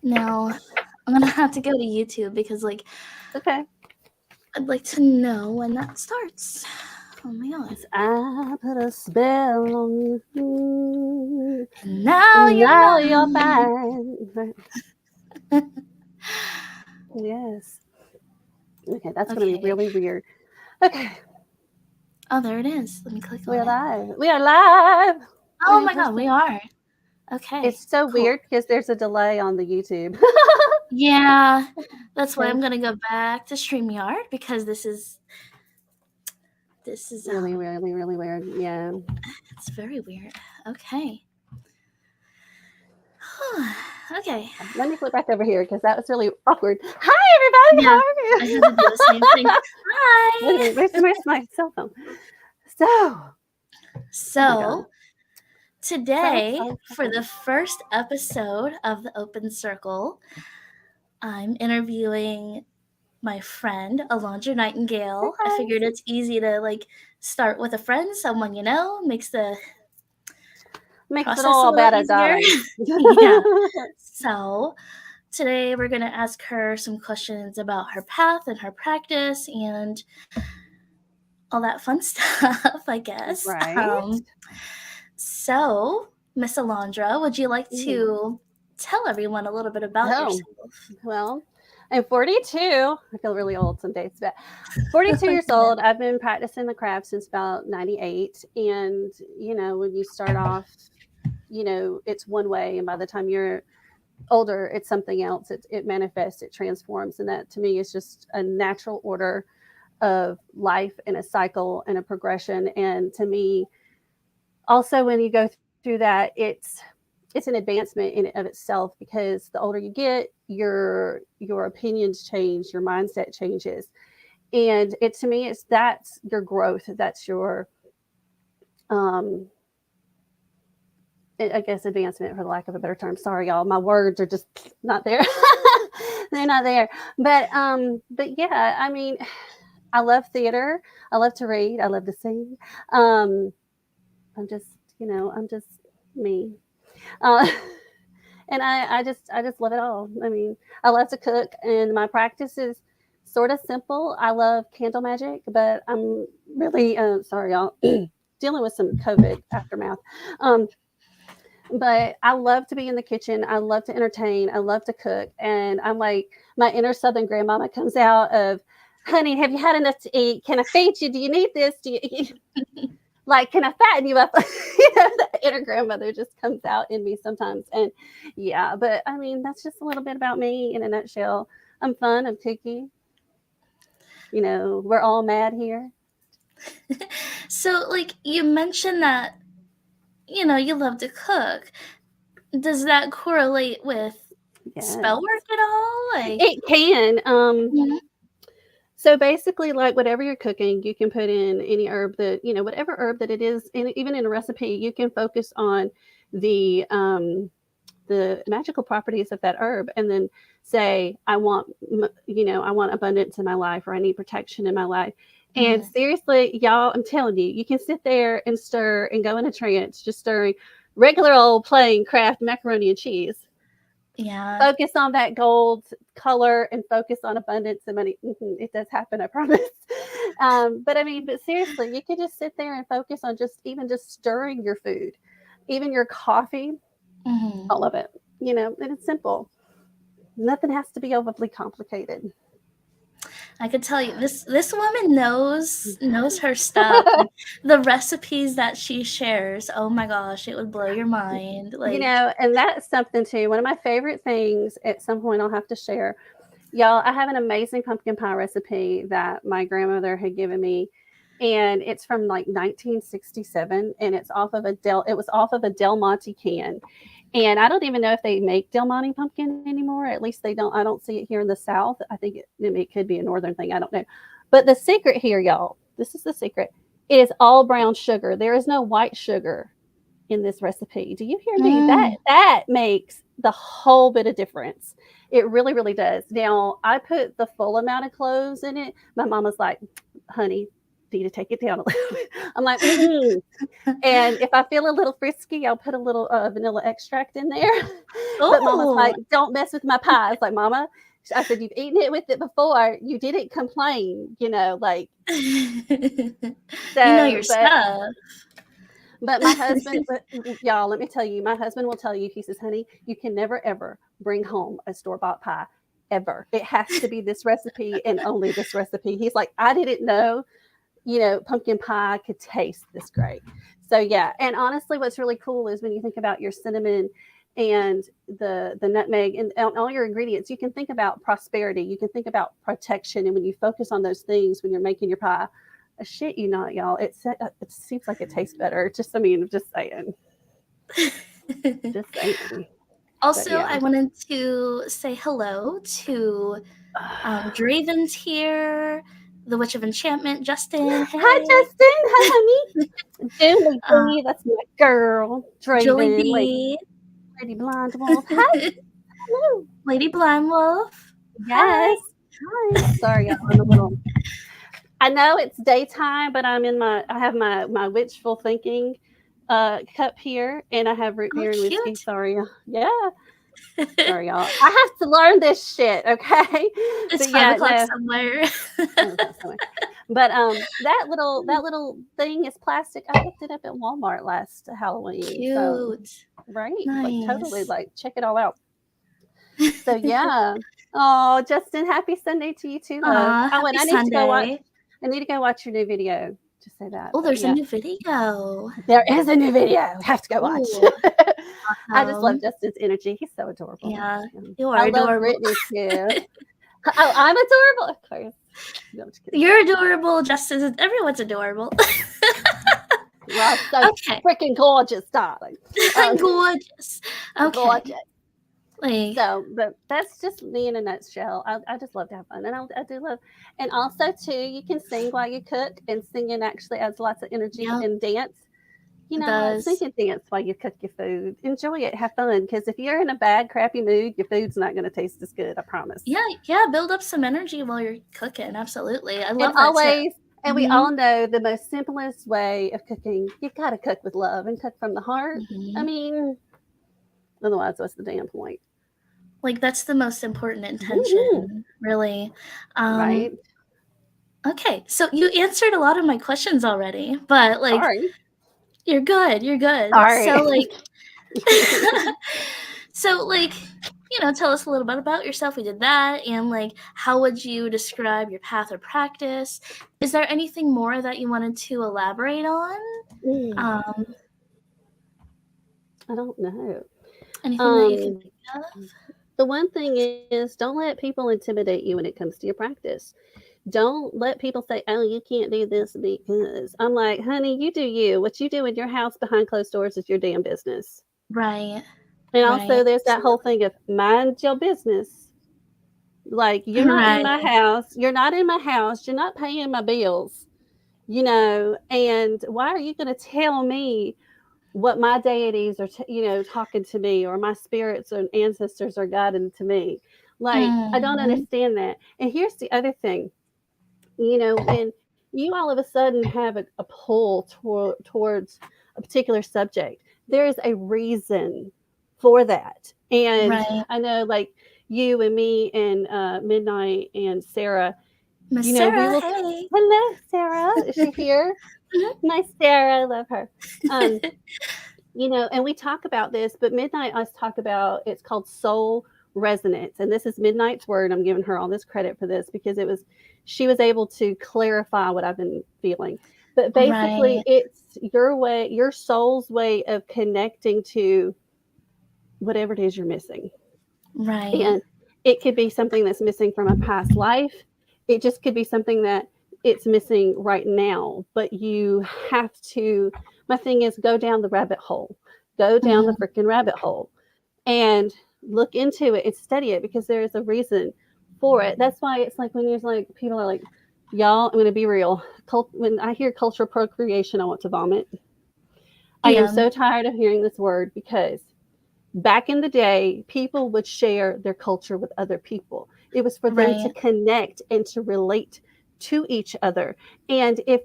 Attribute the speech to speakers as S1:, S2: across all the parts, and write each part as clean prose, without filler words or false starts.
S1: Now, I'm going to have to go to YouTube because, like,
S2: Okay.
S1: I'd like to know when that starts. Oh my god.
S2: I put a spell on you.
S1: And now
S2: You're
S1: mine.
S2: fine. Yes. Okay, that's going to be
S1: Okay.
S2: really weird. Okay.
S1: Oh, there it is. Let me click on
S2: We're
S1: it.
S2: live. We are live.
S1: Oh my god, we are. Okay.
S2: It's so
S1: cool.
S2: weird because there's a delay on the YouTube.
S1: Yeah, that's why
S2: Okay.
S1: I'm gonna go back to StreamYard because this is
S2: really, really, really weird. Yeah.
S1: it's very weird. Okay. Okay.
S2: Let me flip back over here because that was really awkward. Hi, everybody.
S1: Yeah,
S2: How
S1: I
S2: are
S1: had
S2: you?
S1: to do the same thing. Hi.
S2: Where's my cell phone? So,
S1: So today,
S2: so
S1: for the first episode of the Open Circle, I'm interviewing my friend Elandra Nightingale. I figured it's easy to like start with a friend, someone you know, makes
S2: makes it
S1: process a
S2: all
S1: little
S2: better,
S1: easier.
S2: darling.
S1: Yeah. So today we're going to ask her some questions about her path and her practice and all that fun stuff, I guess.
S2: Right.
S1: So, Miss Elandra, would you like to tell everyone a little bit about yourself?
S2: Well, I'm 42. I feel really old some days, but 42 years old. I've been practicing the craft since about 98. And, you know, when you start off, you know, it's one way. And by the time you're older, it's something else. It manifests, it transforms. And that to me is just a natural order of life and a cycle and a progression. And to me, also when you go through that, it's an advancement in and of itself because the older you get, your opinions change, your mindset changes. And it to me it's that's your growth, that's your um I guess advancement for the lack of a better term. Sorry y'all, my words are just not there. They're not there. But yeah, I mean, I love theater. I love to read. I love to sing. Um I'm just, I'm just me. Uh, and I just love it all. I mean, I love to cook, and my practice is sort of simple. I love candle magic, but I'm really sorry, y'all, dealing with some COVID aftermath. Um, but I love to be in the kitchen. I love to entertain. I love to cook, and I'm like my inner Southern grandmama comes out of, honey, have you had enough to eat? Can I feed you? Do you need this? Do you? Like, can I fatten you up? The inner grandmother just comes out in me sometimes. And yeah, but I mean, that's just a little bit about me in a nutshell. I'm fun, I'm kooky. You know, we're all mad here.
S1: So, like, you mentioned that, you know, you love to cook. Does that correlate with spell work at all? Like,
S2: it can.
S1: Mhm.
S2: So basically, like whatever you're cooking, you can put in any herb that, whatever herb that it is, and even in a recipe, you can focus on the um, the magical properties of that herb, and then say, I want abundance in my life, or I need protection in my life. And seriously, y'all, I'm telling you, you can sit there and stir and go in a trance, just stirring regular old plain craft macaroni and cheese.
S1: Yeah.
S2: Focus on that gold color and focus on abundance and money. It does happen, I promise. But I mean, but seriously, you could just sit there and focus on just stirring your food, even your coffee, all of it, and it's simple. Nothing has to be overly complicated.
S1: I could tell you this woman knows her stuff. Like, the recipes that she shares, oh my gosh, it would blow your mind. Like,
S2: And that's something too. One of my favorite things, at some point I'll have to share. Y'all, I have an amazing pumpkin pie recipe that my grandmother had given me, and it's from like 1967, and it was off of a Del Monte can. And I don't even know if they make Del Monte pumpkin anymore. At least they don't. I don't see it here in the South. I think it could be a northern thing. I don't know. But the secret here, y'all, this is the secret, is all brown sugar. There is no white sugar in this recipe. Do you hear me? That makes the whole bit of difference. It really, really does. Now, I put the full amount of cloves in it. My mama's like, honey, need to take it down a little bit. I'm like, mm-mm. And if I feel a little frisky, I'll put a little vanilla extract in there. But Mama's
S1: Oh.
S2: like, don't mess with my pie. It's like, Mama, I said, you've eaten it with it before. You didn't complain, like.
S1: You know
S2: So,
S1: your stuff.
S2: but my husband, y'all, let me tell you, my husband will tell you, he says, honey, you can never, ever bring home a store-bought pie, ever. It has to be this recipe and only this recipe. He's like, I didn't know, pumpkin pie could taste this great. So, yeah. And honestly, what's really cool is when you think about your cinnamon and the nutmeg and all your ingredients, you can think about prosperity. You can think about protection. And when you focus on those things when you're making your pie, shit you not, y'all. It seems like it tastes better. Just saying. Just saying.
S1: Also,
S2: yeah.
S1: I wanted to say hello to Draven's here, the Witch of Enchantment, Justin. Hey.
S2: Hi, Justin. Hi, honey. Julie, that's my girl. Draven,
S1: Julie D.
S2: Lady Blind Wolf. Hi. Hello.
S1: Lady Blind Wolf.
S2: Yes. Hi. Sorry, I'm a little. I know it's daytime, but I have my witchful thinking cup here, and I have root beer and whiskey. Sorry. Yeah. Sorry, y'all. I have to learn this shit, okay?
S1: It's 5 o'clock somewhere.
S2: But that little thing is plastic. I picked it up at Walmart last Halloween.
S1: Cute.
S2: So, right?
S1: Nice.
S2: Like totally check it all out. So yeah. Oh, Justin, happy Sunday to you too, love.
S1: I
S2: need to go watch your new video. Just say that.
S1: Oh, there's a new video.
S2: There is a new video. We have to go watch. I just love Justin's energy. He's so adorable.
S1: Yeah, you are adorable.
S2: I love Brittany too. Oh, I'm adorable. Of course. No, I'm just kidding.
S1: You're adorable, Justin. Everyone's adorable.
S2: Well, so freaking gorgeous, darling.
S1: Gorgeous. Okay.
S2: Gorgeous.
S1: Like,
S2: so, but that's just me in a nutshell. I just love to have fun, and I do love. And also, too, you can sing while you cook, and singing actually adds lots of energy and dance. Sing and dance while you cook your food. Enjoy it. Have fun. Because if you're in a bad, crappy mood, your food's not going to taste as good. I promise.
S1: Yeah. Build up some energy while you're cooking. Absolutely. I love that.
S2: Always. And we all know the most simplest way of cooking. You got to cook with love and cook from the heart. I mean, otherwise, what's the damn point?
S1: Like, that's the most important intention, really.
S2: Right.
S1: Okay. So you answered a lot of my questions already, but like,
S2: sorry.
S1: You're good.
S2: Sorry.
S1: So like, tell us a little bit about yourself. We did that. And like, how would you describe your path or practice? Is there anything more that you wanted to elaborate on?
S2: I don't know.
S1: Anything that you can think of?
S2: The one thing is, don't let people intimidate you when it comes to your practice. Don't let people say, oh, you can't do this because. I'm like, honey, you do you. What you do in your house behind closed doors is your damn business.
S1: Right.
S2: And also there's that whole thing of mind your business. Like, you're not in my house. You're not in my house. You're not paying my bills, and why are you going to tell me what my deities are, talking to me, or my spirits or ancestors are guiding to me? Like, I don't understand that. And here's the other thing. When you all of a sudden have a pull towards a particular subject, there is a reason for that. And I know, like, you and me and Midnight and Sarah,
S1: Sarah, hey.
S2: Hello, Sarah. Is she here? Nice Sarah. I love her. And we talk about this, but Midnight, us talk about, it's called soul resonance. And this is Midnight's word. I'm giving her all this credit for this because she was able to clarify what I've been feeling. But basically, it's your soul's way of connecting to whatever it is you're missing.
S1: Right.
S2: And it could be something that's missing from a past life. It just could be something that it's missing right now. But you have to, my thing is, go down the rabbit hole. Go down the freaking rabbit hole and look into it and study it, because there is a reason for it. That's why it's like when you're like, people are like, y'all, I'm going to be real. When I hear cultural appropriation, I want to vomit. I am so tired of hearing this word, because back in the day, people would share their culture with other people. It was for them to connect and to relate to each other. And if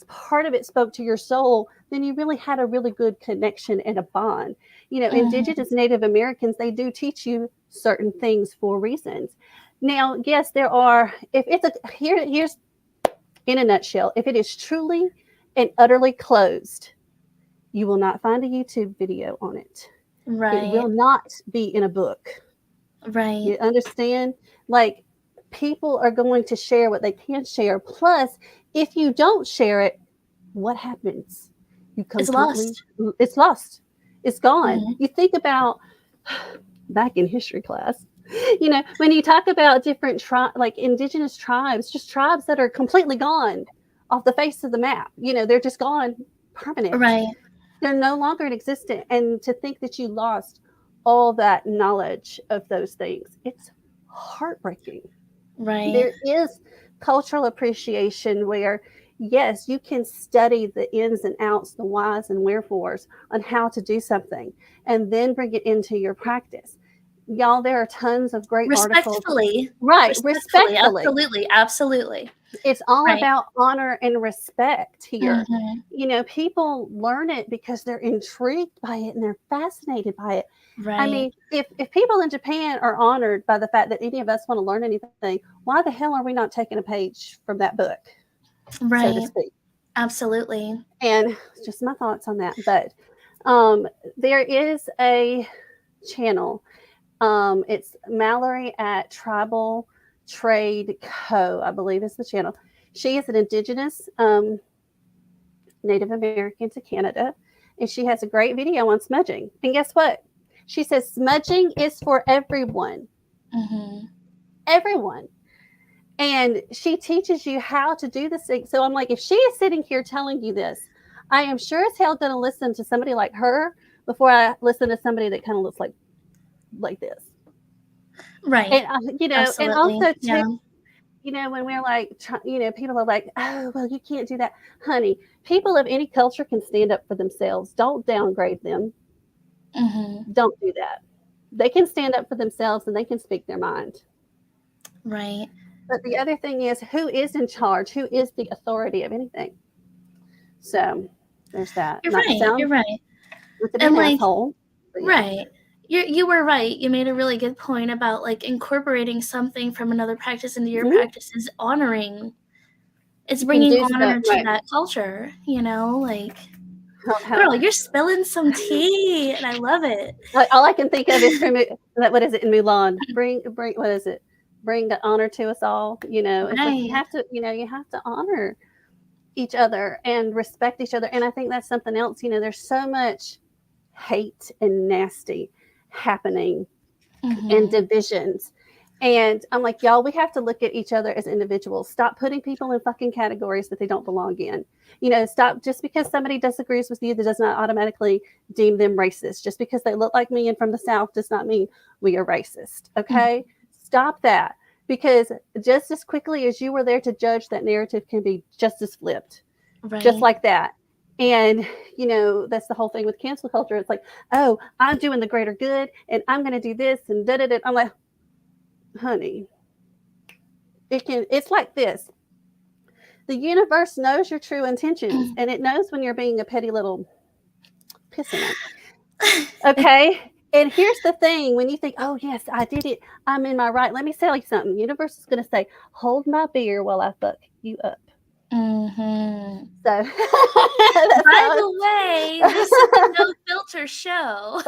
S2: part of it spoke to your soul, then you really had a really good connection and a bond. Indigenous Native Americans, they do teach you certain things for reasons. Now, yes, there are, if it's here's in a nutshell, if it is truly and utterly closed, you will not find a YouTube video on it. It will not be in a book.
S1: Right.
S2: You understand? Like, people are going to share what they can share. Plus, if you don't share it, what happens?
S1: It's lost.
S2: It's lost. It's gone.
S1: Mm-hmm.
S2: You think about back in history class, when you talk about different like indigenous tribes, just tribes that are completely gone off the face of the map. They're just gone permanent.
S1: Right.
S2: They're no longer in existence. And to think that you lost all that knowledge of those things, it's heartbreaking.
S1: Right.
S2: There is cultural appreciation where, yes, you can study the ins and outs, the whys and wherefores on how to do something, and then bring it into your practice. Y'all, there are tons of great articles. Right, respectfully.
S1: Absolutely.
S2: It's all about honor and respect here.
S1: Mm-hmm.
S2: People learn it because they're intrigued by it and they're fascinated by it.
S1: Right.
S2: I mean, if people in Japan are honored by the fact that any of us want to learn anything, why the hell are we not taking a page from that book?
S1: Right.
S2: So to speak.
S1: Absolutely.
S2: And just my thoughts on that. But there is a channel. It's Mallory at Tribal Trade Co., I believe is the channel. She is an indigenous Native American to Canada, and she has a great video on smudging. And guess what? She says smudging is for everyone.
S1: Mm-hmm.
S2: Everyone. And she teaches you how to do this thing. So I'm like, if she is sitting here telling you this, I am sure as hell going to listen to somebody like her before I listen to somebody that kind of looks like this.
S1: Right.
S2: And,
S1: Absolutely.
S2: and also too,
S1: yeah.
S2: When we're like, people are like, oh, well, you can't do that. Honey, people of any culture can stand up for themselves. Don't downgrade them.
S1: Mm-hmm.
S2: Don't do that. They can stand up for themselves and they can speak their mind.
S1: Right.
S2: But the other thing is, who is in charge? Who is the authority of anything? So there's that.
S1: You're right.
S2: And like, asshole,
S1: right. You were right. You made a really good point about like incorporating something from another practice into your practice is honoring. It's bringing honor to that culture, like. Girl, you're spilling some tea, and I love it.
S2: All I can think of is from what is it in Mulan? Bring what is it? Bring the honor to us all. It's like you have to honor each other and respect each other. And I think that's something else. There's so much hate and nasty happening and divisions. And I'm like, y'all, we have to look at each other as individuals. Stop putting people in fucking categories that they don't belong in. Stop, just because somebody disagrees with you, that does not automatically deem them racist. Just because they look like me and from the South does not mean we are racist. Okay? Stop that. Because just as quickly as you were there to judge, that narrative can be just as flipped.
S1: Right.
S2: Just like that. And, that's the whole thing with cancel culture. It's like, oh, I'm doing the greater good and I'm going to do this and da-da-da. I'm like, honey, it's like this. The universe knows your true intentions and it knows when you're being a petty little pissing it. Okay? And here's the thing, when you think, oh yes, I did it, I'm in my right. Let me tell you something. The universe is going to say, hold my beer while I fuck you up.
S1: Mm-hmm.
S2: So,
S1: by the way, this is a no filter show.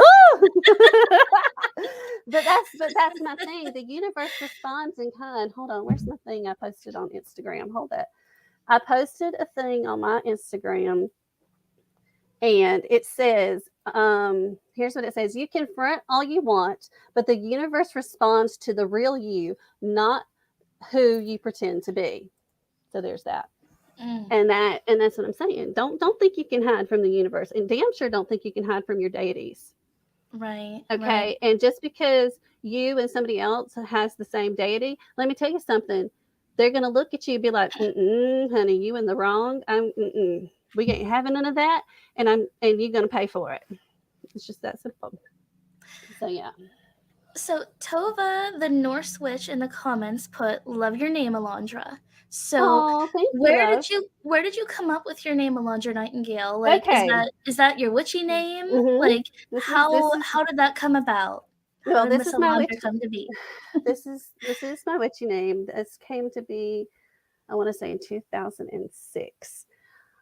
S2: but that's my thing. The universe responds in kind. Hold on, where's my thing I posted on Instagram? Hold that. I posted a thing on my Instagram, and it says, here's what it says: you can front all you want, but the universe responds to the real you, not who you pretend to be. So there's that. And that's what I'm saying. Don't think you can hide from the universe, and damn sure don't think you can hide from your deities.
S1: Right.
S2: Okay.
S1: Right.
S2: And just because you and somebody else has the same deity, let me tell you something. They're gonna look at you and be like, honey, you in the wrong. We ain't having none of that, and you're gonna pay for it. It's just that simple. So yeah.
S1: So Tova, the Norse witch, in the comments put, "Love your name, Elandra." So
S2: Oh, thank you, love.
S1: where did you come up with your name, Elandra Nightingale? Like,
S2: Okay.
S1: is that your witchy name?
S2: Mm-hmm.
S1: Like,
S2: This is
S1: how did that come about? How
S2: well,
S1: did
S2: this
S1: Miss
S2: is my
S1: Elandra
S2: witch.
S1: come to be?
S2: This is my witchy name. This came to be, I want to say, in 2006.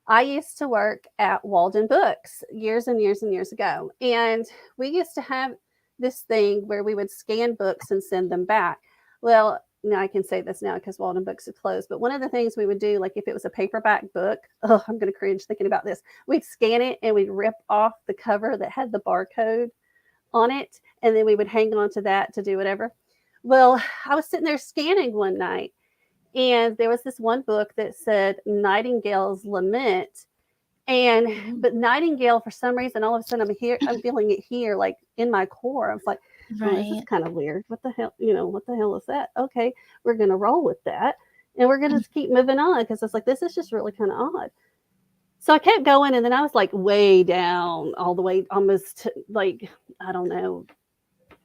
S2: I used to work at Walden Books years and years and years ago. And we used to have this thing where we would scan books and send them back. Well, now I can say this now because Walden Books is closed. But one of the things we would do, like if it was a paperback book, oh, I'm going to cringe thinking about this. We'd scan it and we'd rip off the cover that had the barcode on it. And then we would hang on to that to do whatever. Well, I was sitting there scanning one night and there was this one book that said Nightingale's Lament. And
S1: Ooh,
S2: but Nightingale, for some reason, all of a sudden I'm feeling it here, like in my core. I was like, oh, this is
S1: right.
S2: kind of weird. What the hell, what the hell is that? Okay, we're gonna roll with that. And we're gonna keep moving on because it's like this is just really kind of odd. So I kept going, and then I was like way down, all the way almost like, I don't know,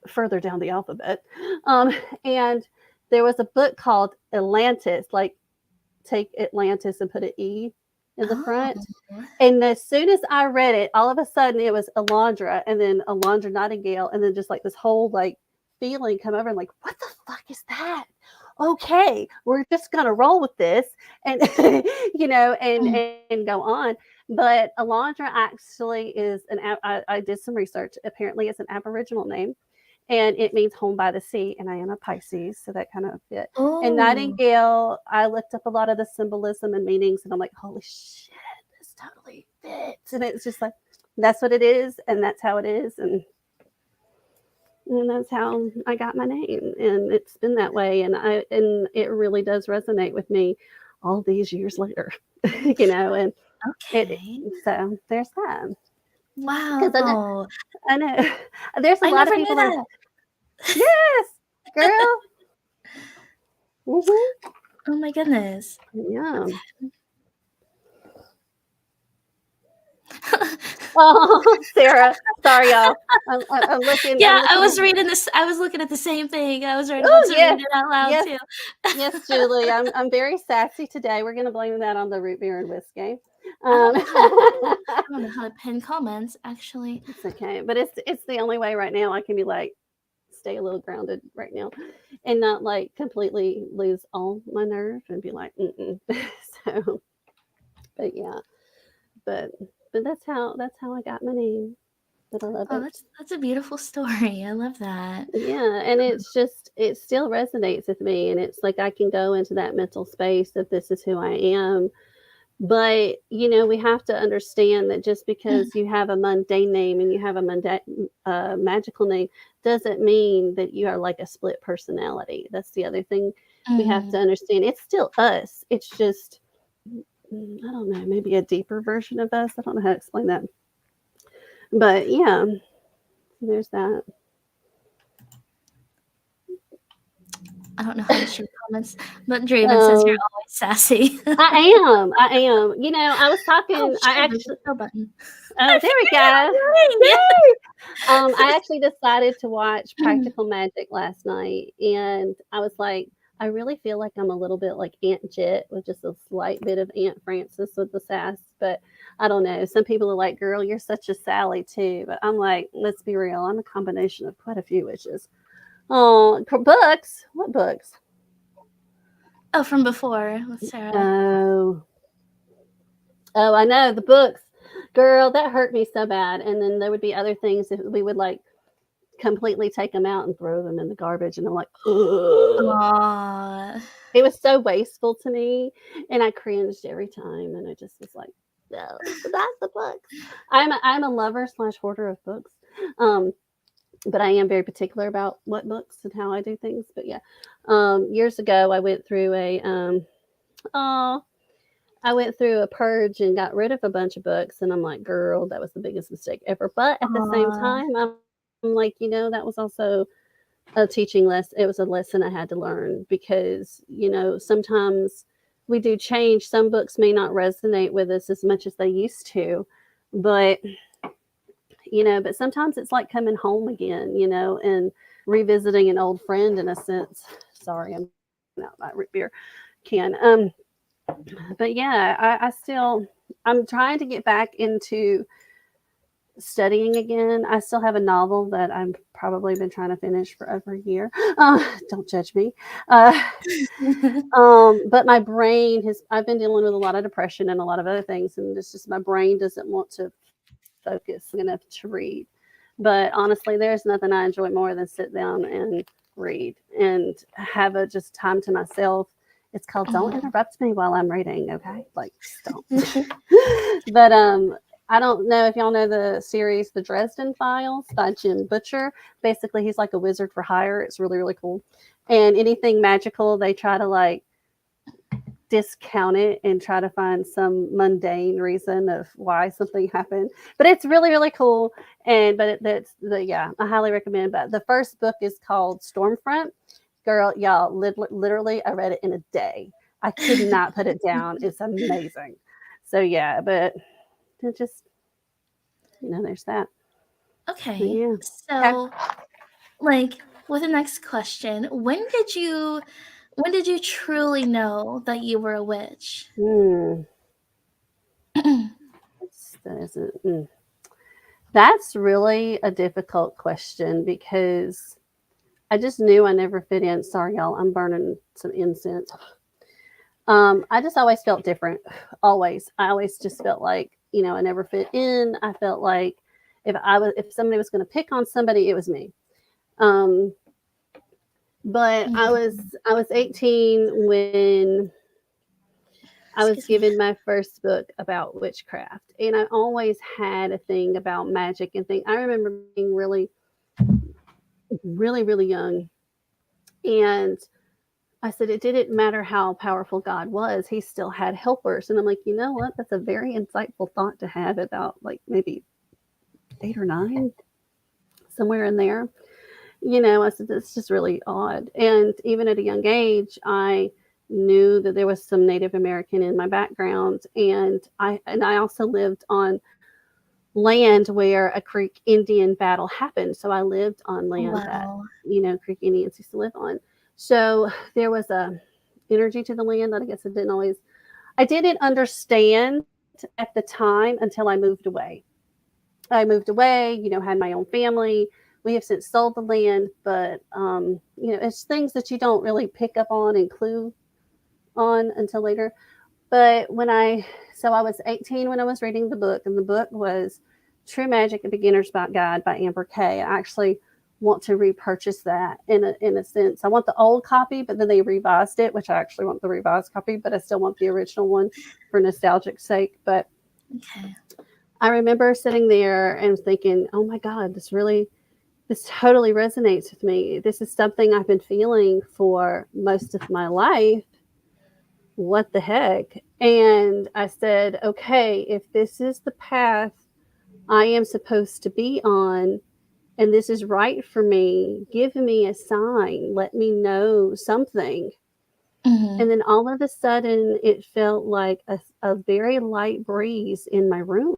S2: further down the alphabet. Um, and there was a book called Atlantis, like take Atlantis and put an E in the
S1: Oh,
S2: front. And as soon as I read it, all of a sudden it was Elandra and then Elandra Nightingale, and then just like this whole like feeling come over and like, what the fuck is that? Okay, we're just gonna roll with this and
S1: mm,
S2: and go on. But Elandra actually is I did some research. Apparently, it's an Aboriginal name, and it means home by the sea. And I am a Pisces, so that kind of fit. And
S1: oh,
S2: Nightingale, I looked up a lot of the symbolism and meanings, and I'm like, holy shit, this totally fits. And it's just like that's what it is, and that's how it is, and that's how I got my name, and it's been that way, and it really does resonate with me all these years later, and it.
S1: okay.
S2: So there's that because
S1: Wow.
S2: I know there's a
S1: I
S2: lot of
S1: never knew
S2: people that are
S1: that.
S2: yes, girl. Hmm.
S1: Oh my goodness.
S2: Yeah.
S1: Okay.
S2: Oh, Sarah. Sorry, y'all. I'm looking. I'm
S1: Yeah, I
S2: looking at.
S1: was reading this. I was looking at the same thing. I was right about
S2: Oh
S1: to read
S2: yes,
S1: it out loud
S2: yes,
S1: too.
S2: yes, Julie. I'm very sassy today. We're gonna blame that on the root beer and whiskey.
S1: I don't
S2: Um,
S1: know how to pin. I don't know how to pin comments actually.
S2: it's okay, but it's the only way right now I can be like stay a little grounded right now, and not like completely lose all my nerve and be like, mm-mm. So, but yeah, but that's how I got my name. But I love
S1: Oh,
S2: it.
S1: that's a beautiful story. I love that.
S2: Yeah, and it's just it still resonates with me, and it's like I can go into that mental space of this is who I am. But we have to understand that just
S1: Mm,
S2: because you have a mundane name and you have a magical name doesn't mean that you are like a split personality. That's the other thing we have to
S1: mm.
S2: understand. It's still us. It's just I don't know, maybe a deeper version of us. I don't know how to explain that. But yeah, there's that.
S1: I don't know how to share comments, but Draven says you're
S2: Um,
S1: always sassy.
S2: I am. I am. I was
S1: Oh,
S2: talking. I
S1: share, there's a
S2: actually.
S1: show button.
S2: Oh,
S1: I
S2: there we
S1: figured it
S2: go.
S1: out.
S2: Yay! I actually decided to watch
S1: Yay!
S2: Practical Magic last night, and I was like, I really feel like I'm a little bit like Aunt Jet with just a slight bit of Aunt Frances with the sass. But I don't know. Some people are like, "Girl, you're such a Sally too." But I'm like, let's be real. I'm a combination of quite a few witches. Oh, books. What books?
S1: Oh, from before with Sarah.
S2: Oh, oh, I know the books. Girl, that hurt me so bad. And then there would be other things that we would like completely take them out and throw them in the garbage. And I'm like, ugh.
S1: Aw.
S2: It was so wasteful to me. And I cringed every time. And I just was like, no, but that's the books. I'm a lover slash hoarder of books. Um, but I am very particular about what books and how I do things. But yeah, years ago, I went through oh, I went through a purge and got rid of a bunch of books, and I'm like, girl, that was the biggest mistake ever. But at the same
S1: Aw.
S2: time, I'm like, that was also a teaching lesson. It was a lesson I had to learn because, sometimes we do change. Some books may not resonate with us as much as they used to, but but sometimes it's like coming home again, and revisiting an old friend in a sense. Sorry, I'm out my root beer can. But yeah, I still, I'm trying to get back into studying again. I still have a novel that I've probably been trying to finish for over a year. Don't judge me. Uh, but my brain has, I've been dealing with a lot of depression and a lot of other things. And it's just my brain doesn't want to focus enough to read. But honestly, there's nothing I enjoy more than sit down and read and have a just time to myself. It's called Don't Interrupt Me While I'm Reading, okay? Like, just don't. But I don't know if y'all know the series The Dresden Files by Jim Butcher. Basically, he's like a wizard for hire. It's really, really cool. And anything magical, they try to like discount it and try to find some mundane reason of why something happened. But it's really, really cool. And that's the yeah, I highly recommend. But the first book is called Stormfront. Girl, y'all, literally, I read it in a day. I could not put it down. It's amazing. So yeah, but it just, there's that. But
S1: Okay.
S2: yeah. Okay.
S1: So, like, with the next question, when did you truly know that you were a witch?
S2: Hmm. That's really a difficult question because I just knew I never fit in. Sorry, y'all. I'm burning some incense. I just always felt different. Always. I always just felt like, I never fit in. I felt like if somebody was going to pick on somebody, it was me. Um, but I was 18 when I was
S1: Excuse me.
S2: given my first book about witchcraft, and I always had a thing about magic and things. I remember being really, really, really young, and I said it didn't matter how powerful God was; He still had helpers. And I'm like, you know what? That's a very insightful thought to have about like maybe 8 or 9, somewhere in there. I said it's just really odd. And even at a young age, I knew that there was some Native American in my background, and I also lived on land where a Creek Indian battle happened. So I lived on land that
S1: Wow.
S2: Creek Indians used to live on. So there was a energy to the land that I guess I didn't understand at the time until I moved away. I moved away, had my own family. We have since sold the land, but it's things that you don't really pick up on and clue on until later. But so I was 18 when I was reading the book, and the book was True Magic: A Beginner's Guide by Amber Kay. I actually want to repurchase that in a sense. I want the old copy, but then they revised it, which I actually want the revised copy, but I still want the original one for nostalgic sake. But
S1: Okay.
S2: I remember sitting there and thinking, oh my God, this totally resonates with me. This is something I've been feeling for most of my life. What the heck? And I said, okay, if this is the path I am supposed to be on, and this is right for me, give me a sign, let me know something.
S1: Mm-hmm.
S2: And then all of a sudden, it felt like a very light breeze in my room.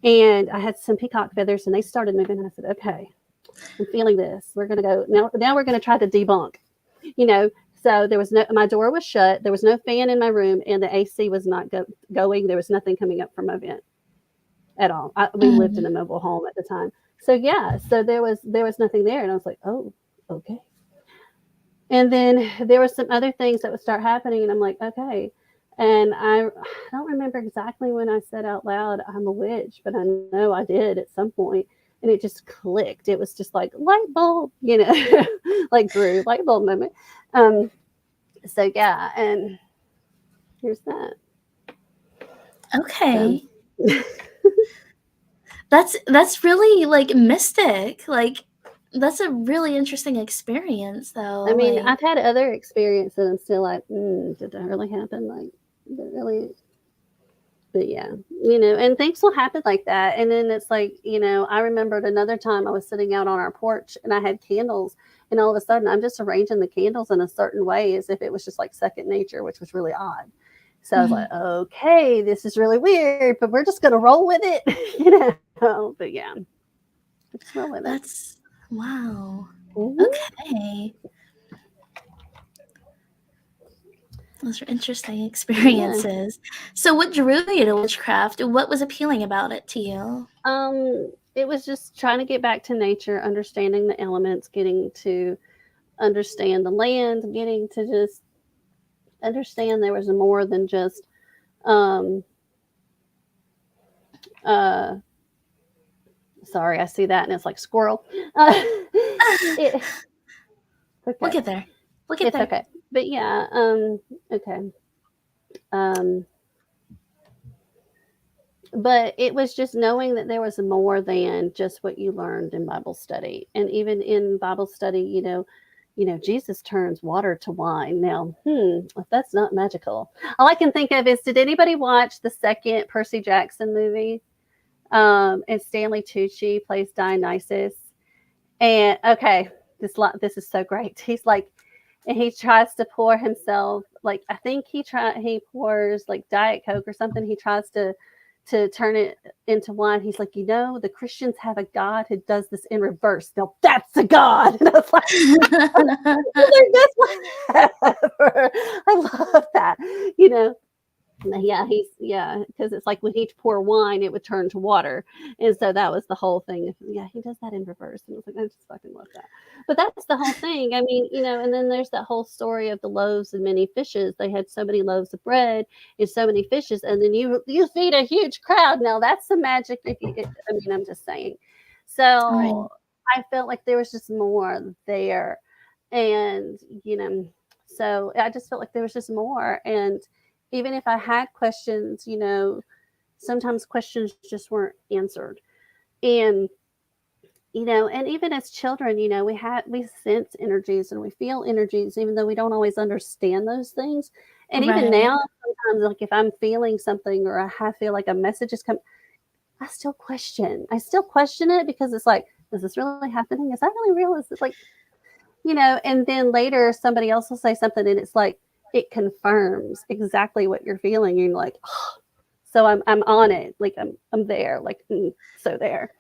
S2: And I had some peacock feathers, and they started moving. And I said, okay, I'm feeling this. We're going to go now. We're going to try to debunk, you know. So my door was shut. There was no fan in my room, and the AC was not going. There was nothing coming up from my vent at all. We lived in a mobile home at the time. So yeah, so there was nothing there, and I was like, oh, okay. And then there were some other things that would start happening, and I'm like, okay. And I don't remember exactly when I said out loud, I'm a witch, but I know I did at some point. And it just clicked. It was just like light bulb, like Drew, light bulb moment. Um, so yeah, and here's that. So
S1: Okay. That's really like mystic. Like that's a really interesting experience
S2: I
S1: though.
S2: mean,
S1: Like
S2: I've had other experiences and I'm still like, did that really happen? Like, did it really? But yeah, and things will happen like that. And then it's like, I remembered another time I was sitting out on our porch and I had candles, and all of a sudden I'm just arranging the candles in a certain way as if it was just like second nature, which was really odd. So I was
S1: mhm.
S2: like, okay, this is really weird, but we're just going to roll with it, But yeah. Just roll with it.
S1: That's wow.
S2: Mm-hmm.
S1: Okay. Those are interesting
S2: Yeah.
S1: experiences. So what drew you to witchcraft? What was appealing about it to you?
S2: It was just trying to get back to nature, understanding the elements, getting to understand the land, getting to just understand there was more than just um uh sorry, I see that and it's like squirrel. It,
S1: We'll
S2: okay.
S1: get there. We'll get
S2: It's
S1: there.
S2: okay. But yeah, okay. Um but it was just knowing that there was more than just what you learned in Bible study. And even in Bible study, Jesus turns water to wine. Now, if that's not magical. All I can think of is, did anybody watch the second Percy Jackson movie? And Stanley Tucci plays Dionysus. And okay, this is so great. He's like, and he tries to pour himself, like, I think he pours like Diet Coke or something. He tries to turn it into wine. He's like, the Christians have a God who does this in reverse. Now that's a God. And I was like, the best one ever. I love that. You know, because it's like when he'd pour wine, it would turn to water, and so that was the whole thing. Yeah, he does that in reverse, and I was like, I just fucking love that. But that's the whole thing. I mean, and then there's that whole story of the loaves and many fishes. They had so many loaves of bread and so many fishes, and then you feed a huge crowd. Now that's the magic. I mean, I'm just saying.
S1: Right.
S2: So I felt like there was just more there, and so I just felt like there was just more. And even if I had questions, sometimes questions just weren't answered. And and even as children, we sense energies and we feel energies, even though we don't always understand those things. And even
S1: Right.
S2: now, sometimes, like if I'm feeling something or I feel like a message is coming, I still question. I still question it because it's like, is this really happening? Is that really real? Is it like, and then later somebody else will say something and it's like, it confirms exactly what you're feeling. You're like, oh, so I'm on it. Like I'm there. Like so there.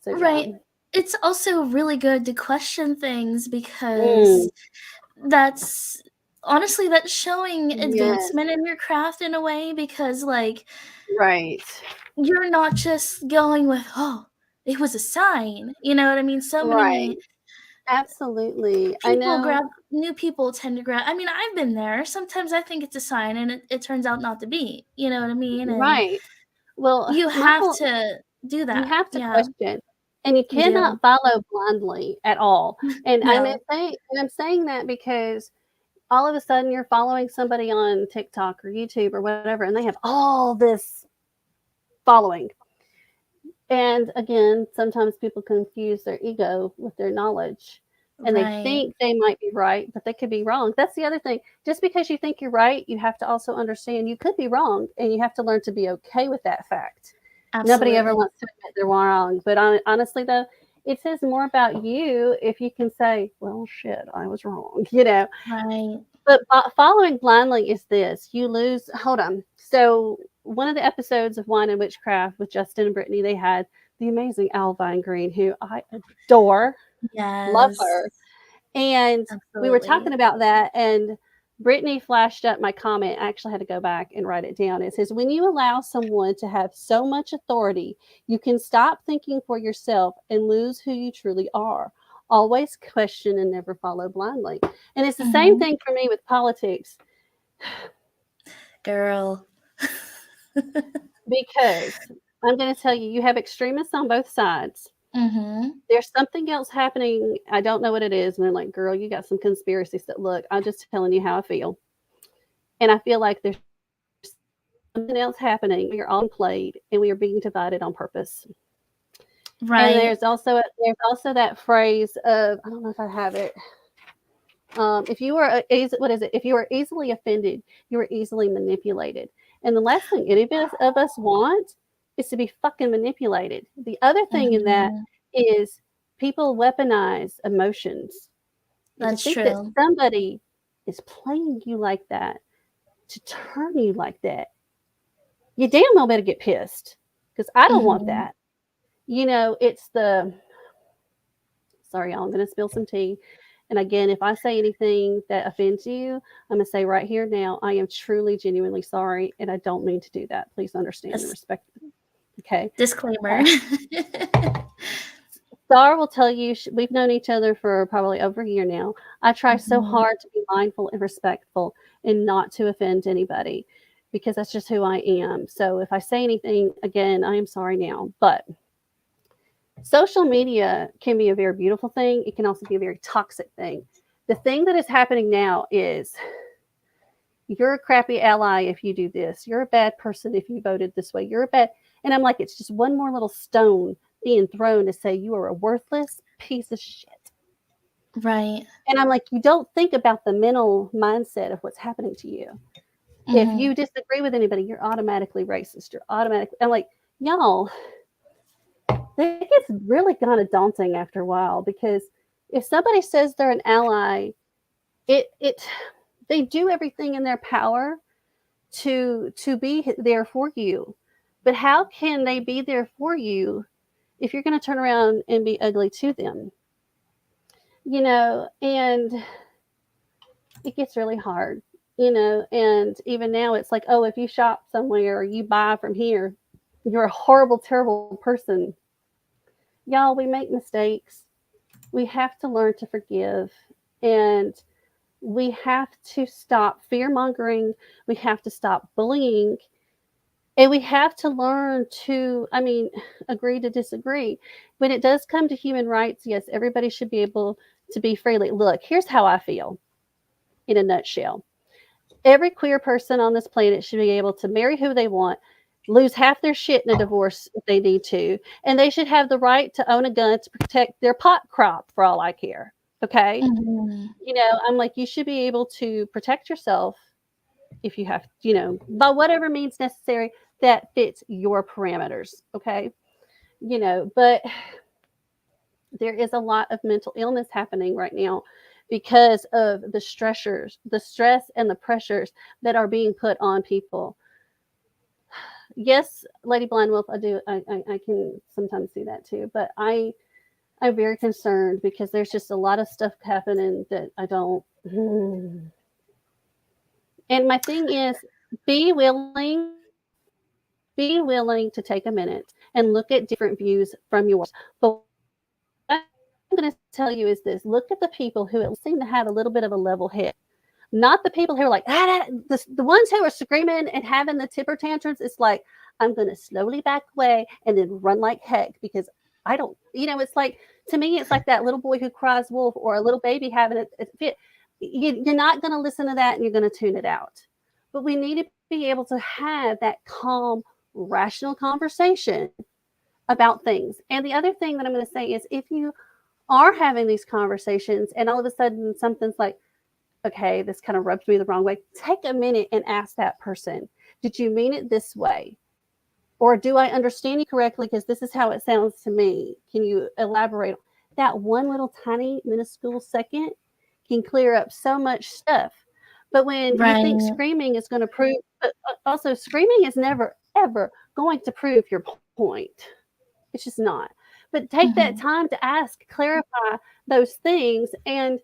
S2: So yeah.
S1: Right. It's also really good to question things
S2: Mm,
S1: because that's honestly that's showing
S2: yes.
S1: advancement in your craft in a way because like
S2: Right.
S1: you're not just going with, "Oh, it was a sign." You know what I mean? So
S2: Right.
S1: many
S2: Absolutely. I
S1: people
S2: know.
S1: grab new people tend to grab I mean, I've been there. Sometimes I think it's a sign and it turns out not to be. You know what I mean? And
S2: Right. Well,
S1: you
S2: my
S1: have
S2: whole
S1: to do
S2: you
S1: that.
S2: have to
S1: Yeah,
S2: question, and you
S1: you
S2: cannot
S1: do.
S2: follow blindly at all. And
S1: No.
S2: I'm saying that because all of a sudden you're following somebody on TikTok or YouTube or whatever, and they have all this following. And again, sometimes people confuse their ego with their knowledge. And they
S1: Right.
S2: think they might be right, but they could be wrong. That's the other thing. Just because you think you're right, you have to also understand you could be wrong, and you have to learn to be okay with that fact. Nobody ever
S1: Absolutely.
S2: wants to admit they're wrong. But honestly, though, it says more about you if you can say, well, shit, I was wrong,
S1: Right.
S2: But following blindly is this: you lose. Hold on. So one of the episodes of Wine and Witchcraft with Justin and Brittany, they had the amazing Alvine Green, who I adore, love
S1: Yes.
S2: her, and we were talking
S1: Absolutely.
S2: about that, and Brittany flashed up my comment. I actually had to go back and write it down. It says, when you allow someone to have so much authority, you can stop thinking for yourself and lose who you truly are. Always question and never follow blindly. And it's the same
S1: Mhm.
S2: thing for me with politics,
S1: Girl.
S2: because I'm going to tell you, you have extremists on both sides.
S1: Mhm.
S2: There's something else happening. I don't know what it is. And they're like, girl, you got some conspiracy stuff. Look, I'm just telling you how I feel. And I feel like there's something else happening. We are all played and we are being divided on purpose. And
S1: Right.
S2: there's also that phrase of, I don't know if I have it. If you are what is it? If you are easily offended, you are easily manipulated. And the last thing any of us want is to be fucking manipulated. The other thing in that
S1: Mhm.
S2: is people weaponize emotions. And to
S1: That's
S2: think that
S1: true.
S2: somebody is playing you like that, to turn you like that, you damn well better get pissed because I don't want
S1: Mhm.
S2: that. It's the, Sorry, y'all, I'm going to spill some tea. And again, if I say anything that offends you, I'm going to say right here now, I am truly, genuinely sorry, and I don't mean to do that. Please understand and
S1: Yes.
S2: respect me. Okay.
S1: Disclaimer.
S2: Star will tell you we've known each other for probably over a year now. I try so
S1: Mhm.
S2: hard to be mindful and respectful and not to offend anybody because that's just who I am. So if I say anything, again, I am sorry now. But social media can be a very beautiful thing. It can also be a very toxic thing. The thing that is happening now is you're a crappy ally if you do this. You're a bad person if you voted this way. You're a bad. And I'm like, it's just one more little stone being thrown to say you are a worthless piece of shit.
S1: Right.
S2: And I'm like, you don't think about the mental mindset of what's happening to you. If
S1: Mhm.
S2: you disagree with anybody, you're automatically racist. You're automatically. I'm like, y'all, it gets really kind of daunting after a while because if somebody says they're an ally, it they do everything in their power to be there for you. But how can they be there for you if you're going to turn around and be ugly to them? And it gets really hard, and even now it's like, oh, if you shop somewhere or you buy from here, you're a horrible, terrible person. Y'all, we make mistakes. We have to learn to forgive, and we have to stop fear mongering. We have to stop bullying. And we have to learn to, agree to disagree. When it does come to human rights, yes, everybody should be able to be freely. Look, here's how I feel in a nutshell. Every queer person on this planet should be able to marry who they want, lose half their shit in a divorce if they need to, and they should have the right to own a gun to protect their pot crop for all I care. Okay?
S1: Mhm.
S2: I'm like, you should be able to protect yourself if you have, by whatever means necessary that fits your parameters. Okay? But there is a lot of mental illness happening right now because of the stress and the pressures that are being put on people. Yes, Lady Blind Wolf, I do. I can sometimes see that too, but I'm very concerned because there's just a lot of stuff happening that I don't. And my thing is, be willing, be willing to take a minute and look at different views from yours. But what I'm going to tell you is this: look at the people who at least seem to have a little bit of a level head. Not the people who are like, the ones who are screaming and having the tipper tantrums. It's like, I'm going to slowly back away and then run like heck because I don't, it's like, to me, it's like that little boy who cries wolf or a little baby having a fit. You're not going to listen to that and you're going to tune it out. But we need to be able to have that calm, rational conversation about things. And the other thing that I'm going to say is if you are having these conversations and all of a sudden something's like, okay, this kind of rubs me the wrong way, take a minute and ask that person, did you mean it this way? Or do I understand you correctly? Because this is how it sounds to me. Can you elaborate? That one little tiny minuscule second can clear up so much stuff. But when you think
S1: Right.
S2: screaming is going to prove, also, screaming is never, ever going to prove your point. It's just not. But take that
S1: Mhm.
S2: time to ask, clarify those things, and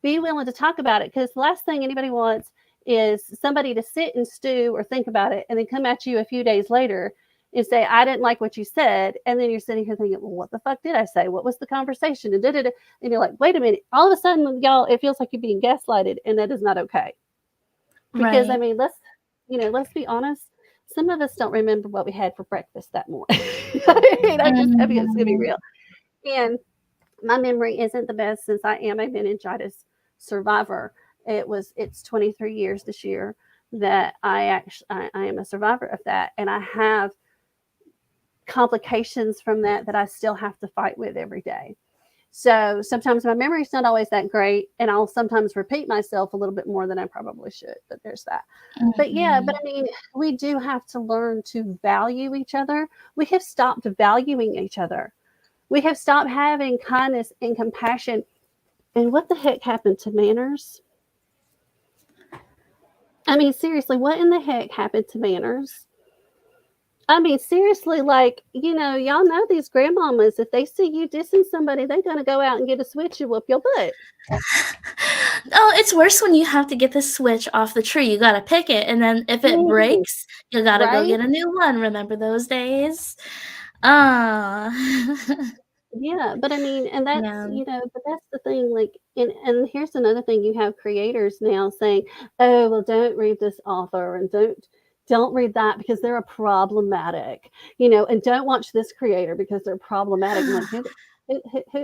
S2: be willing to talk about it because the last thing anybody wants is somebody to sit and stew or think about it and then come at you a few days later and say, I didn't like what you said. And then you're sitting here thinking, well, what the fuck did I say? What was the conversation? And, da-da-da. And you're like, wait a minute. All of a sudden, y'all, it feels like you're being gaslighted, and that is not okay. Because,
S1: Right.
S2: let's be honest. Some of us don't remember what we had for breakfast that morning. I mean, it's going to be
S1: Mhm.
S2: real. And my memory isn't the best since I am a meningitis survivor. It's 23 years this year that I am a survivor of that, and I have complications from that I still have to fight with every day. So sometimes my memory's not always that great, and I'll sometimes repeat myself a little bit more than I probably should. But there's that. But yeah, but
S1: Mhm.
S2: I mean, we do have to learn to value each other. We have stopped valuing each other. We have stopped having kindness and compassion. And what the heck happened to manners? I mean, seriously, what in the heck happened to manners? I mean, seriously, like, y'all know these grandmamas, if they see you dissing somebody, they're going to go out and get a switch and whoop your butt.
S1: Oh, it's worse when you have to get the switch off the tree. You gotta pick it, and then if it
S2: Mhm.
S1: breaks, you gotta go
S2: Right?
S1: get a new one. Remember those days? Ah.
S2: Yeah, but I mean, and that's,
S1: Yeah.
S2: but that's the thing, like, and here's another thing, you have creators now saying, "Oh, well, don't read this author and don't read that because they're a problematic, and don't watch this creator because they're problematic." I'm like, who,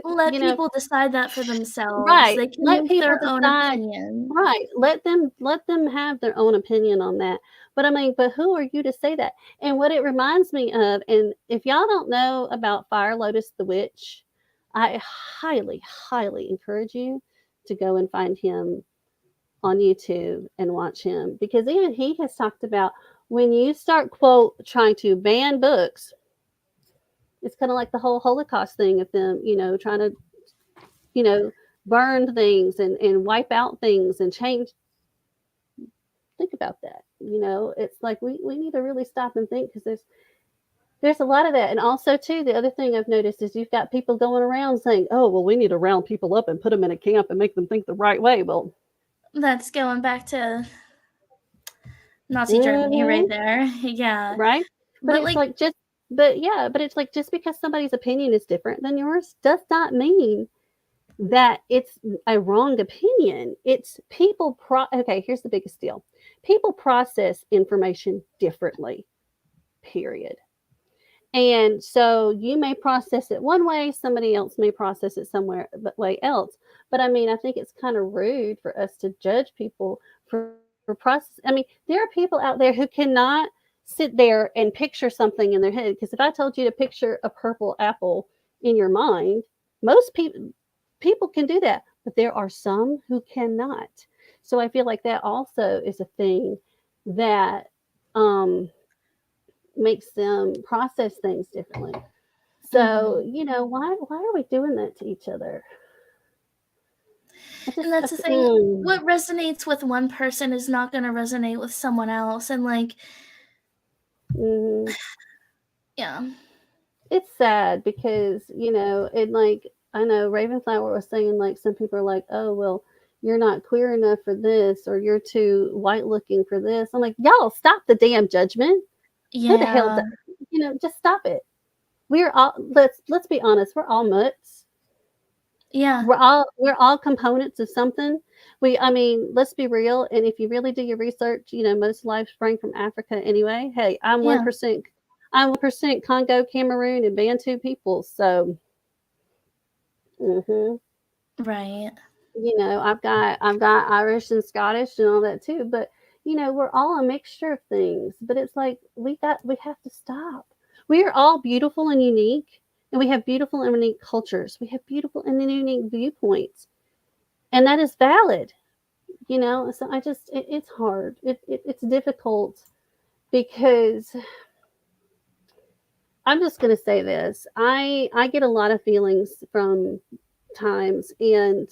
S1: Let people decide that for themselves.
S2: right,
S1: They can
S2: let
S1: make
S2: people
S1: their own
S2: decide.
S1: opinion.
S2: Right, let them have their own opinion on that. But I mean, but who are you to say that? And what it reminds me of, and if y'all don't know about Fire Lotus the Witch, I highly, highly encourage you to go and find him on YouTube and watch him, because even he has talked about when you start, quote, trying to ban books, it's kind of like the whole Holocaust thing of them, trying to, you know, burn things and wipe out things and change. Think about that. It's like we need to really stop and think, because there's a lot of that. And also too, the other thing I've noticed is you've got people going around saying, "Oh, well, we need to round people up and put them in a camp and make them think the right way." Well,
S1: That's going back to Nazi Germany right
S2: mhm,
S1: there. Yeah.
S2: right? But
S1: But
S2: it's
S1: like,
S2: like but it's like, just because somebody's opinion is different than yours does not mean that it's a wrong opinion. It's people okay, here's the biggest deal. People process information differently. Period. And so you may process it one way, somebody else may process it somewhere way else. But I mean, I think it's kind of rude for us to judge people for process. I mean, there are people out there who cannot sit there and picture something in their head. Because if I told you to picture a purple apple in your mind, most people can do that, but there are some who cannot. So I feel like that also is a thing that um makes them process things differently. So,
S1: mhm.
S2: why are we doing that to each other? I
S1: And
S2: just,
S1: that's the thing. What resonates with one person is not going to resonate with someone else. And like,
S2: mm,
S1: yeah,
S2: it's sad because, and like, I know Ravenflower was saying, like, some people are like, "Oh, well, you're not queer enough for this, or you're too white looking for this." I'm like, y'all, stop the damn judgment. Who the hell,
S1: yeah,
S2: just stop it. We're all, let's be honest, we're all mutts.
S1: yeah,
S2: We're all components of something. I mean, let's be real. And if you really do your research, most life sprang from Africa anyway. Hey,
S1: yeah,
S2: I'm 1% Congo, Cameroon, and Bantu people. So, hmm
S1: right.
S2: I've got Irish and Scottish and all that too. But we're all a mixture of things. But it's like we have to stop. We are all beautiful and unique, and we have beautiful and unique cultures. We have beautiful and unique viewpoints, and that is valid. So it's hard. It's difficult, because I'm just going to say this. I get a lot of feelings from times, and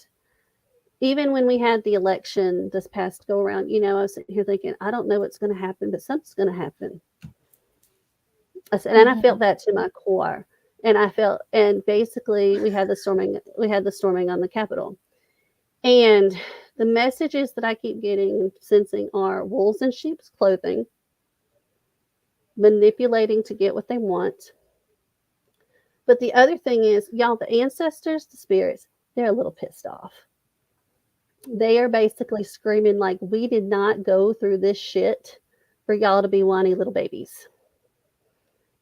S2: even when we had the election this past go around, I was sitting here thinking, I don't know what's going to happen, but something's going to happen. And I felt
S1: Mhm.
S2: that to my core. And basically we had the storming on the Capitol. And the messages that I keep getting and sensing are wolves in sheep's clothing, manipulating to get what they want. But the other thing is, y'all, the ancestors, the spirits, they're a little pissed off. They are basically screaming, like, we did not go through this shit for y'all to be whiny little babies.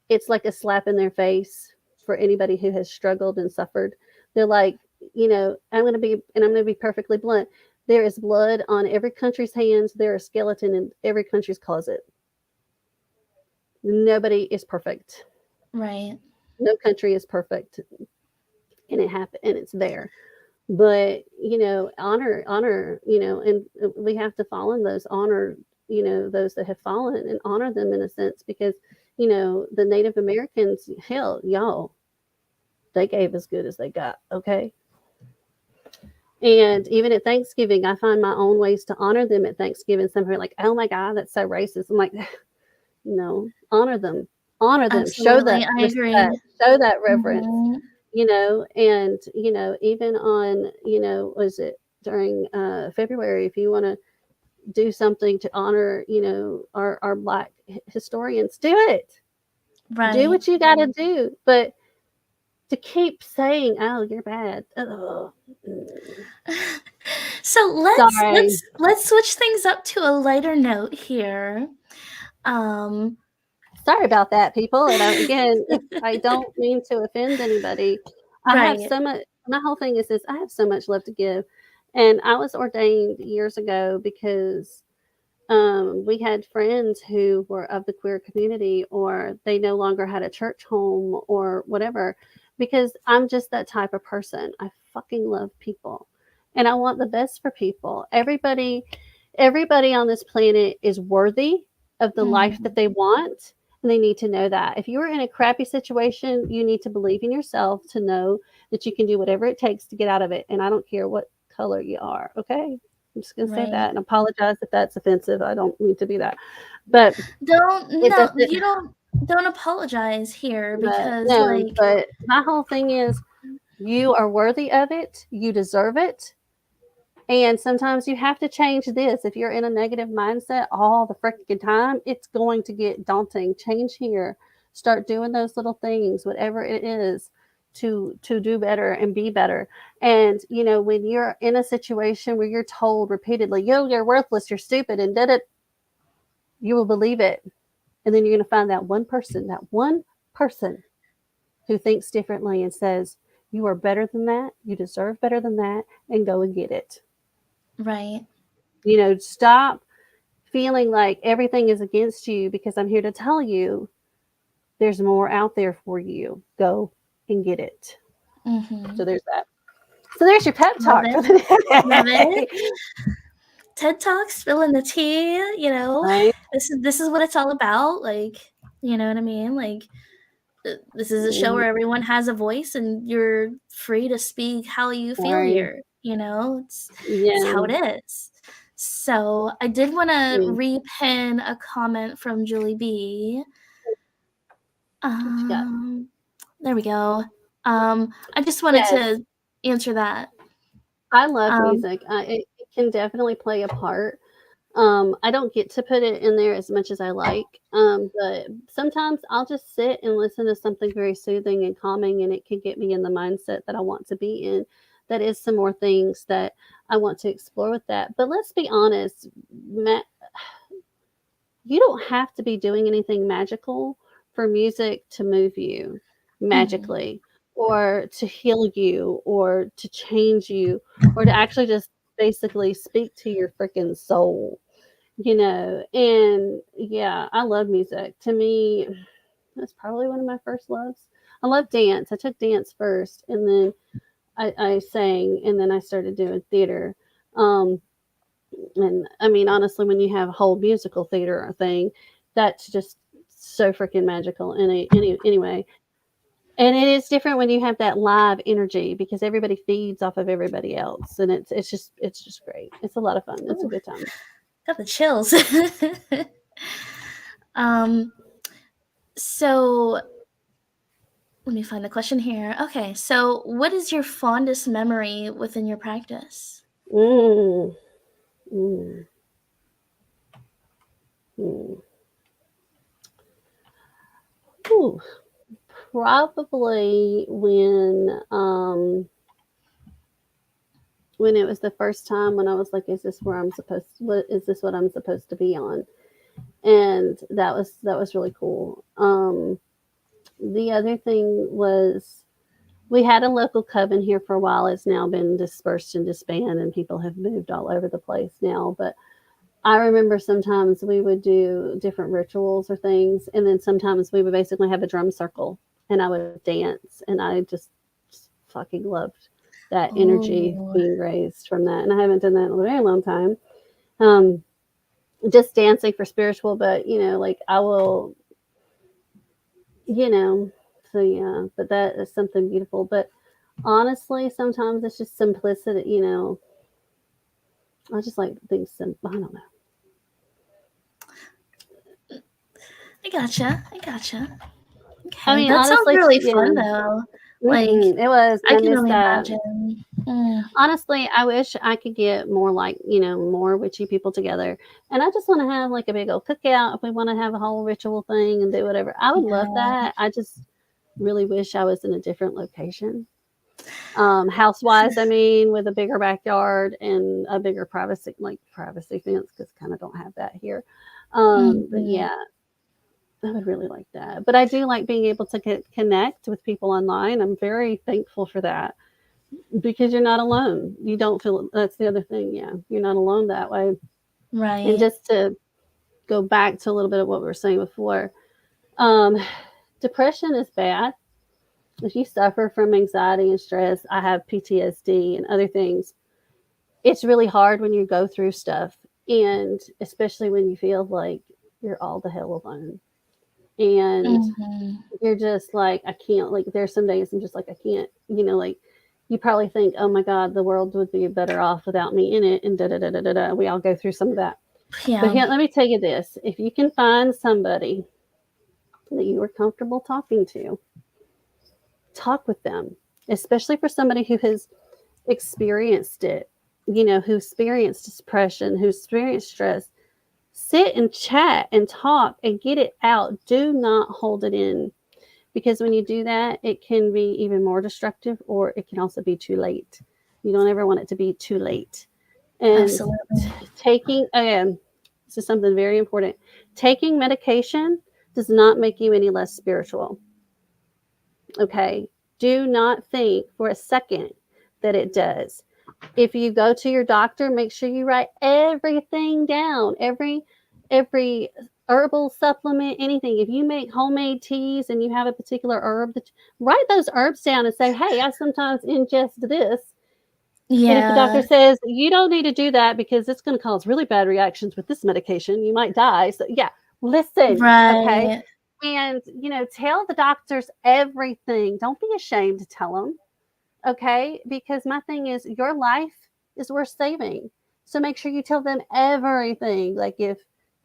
S2: It's like a slap in their face for anybody who has struggled and suffered. They're like, I'm going to be perfectly blunt. There is blood on every country's hands. There is skeleton in every country's closet. Nobody is perfect.
S1: Right.
S2: No country is perfect, and it happened, and it's there. But honor, and we have to fall in those honor, those that have fallen, and honor them in a sense, because the Native Americans, hell, y'all, they gave as good as they got. Okay. And even at Thanksgiving, I find my own ways to honor them at Thanksgiving. Some people are like, "Oh my God, that's so racist." I'm like, no, honor them. honor them, show
S1: Absolutely,
S2: that
S1: I agree.
S2: respect, show that reverence,
S1: Mhm.
S2: and, even on, was it during February, if you want to do something to honor, our Black historians, do it. Do
S1: Right.
S2: what you got to do. But to keep saying, "Oh, you're bad." Oh,
S1: So let's
S2: sorry.
S1: let's let's switch things up to a lighter note here. Um,
S2: Sorry about that, people. And again, if I don't mean to offend anybody, I have
S1: right,
S2: so much. My whole thing is this: I have so much love to give, and I was ordained years ago because we had friends who were of the queer community, or they no longer had a church home, or whatever. Because I'm just that type of person. I fucking love people, and I want the best for people. Everybody on this planet is worthy of the life that
S1: mhm,
S2: they want, and they need to know that. If you're in a crappy situation, you need to believe in yourself to know that you can do whatever it takes to get out of it. And I don't care what color you are, okay? I'm just going to say
S1: right.
S2: that and apologize if that's offensive. I don't mean to be that. But
S1: Don't
S2: it
S1: no,
S2: doesn't,
S1: you don't apologize here
S2: but
S1: because
S2: no,
S1: like
S2: but my whole thing is you are worthy of it. You deserve it. And sometimes you have to change this. If you're in a negative mindset all the freaking time, it's going to get daunting. Change here. Start doing those little things, whatever it is, to do better and be better. And when you're in a situation where you're told repeatedly, "Yo, you're worthless, you're stupid," and did it, you will believe it. And then you're going to find that one person who thinks differently and says, "You are better than that. You deserve better than that," and go and get it.
S1: right.
S2: Stop feeling like everything is against you, because I'm here to tell you there's more out there for you. Go and get it. So
S1: Mhm.
S2: there's that. So there's your pep
S1: Love
S2: talk for
S1: it.
S2: the
S1: Love it.
S2: day.
S1: TED Talk, spilling the tea,
S2: Right?
S1: this is what it's all about. Like, you know what I mean? Like, this is a show
S2: Mm,
S1: where everyone has a voice and you're free to speak how you feel
S2: sorry.
S1: here. It's how
S2: Yeah.
S1: it is. So I did want to
S2: Yeah.
S1: repin a comment from Julie B.
S2: What you got?
S1: Um, there we go. I just wanted
S2: Yes.
S1: to answer that.
S2: I love
S1: Um,
S2: music. It can definitely play a part. I don't get to put it in there as much as I like, but sometimes I'll just sit and listen to something very soothing and calming, and it can get me in the mindset that I want to be in. That is some more things that I want to explore with that. But let's be honest, Matt, you don't have to be doing anything magical for music to move you
S1: mhm,
S2: magically, or to heal you, or to change you, or to actually just basically speak to your freaking soul. And yeah, I love music. To me, that's probably one of my first loves. I love dance. I took dance first, and then I sang, and then I started doing theater. Um, and I mean, honestly, when you have a whole musical theater thing, that's just so freaking magical. Anyway, and it is different when you have that live energy, because everybody feeds off of everybody else, and it's just great. It's a lot of fun. It's a
S1: ooh,
S2: good time.
S1: got the chills. um, so let me find the question here. Okay, so what is your fondest memory within your practice?
S2: Mm, mm, mm. Ooh, probably when it was the first time when I was like, "Is this where I'm supposed? What is this? What I'm supposed to be on?" And that was really cool. The other thing was, we had a local coven here for a while. It's now been dispersed and disbanded, and people have moved all over the place now. But I remember sometimes we would do different rituals or things, and then sometimes we would basically have a drum circle, and I would dance, and I just fucking loved that energy
S1: Oh,
S2: being raised from that. And I haven't done that in a very long time. Um, just dancing for spiritual, but like I will, you know, so yeah, but that is something beautiful. But honestly, sometimes it's just simplicity. I just like things simple. I don't know.
S1: I gotcha. I gotcha.
S2: I
S1: Okay,
S2: mean,
S1: that sounds
S2: honestly,
S1: really
S2: yeah,
S1: fun though. Like,
S2: it was, and
S1: I
S2: I
S1: can
S2: miss
S1: only
S2: that.
S1: imagine. Mm,
S2: Honestly, I wish I could get more like, more witchy people together. And I just want to have like a big old cookout if we want to have a whole ritual thing and do whatever. I would love
S1: yeah.
S2: that. I just really wish I was in a different location. House-wise, I mean, with a bigger backyard and a bigger privacy fence, because kind of don't have that here. But
S1: Mhm.
S2: yeah, I would really like that. But I do like being able to connect with people online. I'm very thankful for that because you're not alone. You don't feel that's the other thing. Yeah, you're not alone that way. And
S1: Right.
S2: just to go back to a little bit of what we were saying before, um, depression is bad. If you suffer from anxiety and stress, I have PTSD and other things. It's really hard when you go through stuff, and especially when you feel like you're all the hell alone. And
S1: Mhm.
S2: you're just like, I can't, like, there's some days I'm just like, I can't, like, you probably think, oh my God, the world would be better off without me in it, and da da da da da da. We all go through some of that. But
S1: Yeah.
S2: here, let me tell you this: if you can find somebody that you are comfortable talking to, talk with them, especially for somebody who has experienced it, who experienced depression, who experienced stress. Sit and chat and talk and get it out. Do not hold it in, because when you do that, it can be even more destructive, or it can also be too late. You don't ever want it to be too late. And
S1: Absolutely.
S2: taking, again, this is something very important. Taking medication does not make you any less spiritual. Okay. Do not think for a second that it does. If you go to your doctor, make sure you write everything down, every herbal supplement, anything. If you make homemade teas and you have a particular herb, write those herbs down and say, hey, I sometimes ingest this. And if the doctor
S1: Yeah.
S2: says you don't need to do that because it's going to cause really bad reactions with this medication, you might die. So yeah, listen, okay?
S1: Right.
S2: And tell the doctors everything. Don't be ashamed to tell them, okay? Because my thing is, your life is worth saving. So make sure you tell them everything. Like, if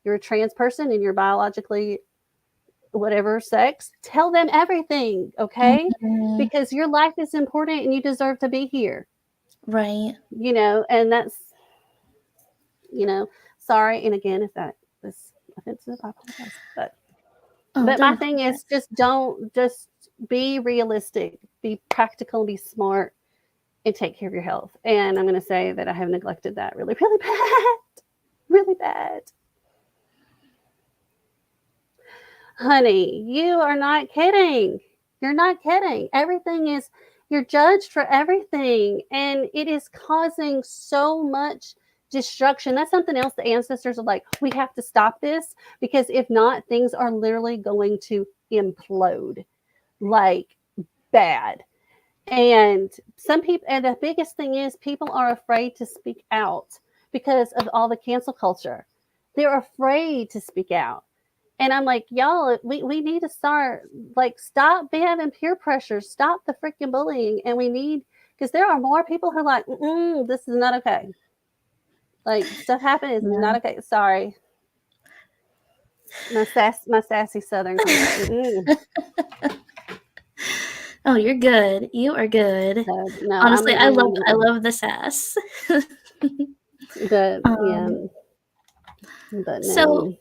S2: you're a trans person and you're biologically whatever sex, tell them everything, okay?
S1: Mhm.
S2: Because your life is important and you deserve to be here,
S1: Right.
S2: and that's, you know, sorry. And again, if that was offensive, I apologize.
S1: Oh,
S2: But my
S1: don't
S2: thing is,
S1: apologize.
S2: just be realistic, be practical, be smart, and take care of your health. And I'm going to say that I have neglected that really, really bad. Really bad. Honey, you are not kidding. You're not kidding. Everything is, you're judged for everything. And it is causing so much destruction. That's something else the ancestors are like, we have to stop this, because if not, things are literally going to implode like bad. And some people, and the biggest thing is, people are afraid to speak out because of all the cancel culture. They're afraid to speak out. And I'm like, y'all, we need to start, like, stop having peer pressure, stop the freaking bullying. And we need, because there are more people who are like, this is not okay. Like, stuff happened is
S1: Yeah.
S2: not okay. Sorry. My sassy Southern comes out.
S1: Oh, you're good. You are good.
S2: So, no,
S1: Honestly, I love
S2: I'm,
S1: I love the sass.
S2: but yeah,
S1: um,
S2: but
S1: so
S2: no.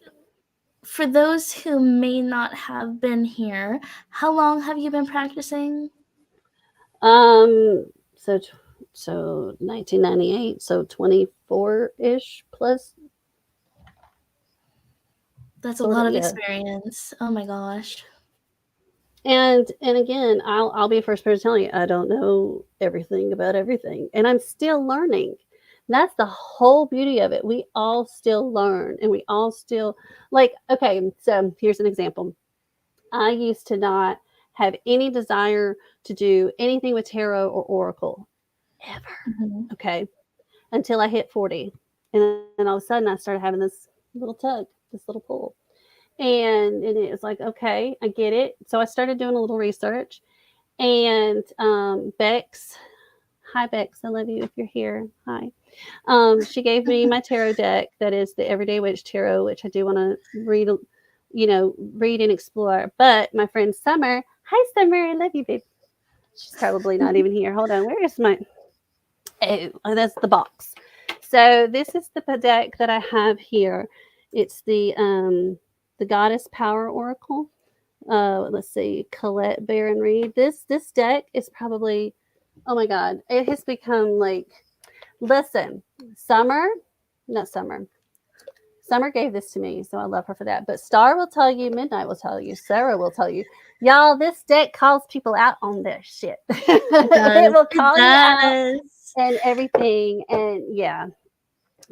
S1: for those who may not have been here, how long have you been practicing?
S2: Um, so, so 1998, so 24-ish plus,
S1: That's a
S2: sort of,
S1: lot of
S2: yeah.
S1: experience. Oh my gosh.
S2: And again, I'll be the first person to tell you, I don't know everything about everything, and I'm still learning. That's the whole beauty of it. We all still learn, and we all still, like, okay, so here's an example. I used to not have any desire to do anything with tarot or oracle ever.
S1: Mhm.
S2: Okay, until I hit 40, and then all of a sudden I started having this little tug, this little pull. And it was like, okay, I get it. So I started doing a little research. And Bex, hi Bex, I love you if you're here. Hi. She gave me my tarot deck, that is the Everyday Witch Tarot, which I do want to read read and explore. But my friend Summer, hi Summer, I love you, babe. She's probably not even here. Hold on, where is my? Oh, that's the box. So this is the deck that I have here. It's the Goddess Power Oracle. Let's see, Colette Baron Reed. This deck is probably, oh my god, it has become like, listen, Summer, not Summer. Summer gave this to me, so I love her for that. But Star will tell you, Midnight will tell you, Sarah will tell you, y'all, this deck calls people out on their shit.
S1: It
S2: It
S1: does.
S2: will
S1: It
S2: call you out
S1: does.
S2: and everything. And yeah,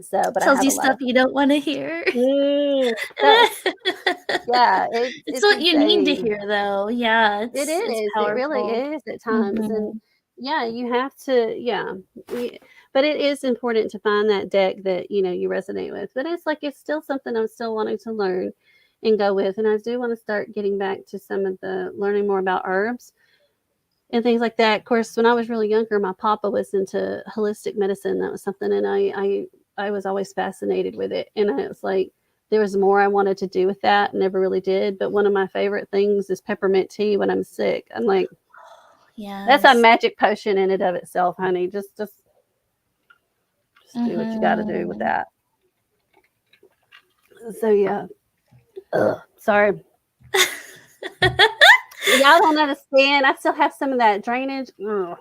S2: so, but I
S1: Tells
S2: have
S1: you
S2: a lot
S1: stuff
S2: of,
S1: you don't want to hear.
S2: that's, yeah,
S1: It's
S2: it's
S1: what you need to
S2: insane.
S1: hear, though. Yeah,
S2: It
S1: it's
S2: is. It really
S1: powerful.
S2: is at times. And
S1: Mhm.
S2: yeah, you have to, yeah. But it is important to find that deck that, you resonate with. But it's like, it's still something I'm still wanting to learn and go with. And I do want to start getting back to some of the learning more about herbs and things like that. Of course, when I was really younger, my papa was into holistic medicine. That was something, and I was always fascinated with it. And I was like, there was more I wanted to do with that. Never really did. But one of my favorite things is peppermint tea when I'm sick. I'm like, that's a
S1: Yes.
S2: magic potion in and of itself, honey. Just do what you got to do with
S1: Mhm.
S2: that. So yeah. Ugh, sorry. Y'all don't understand. I still have some of that drainage. Ugh.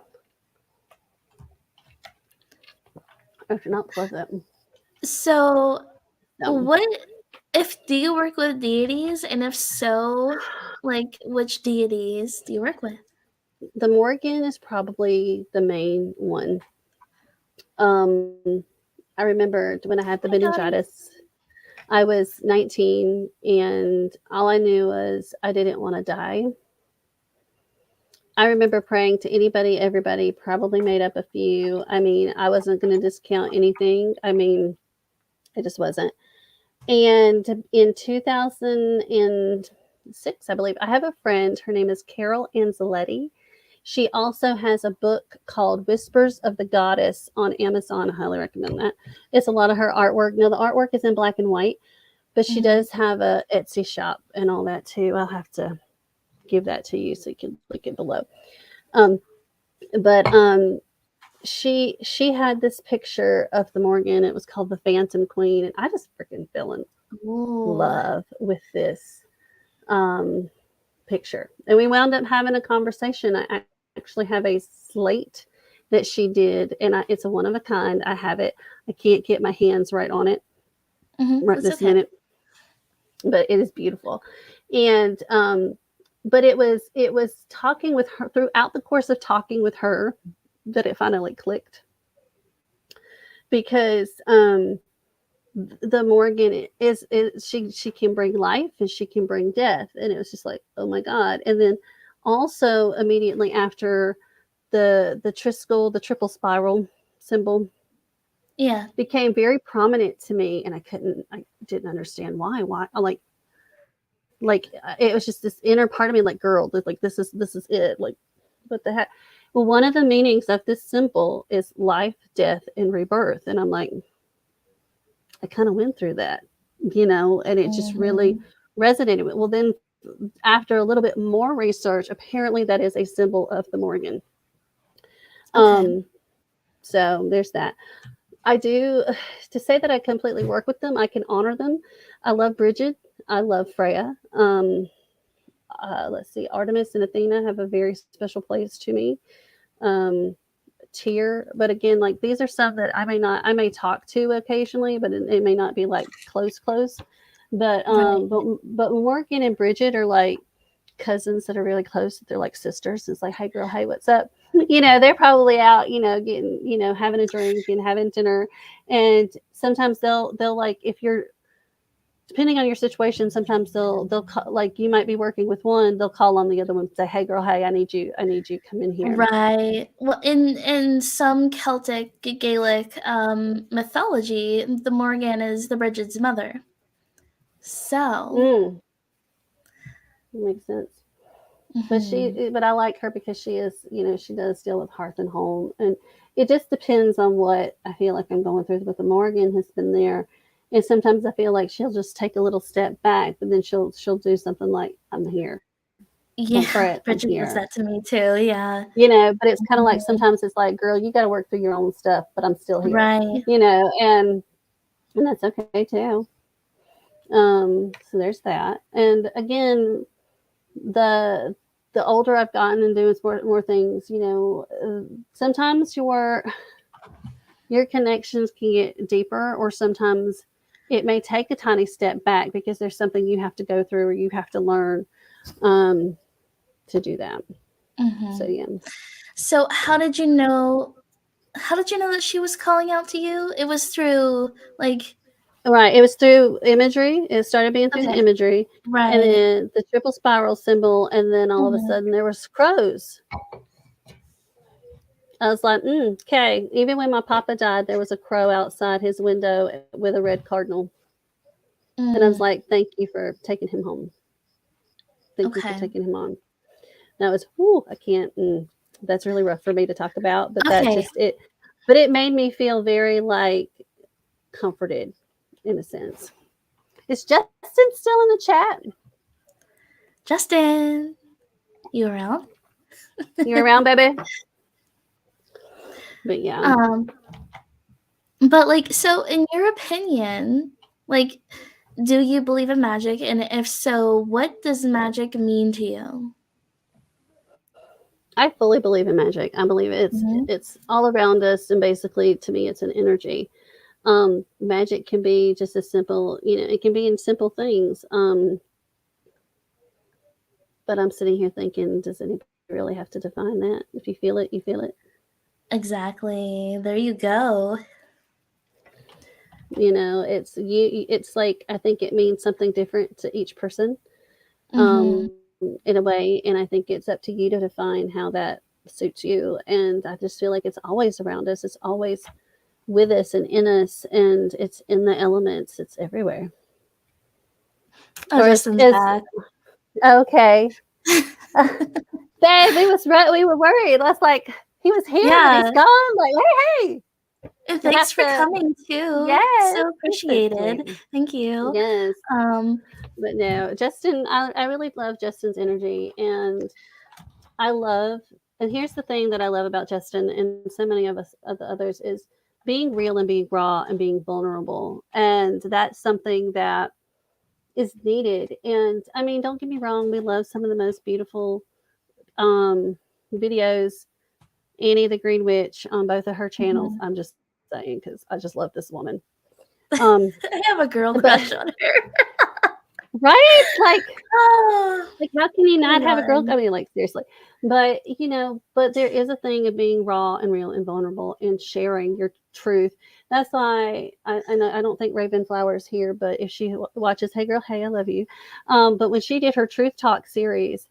S2: It's not pleasant.
S1: So,
S2: No.
S1: what if do you work with deities? And if so, like which deities do you work with?
S2: The Morgan is probably the main one. Um, I remember when I had the
S1: Hi, Dottie.
S2: meningitis, I was 19, and all I knew was I didn't want to die. I remember praying to anybody, everybody, probably made up a few. I mean, I wasn't going to discount anything. I mean, it just wasn't. And in 2006, I believe, I have a friend. Her name is CaroleAnzollettiArt. She also has a book called Whispers of the Goddess on Amazon. I highly recommend that. It's a lot of her artwork. Now, the artwork is in black and white, but she
S1: Mhm.
S2: does have a Etsy shop and all that too. I'll have to give that to you so you can link it below. Um, but she had this picture of the Morgan. It was called the Phantom Queen, and I just freaking fell in
S1: Ooh.
S2: love with this um, picture. And we wound up having a conversation. I actually have a slate that she did, and it's a one of a kind. I have it. I can't get my hands right on it right
S1: That's
S2: this
S1: okay.
S2: minute, but it is beautiful. And but it was talking with her throughout the course of talking with her that it finally clicked because the Morgan is she can bring life and she can bring death, and it was just like, oh my god. And then also immediately after, the Triskel, the triple spiral symbol,
S1: Yeah.
S2: became very prominent to me, and I didn't understand why I like it was just this inner part of me, like, girl, like, this is it, like, what the heck. Well, one of the meanings of this symbol is life, death, and rebirth, and I'm like, I kind of went through that, and it just really
S1: Mhm.
S2: resonated with. Well, then after a little bit more research, apparently that is a symbol of the Morgan.
S1: Okay.
S2: Um, so there's that. I do to say that I completely work with them. I can honor them. I love Bridget. I love Freya. Let's see, Artemis and Athena have a very special place to me. Um, Tier, but again, like, these are some that I may talk to occasionally, but it may not be like close. But
S1: Right.
S2: but Morgan and Bridget are like cousins that are really close. They're like sisters. It's like, hey girl, hey, what's up? They're probably out, getting, having a drink and having dinner, and sometimes they'll like, if you're, depending on your situation, sometimes they'll call, like, you might be working with one, they'll call on the other one and say, hey girl, hey, I need you, come in here.
S1: Right. Well, in some Celtic Gaelic mythology, the Morgan is the Bridget's mother. So,
S2: Mm, makes sense.
S1: mhm.
S2: But I like her because she is, she does deal with hearth and home, and it just depends on what I feel like I'm going through. But the Morgan has been there, And sometimes I feel like she'll just take a little step back, but then she'll do something like, "I'm here. Don't
S1: Yeah,
S2: fret, I'm
S1: Bridget
S2: here."
S1: does that to me too, yeah.
S2: But it's kind of like
S1: Mhm.
S2: sometimes it's like, "Girl, you got to work through your own stuff, but I'm still here."
S1: Right.
S2: And that's okay too. So there's that. And again, the the older I've gotten and doing more things, sometimes your connections can get deeper, or sometimes it may take a tiny step back because there's something you have to go through or you have to learn um, to do that. So
S1: Mhm.
S2: yeah.
S1: So how did you know that she was calling out to you? It was through, like
S2: Right. It was through imagery. It started being through the
S1: okay,
S2: imagery, and
S1: right.
S2: then the triple spiral symbol, and then all of a
S1: Mhm.
S2: sudden there was crows. I was like, okay. Even when my papa died, there was a crow outside his window with a red cardinal. And I was
S1: Mm,
S2: like, thank you for taking him home. Thank you for
S1: okay.
S2: taking him on. That was, whoo, I can't, that's really rough for me to talk about, but
S1: Okay.
S2: but it made me feel very like comforted in a sense. Is Justin still in the chat?
S1: Justin, you around?
S2: You around, baby? But yeah,
S1: Um, but, like, so in your opinion, like, do you believe in magic? And if so, what does magic mean to you?
S2: I fully believe in magic. I believe
S1: Mhm.
S2: it's all around us, and basically, to me, it's an energy. Magic can be just as simple, it can be in simple things. But I'm sitting here thinking, does anybody really have to define that? If you feel it, you feel it.
S1: Exactly. There you go.
S2: It's you. It's like I think it means something different to each person,
S1: Mhm.
S2: in a way, and I think it's up to you to define how that suits you. And I just feel like it's always around us. It's always with us and in us, and it's in the elements. It's everywhere.
S1: Oh,
S2: Or
S1: Justin's
S2: is
S1: back.
S2: okay. Babe, we were worried. That's like he was here and then he's
S1: Yeah,
S2: gone. Like, hey,
S1: and
S2: we'll
S1: thanks
S2: have
S1: for
S2: to.
S1: coming too.
S2: Yes,
S1: So
S2: he's so
S1: appreciated.
S2: sweet.
S1: Thank you.
S2: Yes,
S1: Um,
S2: but no, Justin. I really love Justin's energy, and I love. And here's the thing that I love about Justin and so many of the others is being real and being raw and being vulnerable, and that's something that is needed. And I mean, don't get me wrong, we love some of the most beautiful um, videos. Annie the Green Witch on both of her channels.
S1: mhm.
S2: I'm just saying because I just love this woman. Um,
S1: I have a girl
S2: but
S1: crush on her.
S2: right,
S1: Oh,
S2: like how can you not have a girl? I
S1: one.
S2: mean, like seriously, but but there is a thing of being raw and real and vulnerable and sharing your truth. That's why I don't think Raven Flowers here, but if she watches, hey girl, hey, I love you. But when she did her Truth Talk series,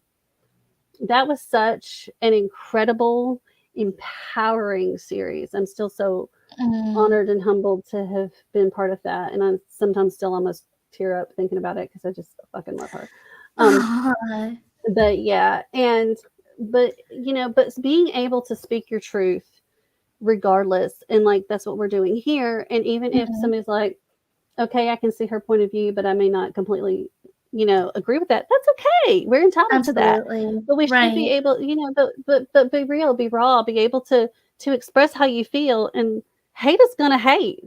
S2: that was such an incredible, empowering series. I'm still so
S1: Mm.
S2: honored and humbled to have been part of that. And I sometimes still almost tear up thinking about it because I just fucking love her. Um,
S1: Aw.
S2: but yeah, but being able to speak your truth regardless, and like that's what we're doing here. And even if
S1: Mhm.
S2: somebody's like, okay, I can see her point of view, but I may not completely, agree with that. That's okay. We're entitled to that.
S1: Absolutely.
S2: But we should be
S1: Right.
S2: able, but be real, be raw, be able to express how you feel. And hate is gonna hate.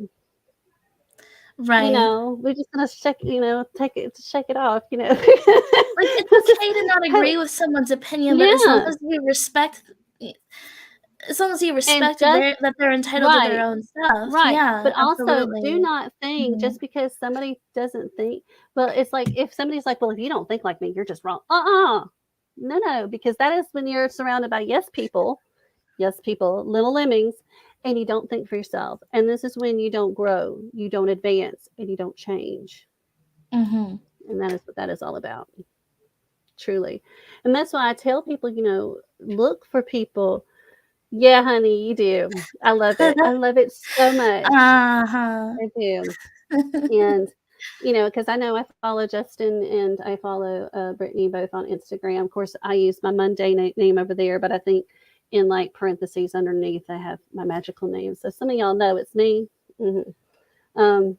S1: Right.
S2: We're just gonna shake it off.
S1: Like, it's
S2: This is
S1: okay to not
S2: how,
S1: agree with someone's opinion, but
S2: yeah,
S1: as long as you
S2: and
S1: respect
S2: just
S1: that they're entitled to their
S2: right.
S1: own stuff.
S2: Right,
S1: Yeah,
S2: but also do
S1: absolutely.
S2: not think
S1: Mhm.
S2: just because somebody doesn't think, well, it's like if somebody's like, "Well, if you don't think like me, you're just wrong." Uh-uh. No, because that is when you're surrounded by yes people, little lemmings, and you don't think for yourself. And this is when you don't grow, you don't advance, and you don't change.
S1: Mhm.
S2: And that is what that is all about, truly. And that's why I tell people, look for people. Yeah, honey, you do. I love it. I love it so much.
S1: Uh-huh.
S2: I do. And because I know I follow Justin and I follow Brittany both on Instagram. Of course, I use my Monday name over there, but I think in like parentheses underneath, I have my magical name. So some of y'all know it's me. Hmm. Um,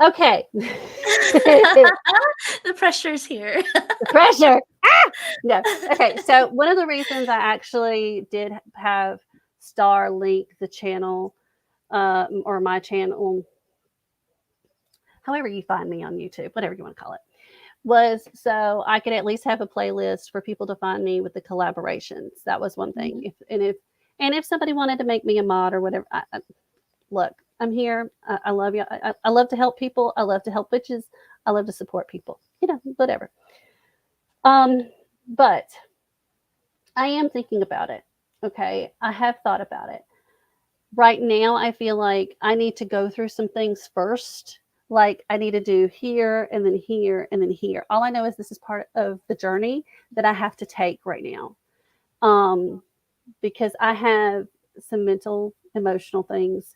S2: Okay.
S1: The pressure's here.
S2: The pressure. No. Okay. So one of the reasons I actually did have Star link the channel, or my channel, however you find me on YouTube, whatever you want to call it, was so I could at least have a playlist for people to find me with the collaborations. That was one thing.
S1: Mhm.
S2: If somebody wanted to make me a mod or whatever, look, I'm here. I love you. I love to help people. I love to help witches. I love to support people. Whatever. But I am thinking about it. Okay, I have thought about it. Right now, I feel like I need to go through some things first. Like I need to do here and then here and then here. All I know is this is part of the journey that I have to take right now. Um, because I have some mental, emotional things,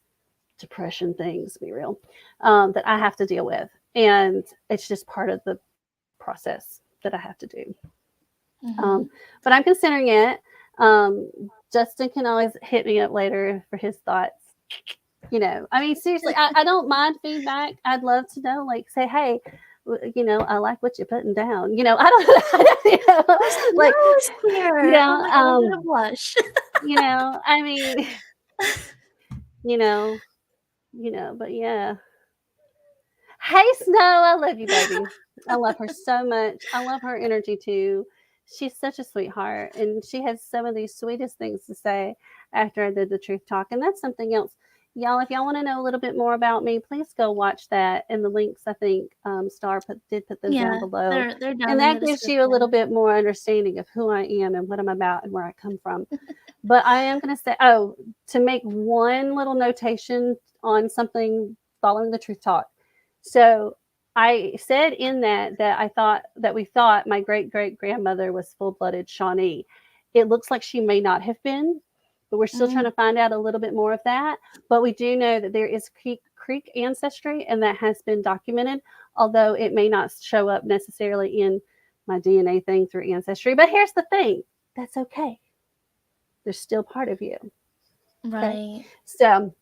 S2: depression things, be real, that I have to deal with. And it's just part of the process that I have to do.
S1: Mhm.
S2: But I'm considering it. Um, Justin can always hit me up later for his thoughts. I mean, seriously, I don't mind feedback. I'd love to know, like, say, hey, I like what you're putting down. I don't,
S1: No,
S2: like,
S1: it's
S2: you
S1: clear. Oh
S2: know,
S1: my god, I'm gonna
S2: um,
S1: blush.
S2: I mean, you know, but yeah. Hey, Snow, I love you, baby. I love her so much. I love her energy too. She's such a sweetheart, and she has some of the sweetest things to say after I did the truth talk. And that's something else. Y'all, if y'all want to know a little bit more about me, please go watch that. And the links, I think Star did put those down
S1: Yeah,
S2: below.
S1: they're
S2: And
S1: down in the
S2: that gives you a little
S1: description.
S2: bit more understanding of who I am and what I'm about and where I come from. But I am going to say, oh, to make one little notation on something following the truth talk. So I said in that I thought that we thought my great great grandmother was full blooded Shawnee. It looks like she may not have been, but we're still trying
S1: Mm,
S2: to find out a little bit more of that. But we do know that there is Creek ancestry, and that has been documented, although it may not show up necessarily in my DNA thing through ancestry. But here's the thing, that's okay. They're still part of you. Okay.
S1: right.
S2: So,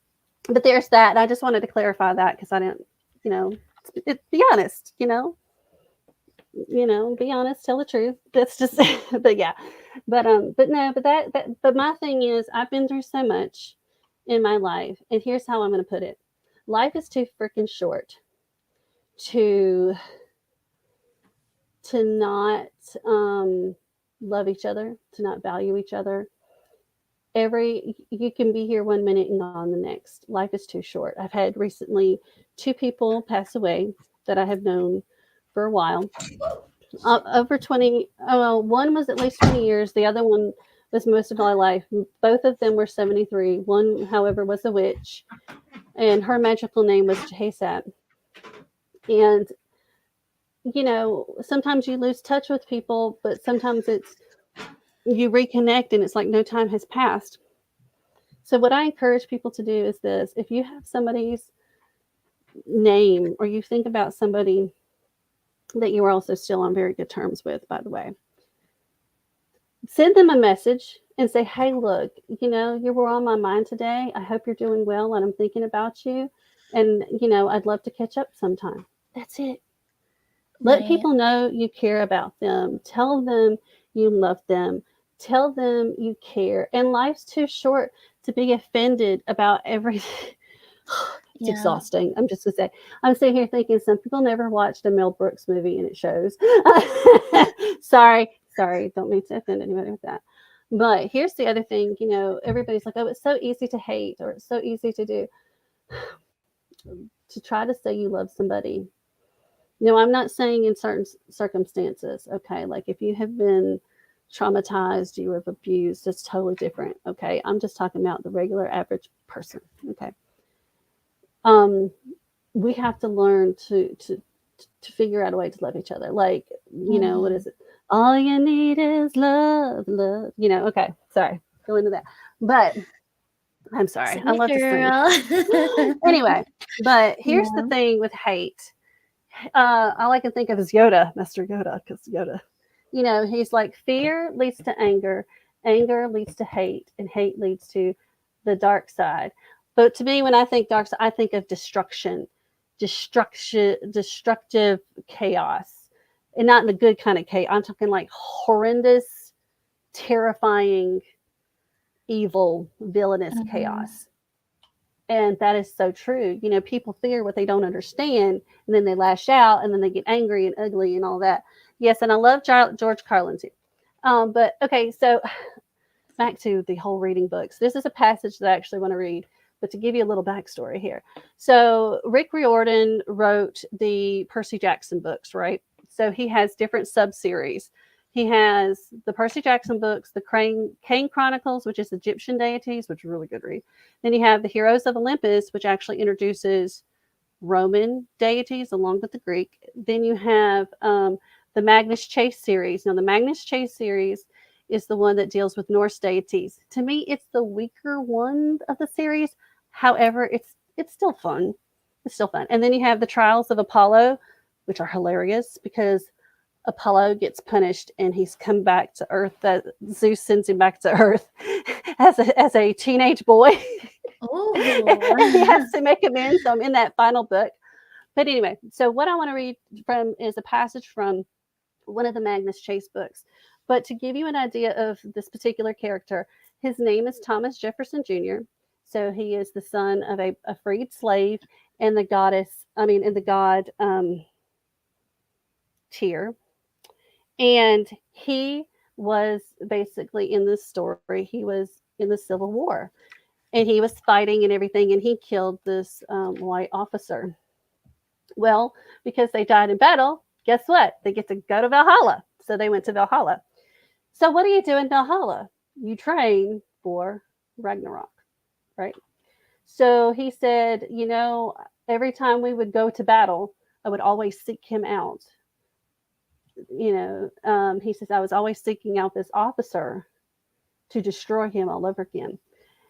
S2: but there's that. And I just wanted to clarify that because I didn't, you know, be honest, be honest, tell the truth. That's just, but yeah, but no, but my thing is, I've been through so much in my life, and here's how I'm going to put it: life is too freaking short to not love each other, to not value each other. You can be here 1 minute and gone the next. Life is too short. I've had recently two people pass away that I have known for a while, over 20. Well, one was at least 20 years, the other one was most of my life. Both of them were 73. One, however, was a witch, and her magical name was Jehesat. And sometimes you lose touch with people, but sometimes it's you reconnect and it's like no time has passed. So what I encourage people to do is this: if you have somebody's name, or you think about somebody that you are also still on very good terms with, by the way, send them a message and say, hey, look, you were on my mind today. I hope you're doing well, and I'm thinking about you. And, I'd love to catch up sometime. That's it. Let
S1: Right.
S2: people know you care about them. Tell them you love them. Tell them you care. And life's too short to be offended about everything. It's
S1: Yeah.
S2: exhausting. I'm just gonna say. I'm sitting here thinking some people never watched a Mel Brooks movie, and it shows. Sorry. Don't mean to offend anybody with that. But here's the other thing. Everybody's like, "Oh, it's so easy to hate, or it's so easy to do." To try to say you love somebody. No, I'm not saying in certain circumstances. Okay, like if you have been traumatized, you have abused, it's totally different. Okay, I'm just talking about the regular average person. Okay, um, we have to learn to figure out a way to love each other. Like, what
S1: Mhm.
S2: is it? All you need is love, love. Okay, sorry, go into that. But I'm sorry,
S1: Sing
S2: I
S1: it,
S2: love to sing.
S1: girl.
S2: Anyway, but here's the
S1: Yeah.
S2: thing with hate. All I can think of is Yoda, Master Yoda, because Yoda, he's like, fear leads to anger leads to hate, and hate leads to the dark side. But to me, when I think dark side, I think of destruction. destructive chaos, and not in the good kind of chaos. I'm talking like horrendous, terrifying, evil, villainous chaos. And that is so true. You know, people fear what they don't understand, and then they lash out, and then they get angry and ugly and all that. Yes, and I love George Carlin too. But okay, so back to the whole reading books. This is a passage that I actually want to read, but to give you a little backstory here. So Rick Riordan wrote the Percy Jackson books, right? So he has different sub-series. He has the Percy Jackson books, the Cain Chronicles, which is Egyptian deities, which is a really good read. Then you have the Heroes of Olympus, which actually introduces Roman deities along with the Greek. Then you have the Magnus Chase series. Now, the Magnus Chase series is the one that deals with Norse deities. To me, it's the weaker one of the series. However, it's still fun. It's still fun. And then you have the Trials of Apollo, which are hilarious because Apollo gets punished and he's come back to Earth. That Zeus sends him back to Earth as a teenage boy. He has to make amends. So I'm in that final book. But anyway, so what I want to read from is a passage from one of the Magnus Chase books. But to give you an idea of this particular character, his name is Thomas Jefferson Jr. So he is the son of a freed slave and the god Tyr. And he was basically in this story, he was in the Civil War. And he was fighting and everything, and he killed this white officer. Well, because they died in battle, guess what? They get to go to Valhalla. So they went to Valhalla. So what do you do in Valhalla? You train for Ragnarok, right? So he said, you know, every time we would go to battle, I would always seek him out. You know, he says, I was always seeking out this officer to destroy him all over again.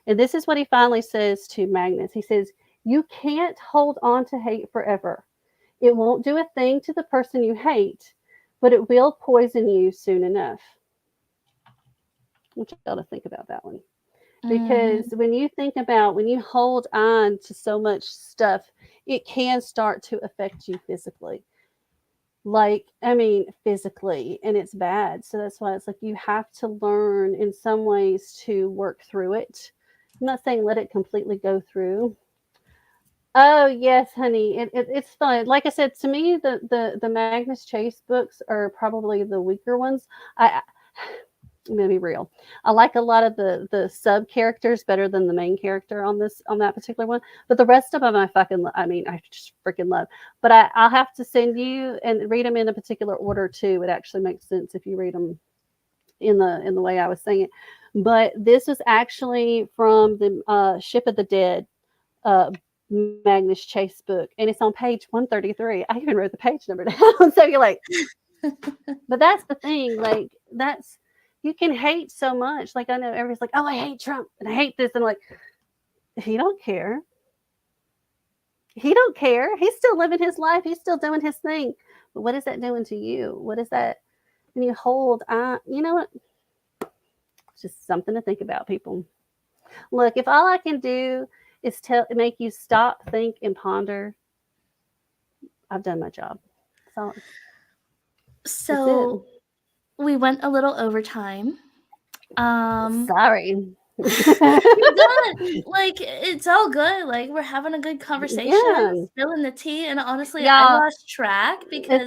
S2: And this is what he finally says to Magnus. He says, you can't hold on to hate forever. It won't do a thing to the person you hate, but it will poison you soon enough. I want y'all to think about that one. Because when you hold on to so much stuff, it can start to affect you physically. Physically, and it's bad. So that's why it's like you have to learn in some ways to work through it. I'm not saying let it completely go through. Oh yes, honey, it's fun. Like I said, to me, the Magnus Chase books are probably the weaker ones. I'm gonna be real. I like a lot of the sub characters better than the main character on that particular one. But the rest of them, I just freaking love. But I'll have to send you and read them in a particular order too. It actually makes sense if you read them in the way I was saying it. But this was actually from the Ship of the Dead Magnus Chase book, and it's on page 133. I even wrote the page number down. So you're like, but that's the thing. Like you can hate so much. Like I know everybody's like, oh, I hate Trump and I hate this. And I'm like, he don't care. He don't care. He's still living his life. He's still doing his thing. But what is that doing to you? What is that? When you hold on, you know what? It's just something to think about, people. Look, if all I can do is make you stop, think, and ponder, I've done my job.
S1: So we went a little overtime.
S2: Sorry.
S1: You're good. Like it's all good. Like we're having a good conversation, spilling the tea, and honestly, I lost track because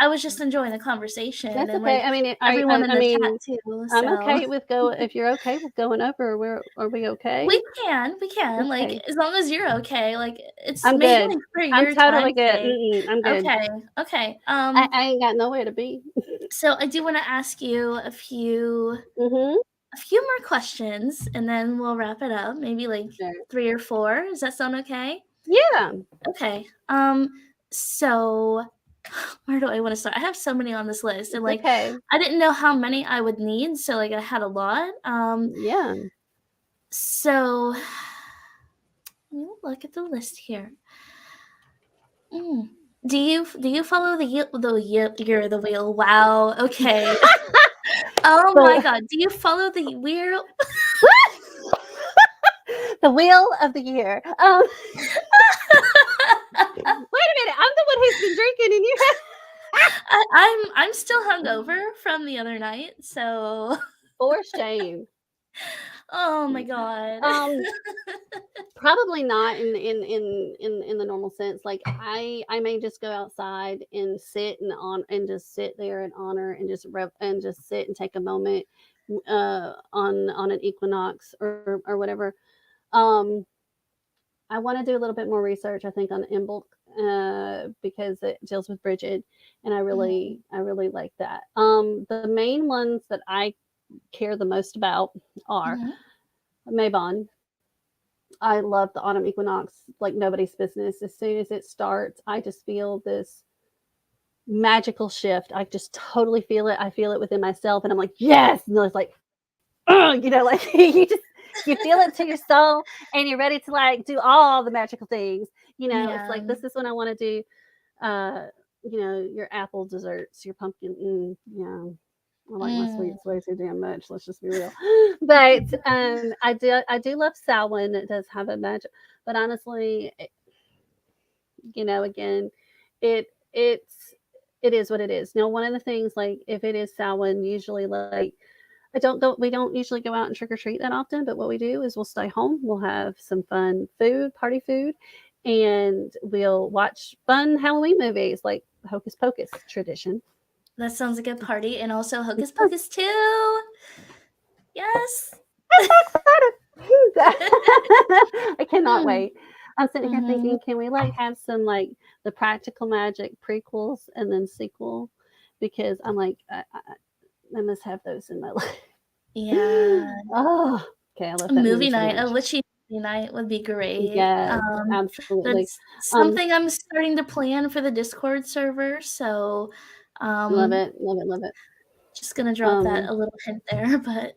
S1: I was just enjoying the conversation.
S2: That's
S1: and
S2: okay.
S1: Like, everyone in the chat too. So.
S2: I'm okay with if you're okay with going over. Are we okay?
S1: We can. Okay. Like as long as you're okay. Like it's
S2: I'm
S1: mainly
S2: good.
S1: for your
S2: I'm totally
S1: time
S2: good. I'm good.
S1: Okay.
S2: I ain't got nowhere to be.
S1: So I do want to ask you a few more questions, and then we'll wrap it up. Maybe like 3 or 4. Does that sound okay?
S2: Yeah.
S1: Okay. So where do I want to start? I have so many on this list, and I didn't know how many I would need, so I had a lot.
S2: Yeah.
S1: So let me look at the list here. Do you follow the wheel? Wow. Okay. Oh my God. Do you follow the wheel?
S2: The wheel of the year. what he's been drinking, and you
S1: I'm still hungover from the other night, so
S2: for shame.
S1: oh my god.
S2: Um, Probably not in the normal sense. Like I may just go outside and sit and just sit there and honor and and just sit and take a moment on an equinox or whatever. Um, I want to do a little bit more research. I think on Imbolc because it deals with Bridget, and
S1: Mhm,
S2: I really like that. The main ones that I care the most about are
S1: mhm.
S2: Mabon. I love the autumn equinox like nobody's business. As soon as it starts, I just feel this magical shift. I just totally feel it. I feel it within myself, and I'm like, yes. And it's like, like you feel it to your soul, and you're ready to like do all the magical things. It's
S1: Yeah.
S2: like this is when I want to do, uh, your apple desserts, your pumpkin. I like my
S1: Mm.
S2: sweets way too damn much. Let's just be real. But I do love Samhain. It does have a magic, but honestly, again, it it's it is what it is. Now, one of the things like if it is Samhain, usually like we don't usually go out and trick or treat that often, but what we do is we'll stay home. We'll have some fun food, party food, and we'll watch fun Halloween movies like Hocus Pocus tradition.
S1: That sounds like a party, and also Hocus Pocus 2. Yes.
S2: I cannot
S1: Hmm.
S2: wait. I'm sitting here
S1: Mhm.
S2: thinking, can we like have some like the practical magic prequels and then sequel? Because I'm like, I must have those in my life.
S1: Yeah.
S2: Oh, okay. I love
S1: A
S2: that movie
S1: movie
S2: so
S1: night, a
S2: much.
S1: witchy movie night would be great.
S2: Yes, absolutely.
S1: That's
S2: Um,
S1: something I'm starting to plan for the Discord server, so,
S2: Love
S1: um,
S2: it, love it, love it.
S1: just gonna drop that
S2: Um,
S1: a little hint there, but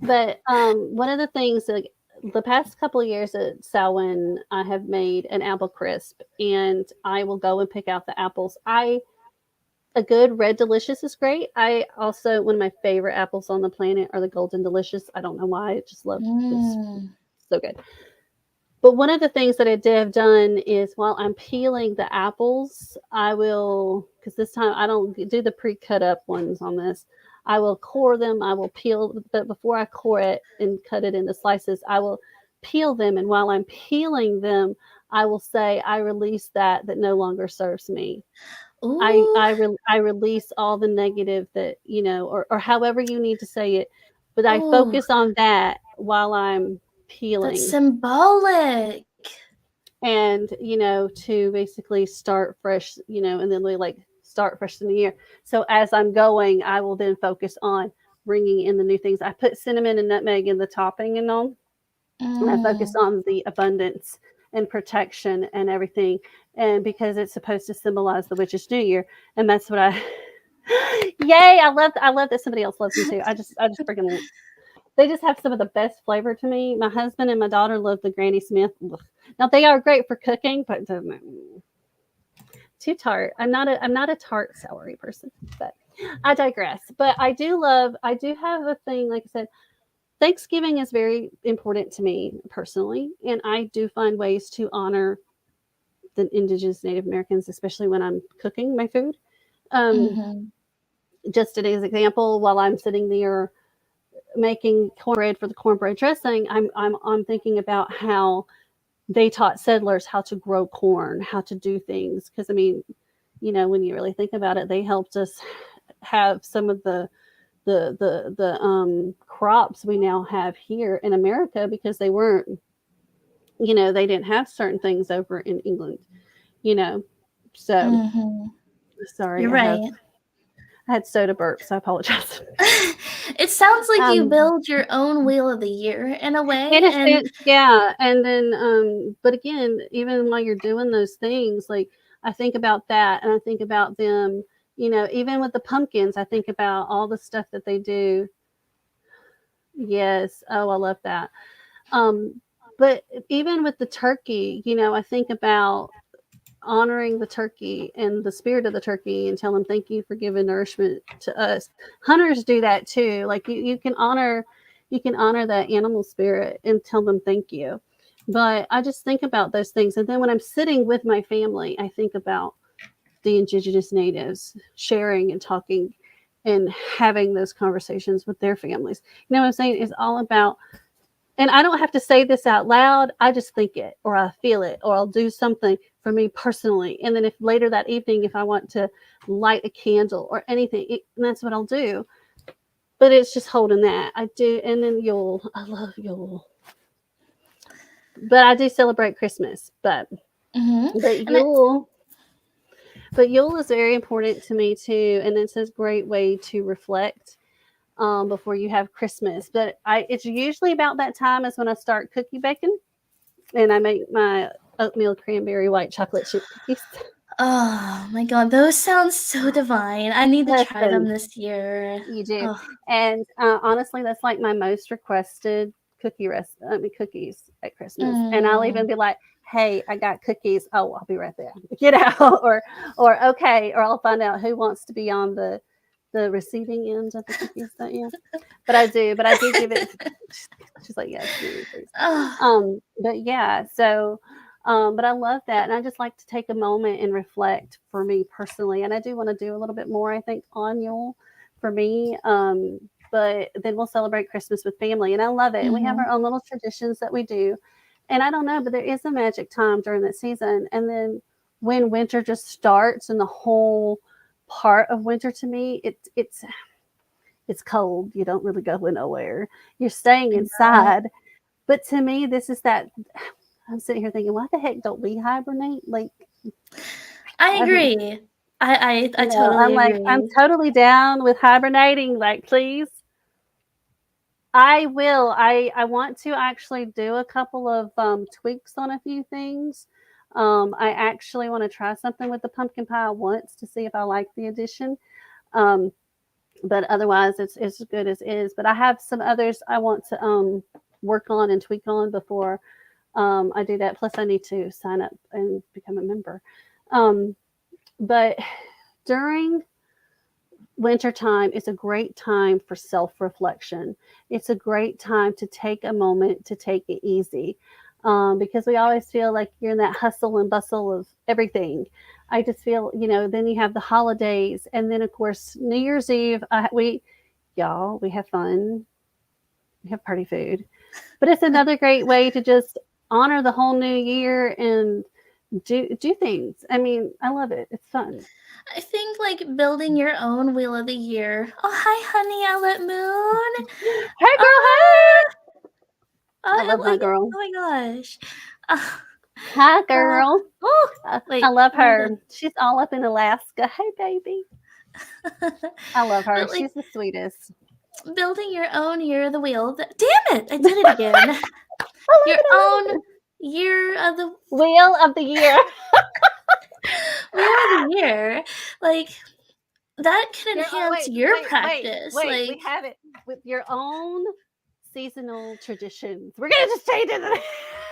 S2: but one of the things that the past couple of years at Samhain, I have made an apple crisp, and I will go and pick out the apples. A good red delicious is great. I also one of my favorite apples on the planet are the golden delicious. I don't know why. I just love this.
S1: Mm.
S2: So good. But one of the things that I did have done is while I'm peeling the apples, I will, because this time I don't do the pre cut up ones on this. I will core them, I will peel, but before I core it and cut it into slices, I will peel them. And while I'm peeling them, I will say, I release that no longer serves me.
S1: Ooh,
S2: I release all the negative that, or however you need to say it, but I
S1: ooh,
S2: focus on that while I'm
S1: that's
S2: peeling
S1: symbolic.
S2: and to basically start fresh, and then we like start fresh in the year. So as I'm going, I will then focus on bringing in the new things. I put cinnamon and nutmeg in the topping and all, and I focus
S1: Mm.
S2: on the abundance and protection and everything, and because it's supposed to symbolize the witch's new year, and that's what I yay, I love that somebody else loves them too. I just freaking they just have some of the best flavor to me. My husband and my daughter love the Granny Smith. Now they are great for cooking, but too tart. I'm not a tart celery person, but I digress. But I do have a thing, like I said, Thanksgiving is very important to me personally, and I do find ways to honor the indigenous Native Americans, especially when I'm cooking my food. Um,
S1: Mhm.
S2: just an example, while I'm sitting there making cornbread for the cornbread dressing, I'm thinking about how they taught settlers how to grow corn, how to do things. Because I mean, when you really think about it, they helped us have some of the crops we now have here in America because they weren't, they didn't have certain things over in England, you know. So
S1: Mhm.
S2: sorry,
S1: You're right.
S2: I had soda burps. I apologize.
S1: It sounds like you
S2: Um,
S1: build your own wheel of the year in a
S2: In
S1: way,
S2: a
S1: and
S2: sense, yeah. And then, but again, even while you're doing those things, like I think about that and I think about them, even with the pumpkins, I think about all the stuff that they do. Yes. Oh, I love that. Um, but even with the turkey, I think about honoring the turkey and the spirit of the turkey and tell them thank you for giving nourishment to us. Hunters do that too. Like you can honor that animal spirit and tell them thank you. But I just think about those things. And then when I'm sitting with my family, I think about the indigenous natives sharing and talking and having those conversations with their families. You know what I'm saying? It's all about, and I don't have to say this out loud. I just think it, or I feel it, or I'll do something for me personally. And then if later that evening, if I want to light a candle or anything, and that's what I'll do. But it's just holding that. I do. And then Yule. I love Yule. But I do celebrate Christmas.
S1: Mm-hmm.
S2: But
S1: And
S2: Yule is very important to me too, and it's a great way to reflect before you have Christmas. But it's usually about that time is when I start cookie baking, and I make my oatmeal cranberry white chocolate chip cookies.
S1: oh my god, those sound so divine. I need to try them
S2: Listen,
S1: this year.
S2: you do,
S1: Oh.
S2: and honestly, that's like my most requested cookies at Christmas, and I'll even
S1: Mm.
S2: be like, "Hey, I got cookies. Oh, I'll be right there." You know, or okay, or I'll find out who wants to be on the receiving end of the cookies, don't you? But I do give it. She's like, yes, Mary, please.
S1: Oh.
S2: But yeah, so, but I love that, and I just like to take a moment and reflect for me personally, and I do want to do a little bit more, I think, on Yule for me. But then we'll celebrate Christmas with family, and I love it. And we have
S1: Mm-hmm.
S2: our own little traditions that we do, and I don't know, but there is a magic time during that season, and then when winter just starts and the whole part of winter to me, it's cold. You don't really go nowhere. You're staying inside. But to me, this is that I'm sitting here thinking, why the heck don't we hibernate? Like,
S1: I
S2: I mean,
S1: agree. I
S2: I'm
S1: totally
S2: like, I'm
S1: agree.
S2: totally down with hibernating. Like, please, I will. I want to actually do a couple of tweaks on a few things. I actually want to try something with the pumpkin pie once to see if I like the addition. Um, but otherwise, it's as good as is. But I have some others I want to work on and tweak on before I do that. Plus, I need to sign up and become a member. Um, but during wintertime, it's a great time for self reflection. It's a great time to take a moment to take it easy because we always feel like you're in that hustle and bustle of everything. I just feel, then you have the holidays, and then, of course, New Year's Eve, we have fun, we have party food. But it's another great way to just honor the whole new year and do things. I mean, I love it. It's fun.
S1: I think like building your own wheel of the year. Oh hi honey, Outlet Moon.
S2: Hey, girl, hey!
S1: Ah,
S2: I love my
S1: like
S2: girl.
S1: oh my gosh. Uh,
S2: Hi,
S1: uh,
S2: girl.
S1: oh
S2: I
S1: wait,
S2: love
S1: hold on.
S2: her. She's all up in Alaska. Hey, baby. I love her.
S1: But like
S2: She's the sweetest.
S1: building your own year of the wheel. Damn it, I did it again.
S2: I love
S1: Your
S2: it. I
S1: own
S2: love it.
S1: year of the
S2: Wheel of the year.
S1: wheel of the year. Like that can
S2: Your oh
S1: enhance
S2: wait,
S1: your
S2: wait, wait,
S1: practice.
S2: wait. We
S1: Like
S2: have it with your own seasonal traditions. We're gonna just change it.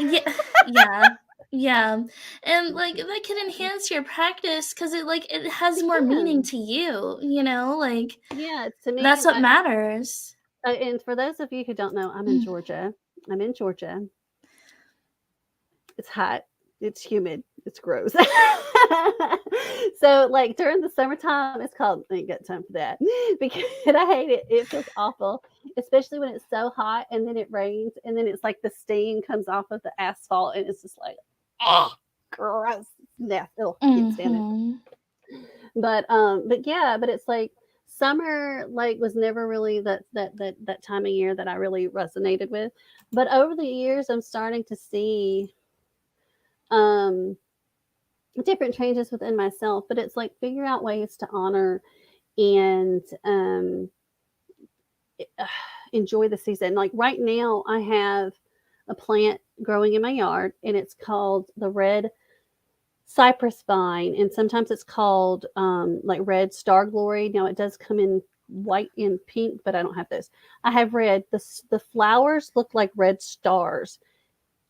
S1: yeah, yeah, yeah, and like that can enhance your practice because it has
S2: It
S1: more meaning
S2: can.
S1: to you. You know, like
S2: Yeah, to me,
S1: that's what matters.
S2: and for those of you who don't know, I'm in Georgia. I'm in Georgia. It's hot. It's humid. It's gross. So, like during the summertime, it's called. I ain't got time for that because and I hate it. It feels awful, especially when it's so hot and then it rains and then it's like the steam comes off of the asphalt and it's just like, oh, gross. Yeah, oh, can't stand it.
S1: Mm-hmm.
S2: But yeah, but it's like summer like was never really that time of year that I really resonated with. But over the years, I'm starting to see um different changes within myself. But it's like figure out ways to honor and enjoy the season. Like right now, I have a plant growing in my yard, and it's called the red cypress vine, and sometimes it's called like red star glory. Now it does come in white and pink, but I don't have those. I have red. The flowers look like red stars,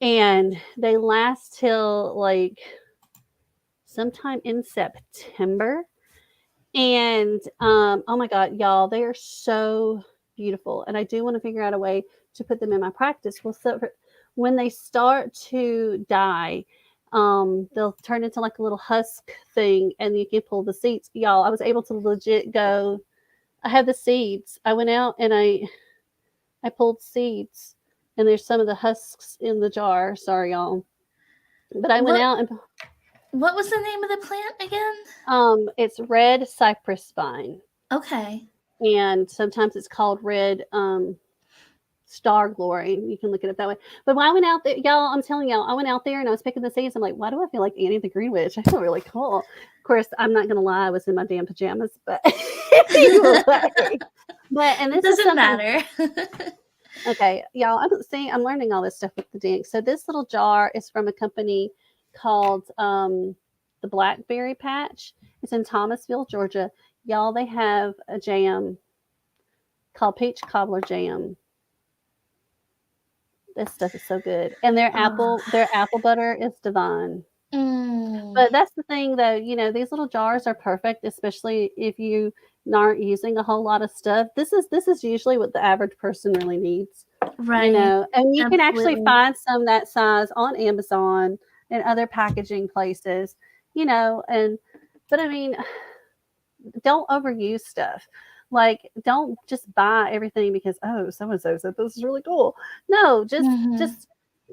S2: and they last till like sometime in September. And oh my god, y'all, they are so beautiful, and I do want to figure out a way to put them in my practice. when they start to die, they'll turn into like a little husk thing, and you can pull the seeds. Y'all, I was able to legit go. I have the seeds. I went out and I pulled seeds, and there's some of the husks in the jar. Sorry, y'all, but I went
S1: What
S2: out and
S1: what was the name of the plant again?
S2: it's red cypress vine,
S1: Okay.
S2: and sometimes it's called red star glory. You can look it up that way. But when I went out there, y'all, I'm telling y'all, I went out there and I was picking the seeds. I'm like, why do I feel like Annie the Green Witch? I feel really cool. Of course, I'm not gonna lie, I was in my damn pajamas, but anyway. But and
S1: It
S2: this is
S1: doesn't
S2: something.
S1: matter.
S2: Okay, y'all, I'm learning all this stuff with the dink. So this little jar is from a company called the Blackberry Patch. It's in Thomasville, Georgia. Y'all, they have a jam called peach cobbler jam. This stuff is so good, and
S1: Oh.
S2: their apple butter is divine.
S1: Mm,
S2: But that's the thing, though. You know, these little jars are perfect, especially if you aren't using a whole lot of stuff. This is usually what the average person really needs. You
S1: right.
S2: know, and you can actually
S1: Absolutely.
S2: find some that size on Amazon and other packaging places. You know, and but I mean, don't overuse stuff. Like, don't just buy everything because so and so said this is really cool. No,
S1: Hmm.
S2: just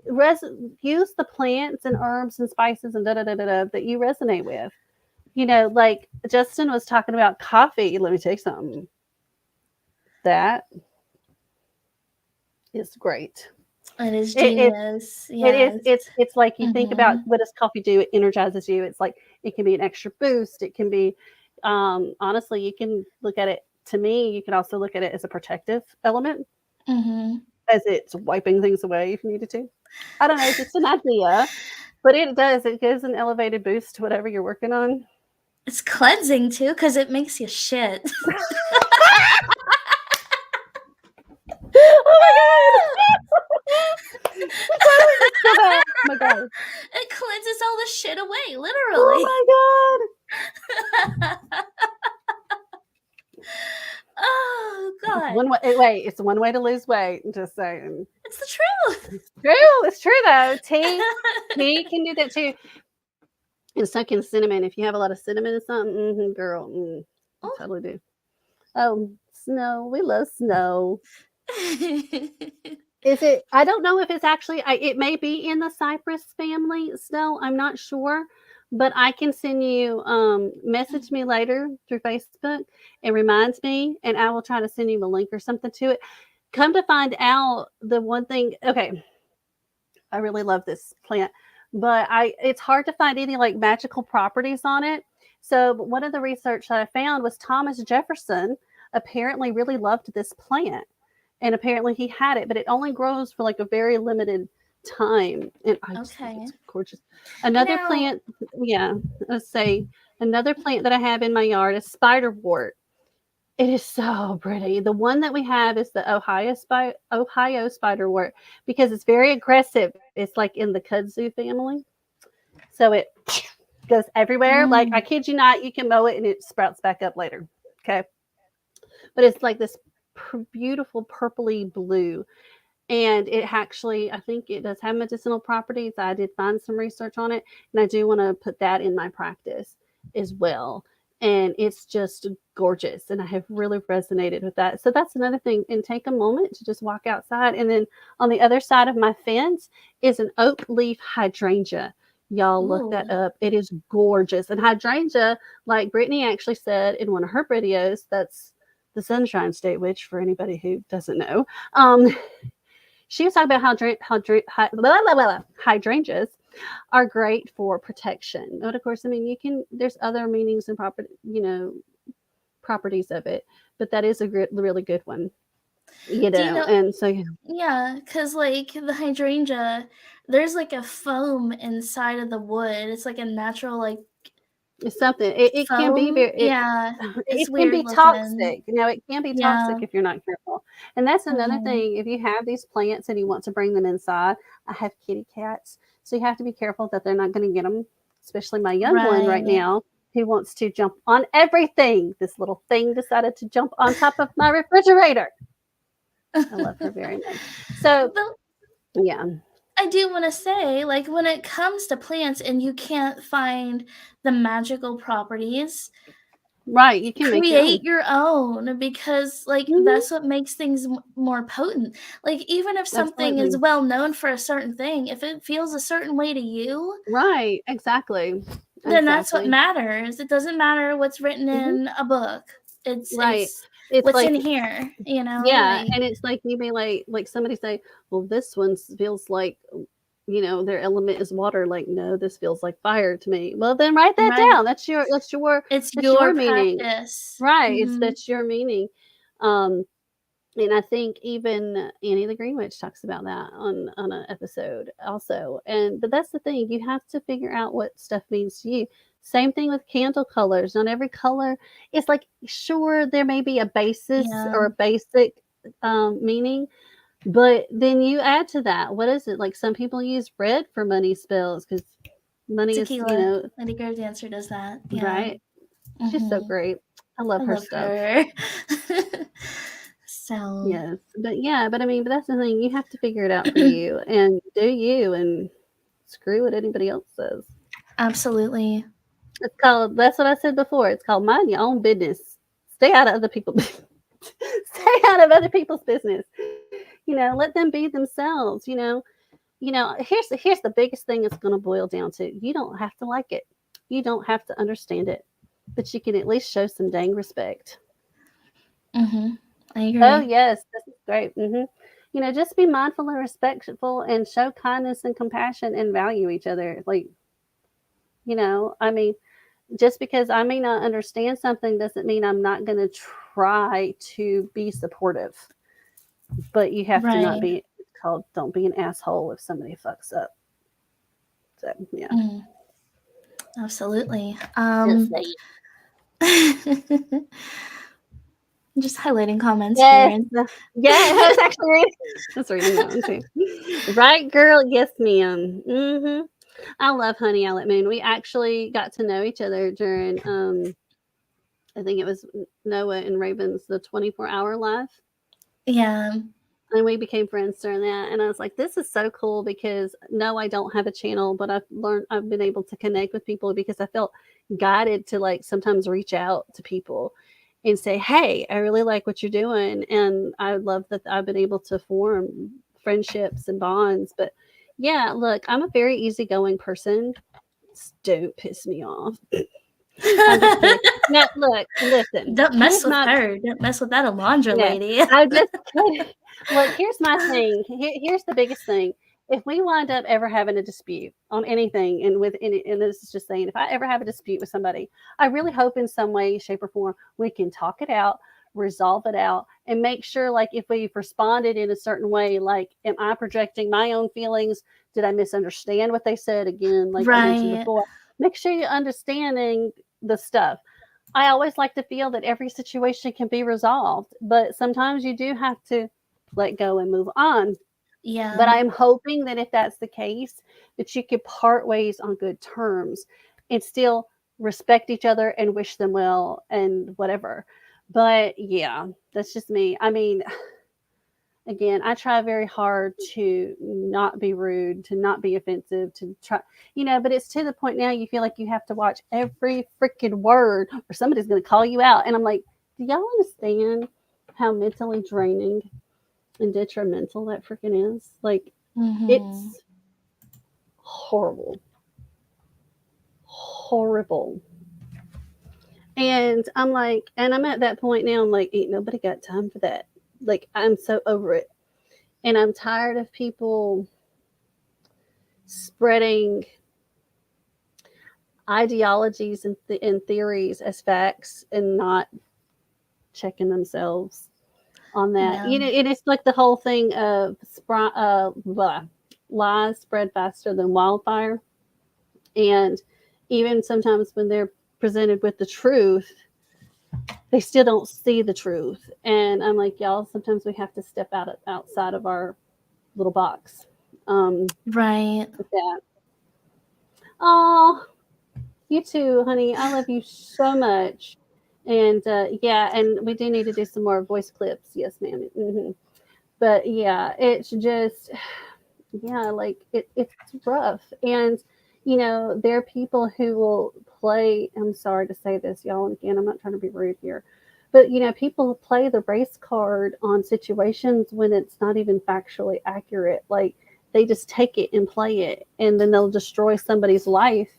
S2: res- use the plants and herbs and spices and da da da da da that you resonate with. You know, like Justin was talking about coffee. Let me tell you something. That is great.
S1: It is
S2: It,
S1: genius.
S2: It is.
S1: Yes.
S2: It's like you think about
S1: Hmm.
S2: what does coffee do? It energizes you. It's like it can be an extra boost. It can be, honestly, you can look at it. To me, you can also look at it as a protective element,
S1: Hmm.
S2: as it's wiping things away if you needed to. I don't know, just an idea, but it does. It gives an elevated boost to whatever you're working on.
S1: It's cleansing too, because it makes you shit.
S2: Oh my god! Why was it so bad? Oh my god!
S1: It cleanses all the shit away,
S2: Oh
S1: literally.
S2: my god!
S1: Oh
S2: It's
S1: god.
S2: one way. Wait, it's one way to lose weight. Just saying.
S1: It's the truth.
S2: True. It's true though. Tea can do that too. And so can cinnamon. If you have a lot of cinnamon or something, girl, I
S1: Oh.
S2: totally do. Oh, snow. We love snow. Is it? I don't know if it's actually. It may be in the cypress family. Snow. I'm not sure, but I can send you. Message me later through Facebook and reminds me, and I will try to send you a link or something to it. Come to find out, the one thing. Okay, I really love this plant, but I it's hard to find any like magical properties on it. So one of the research that I found was Thomas Jefferson apparently really loved this plant, and apparently he had it, but it only grows for like a very limited time, and I just think
S1: Okay.
S2: it's gorgeous. Another
S1: Now,
S2: plant, yeah, let's say another plant that I have in my yard is spiderwort. It is so pretty. The one that we have is the Ohio spiderwort because it's very aggressive. It's like in the kudzu family, so it goes everywhere. Like I
S1: mm,
S2: kid you not, you can mow it and it sprouts back up later. Okay, but it's like this beautiful purpley blue, and it actually, I think it does have medicinal properties. I did find some research on it, and I do want to put that in my practice as well. And it's just gorgeous, and I have really resonated with that. So that's another thing. And take a moment to just walk outside. And then on the other side of my fence is an oak leaf hydrangea. Y'all look
S1: ooh.
S2: that up. It is gorgeous. And hydrangea, like Brittany actually said in one of her videos, that's the Sunshine State Witch for anybody who doesn't know. She was talking about blah, blah, blah, hydrangeas are great for protection. But of course, I mean, there's other meanings and properties of it, but that is a really good one,
S1: Do you know?
S2: and so yeah,
S1: Yeah, because like the hydrangea, there's like a foam inside of the wood. It's like a natural like
S2: it's something. It can be
S1: foam.
S2: very,
S1: Yeah,
S2: it
S1: it's
S2: can
S1: weird
S2: be
S1: looking.
S2: toxic. You know, it can be toxic
S1: Yeah.
S2: if you're not careful. And that's another
S1: Hmm.
S2: thing. If you have these plants and you want to bring them inside, I have kitty cats, so you have to be careful that they're not going to get them. Especially my young one right
S1: Right.
S2: now, who wants to jump on everything. This little thing decided to jump on top of my refrigerator. I love her very much. So
S1: But
S2: yeah.
S1: I do want to say, like, when it comes to plants and you can't find the magical properties,
S2: Right, you can make your
S1: create
S2: own.
S1: your own, because like
S2: Mhm,
S1: that's what makes things more potent. Like even if something is
S2: absolutely.
S1: well known for a certain thing, if it feels a certain way to you,
S2: Right, exactly,
S1: then that's what
S2: exactly.
S1: matters. It doesn't matter what's written
S2: Mhm,
S1: in a book. it's
S2: right.
S1: it's
S2: It's
S1: what's
S2: like
S1: in here,
S2: yeah,
S1: like
S2: and it's like you may like somebody say, "Well, this one feels like, their element is water." Like, "No, this feels like fire to me." Well, then write that
S1: right,
S2: down.
S1: it's
S2: That's your
S1: your
S2: meaning.
S1: practice.
S2: Right, it's
S1: Hmm.
S2: that's your meaning. Um, and I think even Annie the Green Witch talks about that on an episode also. And but that's the thing, you have to figure out what stuff means to you. Same thing with candle colors. Not every color is like, sure, there may be a basis
S1: Yeah,
S2: or a basic meaning, but then you add to that. What is it? Like some people use red for money spells because money is,
S1: tequila. Lady Grave's answer does that. Yeah.
S2: right. She's so
S1: Hmm.
S2: great. I love
S1: I
S2: her
S1: love
S2: stuff.
S1: her. So
S2: Yes, but yeah, but I mean, but that's the thing, you have to figure it out for you and do you and screw what anybody else says.
S1: absolutely.
S2: That's what I said before. It's called mind your own business. Stay out of other people's stay out of other people's business. Let them be themselves, here's the biggest thing it's going to boil down to. You don't have to like it. You don't have to understand it, but you can at least show some dang respect.
S1: Hmm. I
S2: Oh,
S1: agree.
S2: yes, this is great. Just be mindful and respectful and show kindness and compassion and value each other. Like, I mean, just because I may not understand something doesn't mean I'm not going to try to be supportive. But you have to not
S1: Right.
S2: be, it's called, don't be an asshole if somebody fucks up. So, yeah.
S1: Mm, absolutely.
S2: Just say
S1: Just highlighting comments here.
S2: yes.
S1: And
S2: Yeah, I was actually reading. I was reading that one too. Right, girl. Yes, ma'am. I love Honey I Let Moon. We actually got to know each other during I think it was Noah and Raven's the 24-hour live.
S1: yeah.
S2: And we became friends during that. And I was like, this is so cool because no, I don't have a channel, but I've been able to connect with people because I felt guided to like sometimes reach out to people and say, hey, I really like what you're doing. And I love that I've been able to form friendships and bonds. But yeah, look, I'm a very easygoing person. Don't piss me off. I'm just kidding. No, look, listen.
S1: Don't mess
S2: Here's
S1: with
S2: my
S1: her. Don't mess with that Elandra
S2: yeah.
S1: lady.
S2: I'm just kidding. Look, here's my thing. Here's the biggest thing. If we wind up ever having a dispute on anything, and this is just saying, if I ever have a dispute with somebody, I really hope in some way, shape, or form we can talk it out, resolve it out, and make sure, like, if we've responded in a certain way, like, am I projecting my own feelings? Did I misunderstand what they said? Again, like I mentioned
S1: Right.
S2: before, make sure you're understanding the stuff. I always like to feel that every situation can be resolved, but sometimes you do have to let go and move on. But
S1: Yeah.
S2: I'm hoping that if that's the case, that you could part ways on good terms and still respect each other and wish them well and whatever. But yeah, that's just me. I mean, again, I try very hard to not be rude, to not be offensive, to try, but it's to the point now you feel like you have to watch every freaking word or somebody's going to call you out. And I'm like, do y'all understand how mentally draining and detrimental that freaking is? Like,
S1: Hmm.
S2: it's horrible, horrible. And I'm like, and I'm at that point now, I'm like, ain't nobody got time for that. Like, I'm so over it. And I'm tired of people spreading ideologies and theories as facts and not checking themselves on that.
S1: Yeah.
S2: And it's like the whole thing of lies spread faster than wildfire. And even sometimes when they're presented with the truth, they still don't see the truth. And I'm like, y'all, sometimes we have to step outside of our little box
S1: Right.
S2: with that. Oh, you too, honey. I love you so much. And yeah, and we do need to do some more voice clips. Yes, ma'am. But yeah, it's just Yeah, like it's rough. And there are people who will play, I'm sorry to say this, y'all, and again, I'm not trying to be rude here, but people play the race card on situations when it's not even factually accurate. Like, they just take it and play it, and then they'll destroy somebody's life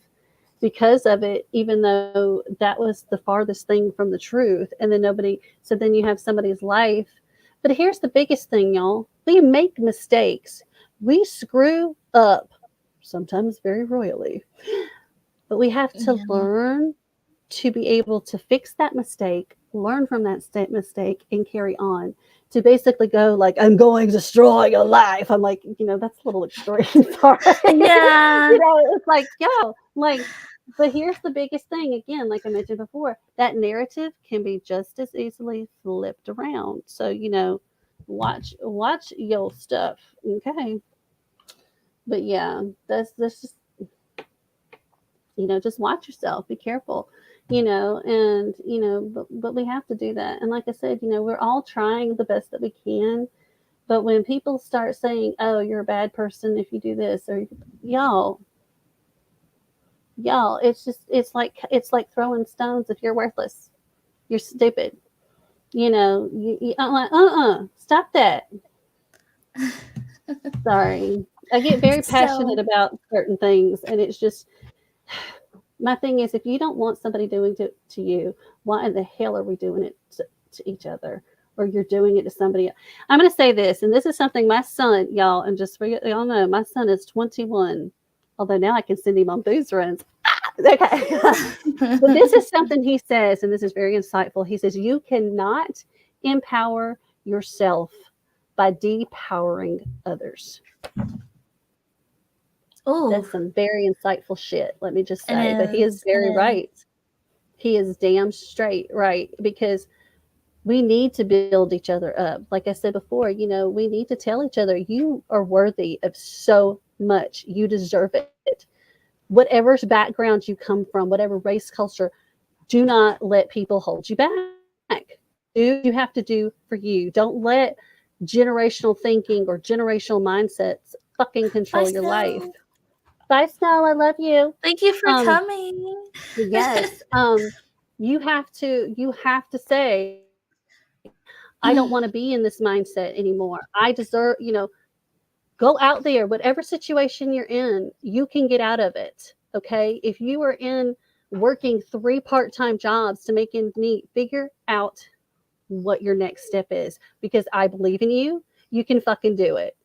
S2: because of it, even though that was the farthest thing from the truth. And then nobody, so then you have somebody's life. But here's the biggest thing, y'all: we make mistakes, we screw up, sometimes very royally, but we have to
S1: Yeah.
S2: learn to be able to fix that mistake, learn from that mistake, and carry on. To basically go like, I'm going to destroy your life. I'm like, that's a little extreme. Sorry.
S1: Yeah.
S2: It's like, yo, like, but here's the biggest thing again, like I mentioned before, that narrative can be just as easily flipped around. So, watch your stuff. Okay. But yeah, that's just just watch yourself, be careful, and but we have to do that. And like I said, we're all trying the best that we can, but when people start saying, oh, you're a bad person if you do this, or y'all, it's like throwing stones. If you're worthless, you're stupid, I'm like, stop that. Sorry, I get very passionate
S1: So,
S2: about certain things, and it's just, my thing is, if you don't want somebody doing it to you, why in the hell are we doing it to each other? Or you're doing it to somebody else? I'm going to say this, and this is something my son, y'all, and just for y'all know, my son is 21. Although now I can send him on booze runs. Okay. But this is something he says, and this is very insightful. He says, you cannot empower yourself by depowering others.
S1: oh,
S2: That's some very insightful shit, let me just
S1: it
S2: say. But he is
S1: is. It
S2: very
S1: is.
S2: right. He is damn straight right, because we need to build each other up. Like I said before, we need to tell each other, you are worthy of so much. You deserve it. Whatever background you come from, whatever race, culture, do not let people hold you back. Do what you have to do for you. Don't let generational thinking or generational mindsets fucking control
S1: Bye,
S2: your life.
S1: Snow.
S2: Bye, Snow. I love you.
S1: Thank you for
S2: Um,
S1: coming.
S2: yes. You have to say, I don't want to be in this mindset anymore. I deserve, go out there, whatever situation you're in, you can get out of it. Okay. If you are in working 3 part-time jobs to make ends meet, figure out what your next step is, because I believe in you. You can fucking do it.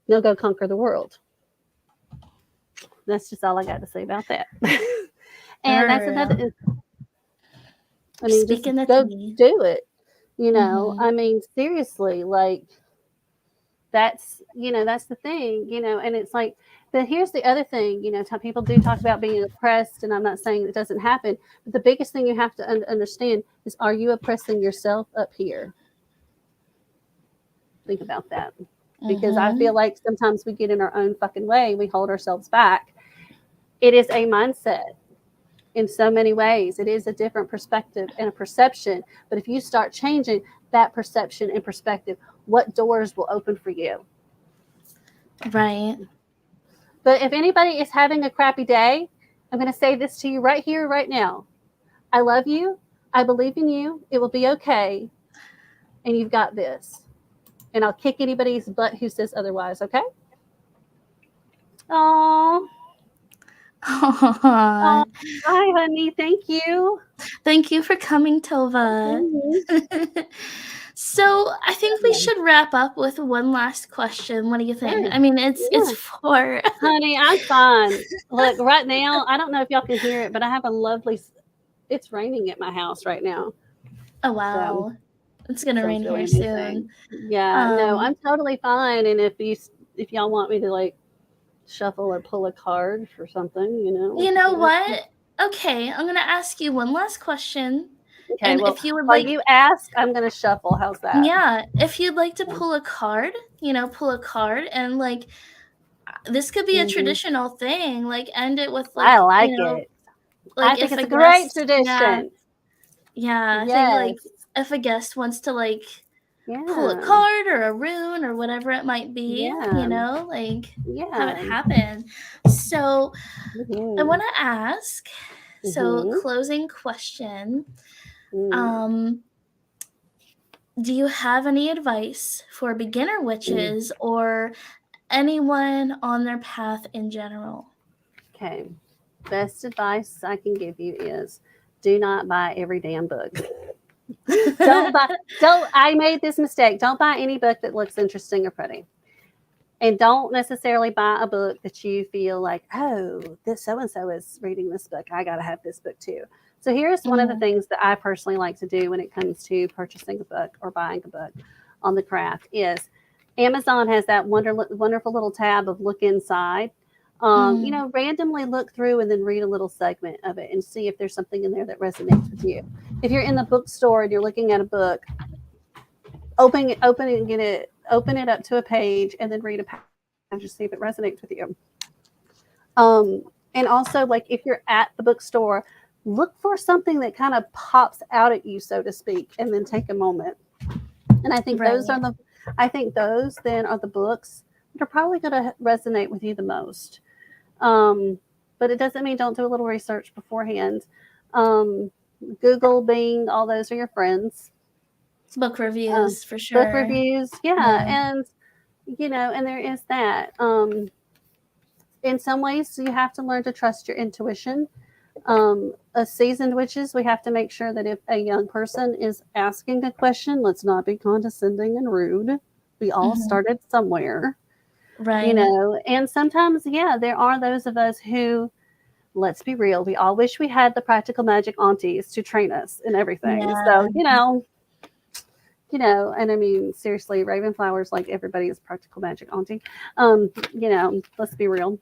S2: Now go conquer the world. That's just all I got to say about that. And that's another,
S1: Girl.
S2: I mean, just
S1: Speaking the
S2: go
S1: tea.
S2: do it.
S1: Mm-hmm.
S2: I mean, seriously, like, that's the thing, and it's like, but here's the other thing, people do talk about being oppressed, and I'm not saying it doesn't happen, but the biggest thing you have to understand is, are you oppressing yourself up here? Think about that, because I
S1: Mm-hmm.
S2: feel like sometimes we get in our own fucking way, we hold ourselves back. It is a mindset. In so many ways, it is a different perspective and a perception, but if you start changing that perception and perspective, what doors will open for you?
S1: Right.
S2: But if anybody is having a crappy day, I'm going to say this to you right here, right now. I love you. I believe in you. It will be okay. And you've got this. And I'll kick anybody's butt who says otherwise, okay? Oh,
S1: Aw.
S2: oh, hi, honey. Thank you.
S1: Thank you for coming, Tova.
S2: Mhm.
S1: So I think we
S2: Yeah,
S1: should wrap up with one last question. What do you think?
S2: sure.
S1: I mean, it's
S2: Yeah.
S1: four.
S2: Honey, I'm fine. Look, right now, I don't know if y'all can hear it, but I have a lovely, it's raining at my house right now.
S1: Oh
S2: So
S1: wow, it's
S2: it
S1: gonna
S2: feels
S1: rain
S2: really
S1: here soon.
S2: amazing. Yeah, no,
S1: Um,
S2: I'm totally fine. And if y'all want me to like shuffle or pull a card for something, we
S1: you
S2: could
S1: know
S2: do that.
S1: what? Okay, I'm gonna ask you one last question,
S2: Okay,
S1: and
S2: well,
S1: if you would
S2: while
S1: like,
S2: you ask, I'm gonna shuffle. How's that?
S1: yeah, if you'd like to
S2: Okay.
S1: pull a card, pull a card, and like this could be a
S2: Hmm.
S1: traditional thing. Like end it with
S2: I like it. I
S1: like
S2: think
S1: if
S2: it's
S1: a
S2: a great
S1: guest, yeah,
S2: tradition.
S1: yeah, I think like
S2: Yes.
S1: if a guest wants to like pull a
S2: Yeah.
S1: card or a rune or whatever it might be,
S2: Yeah.
S1: like have it
S2: Yeah.
S1: happen. So I
S2: Mm-hmm.
S1: want to ask, so
S2: Mm-hmm.
S1: closing question,
S2: Mm-hmm.
S1: um, do you have any advice for beginner witches or anyone on their path in general?
S2: Okay. Best advice I can give you is do not buy every damn book. don't buy don't I made this mistake. Don't buy any book that looks interesting or pretty. And don't necessarily buy a book that you feel like, oh, this so and so is reading this book. I gotta have this book too. So here's one of the
S1: Mhm.
S2: things that I personally like to do when it comes to purchasing a book or buying a book on the craft is Amazon has that wonderful little tab of look inside.
S1: Mm.
S2: Randomly look through and then read a little segment of it and see if there's something in there that resonates with you. If you're in the bookstore and you're looking at a book, open it up to a page and then read a passage and see if it resonates with you. Um, and also, like if you're at the bookstore, look for something that kind of pops out at you, so to speak, and then take a moment. And
S1: Right.
S2: I think those then are the books that are probably going to resonate with you the most. Um, but it doesn't mean don't do a little research beforehand. Um, Google, Bing, all those are your friends.
S1: Book
S2: Um,
S1: reviews for
S2: Book
S1: sure.
S2: reviews, yeah,
S1: Yeah.
S2: and there is that. In some ways, you have to learn to trust your intuition. As seasoned witches, we have to make sure that if a young person is asking a question, let's not be condescending and rude. We all
S1: Mhm.
S2: started somewhere,
S1: Right.
S2: and sometimes, yeah, there are those of us who, let's be real, we all wish we had the practical magic aunties to train us in everything.
S1: Yeah.
S2: So, and I mean, seriously, Ravenflower's like everybody is practical magic auntie. Let's be real.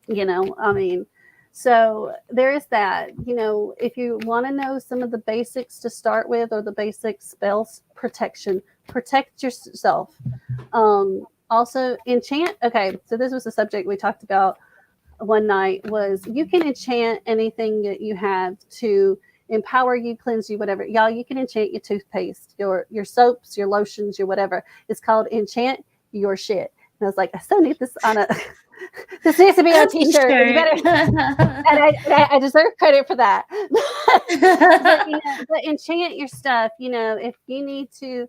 S2: I mean, so there is that. If you want to know some of the basics to start with or the basic spells protection, protect yourself. Also, enchant. Okay, so this was a subject we talked about one night was you can enchant anything that you have to empower you, cleanse you, whatever. Y'all, you can enchant your toothpaste, your soaps, your lotions, your whatever. It's called enchant your shit. And I was like, I still need this on a this needs to be on a t-shirt. And you
S1: T-shirt.
S2: better I deserve credit for that. But enchant your stuff, if you need to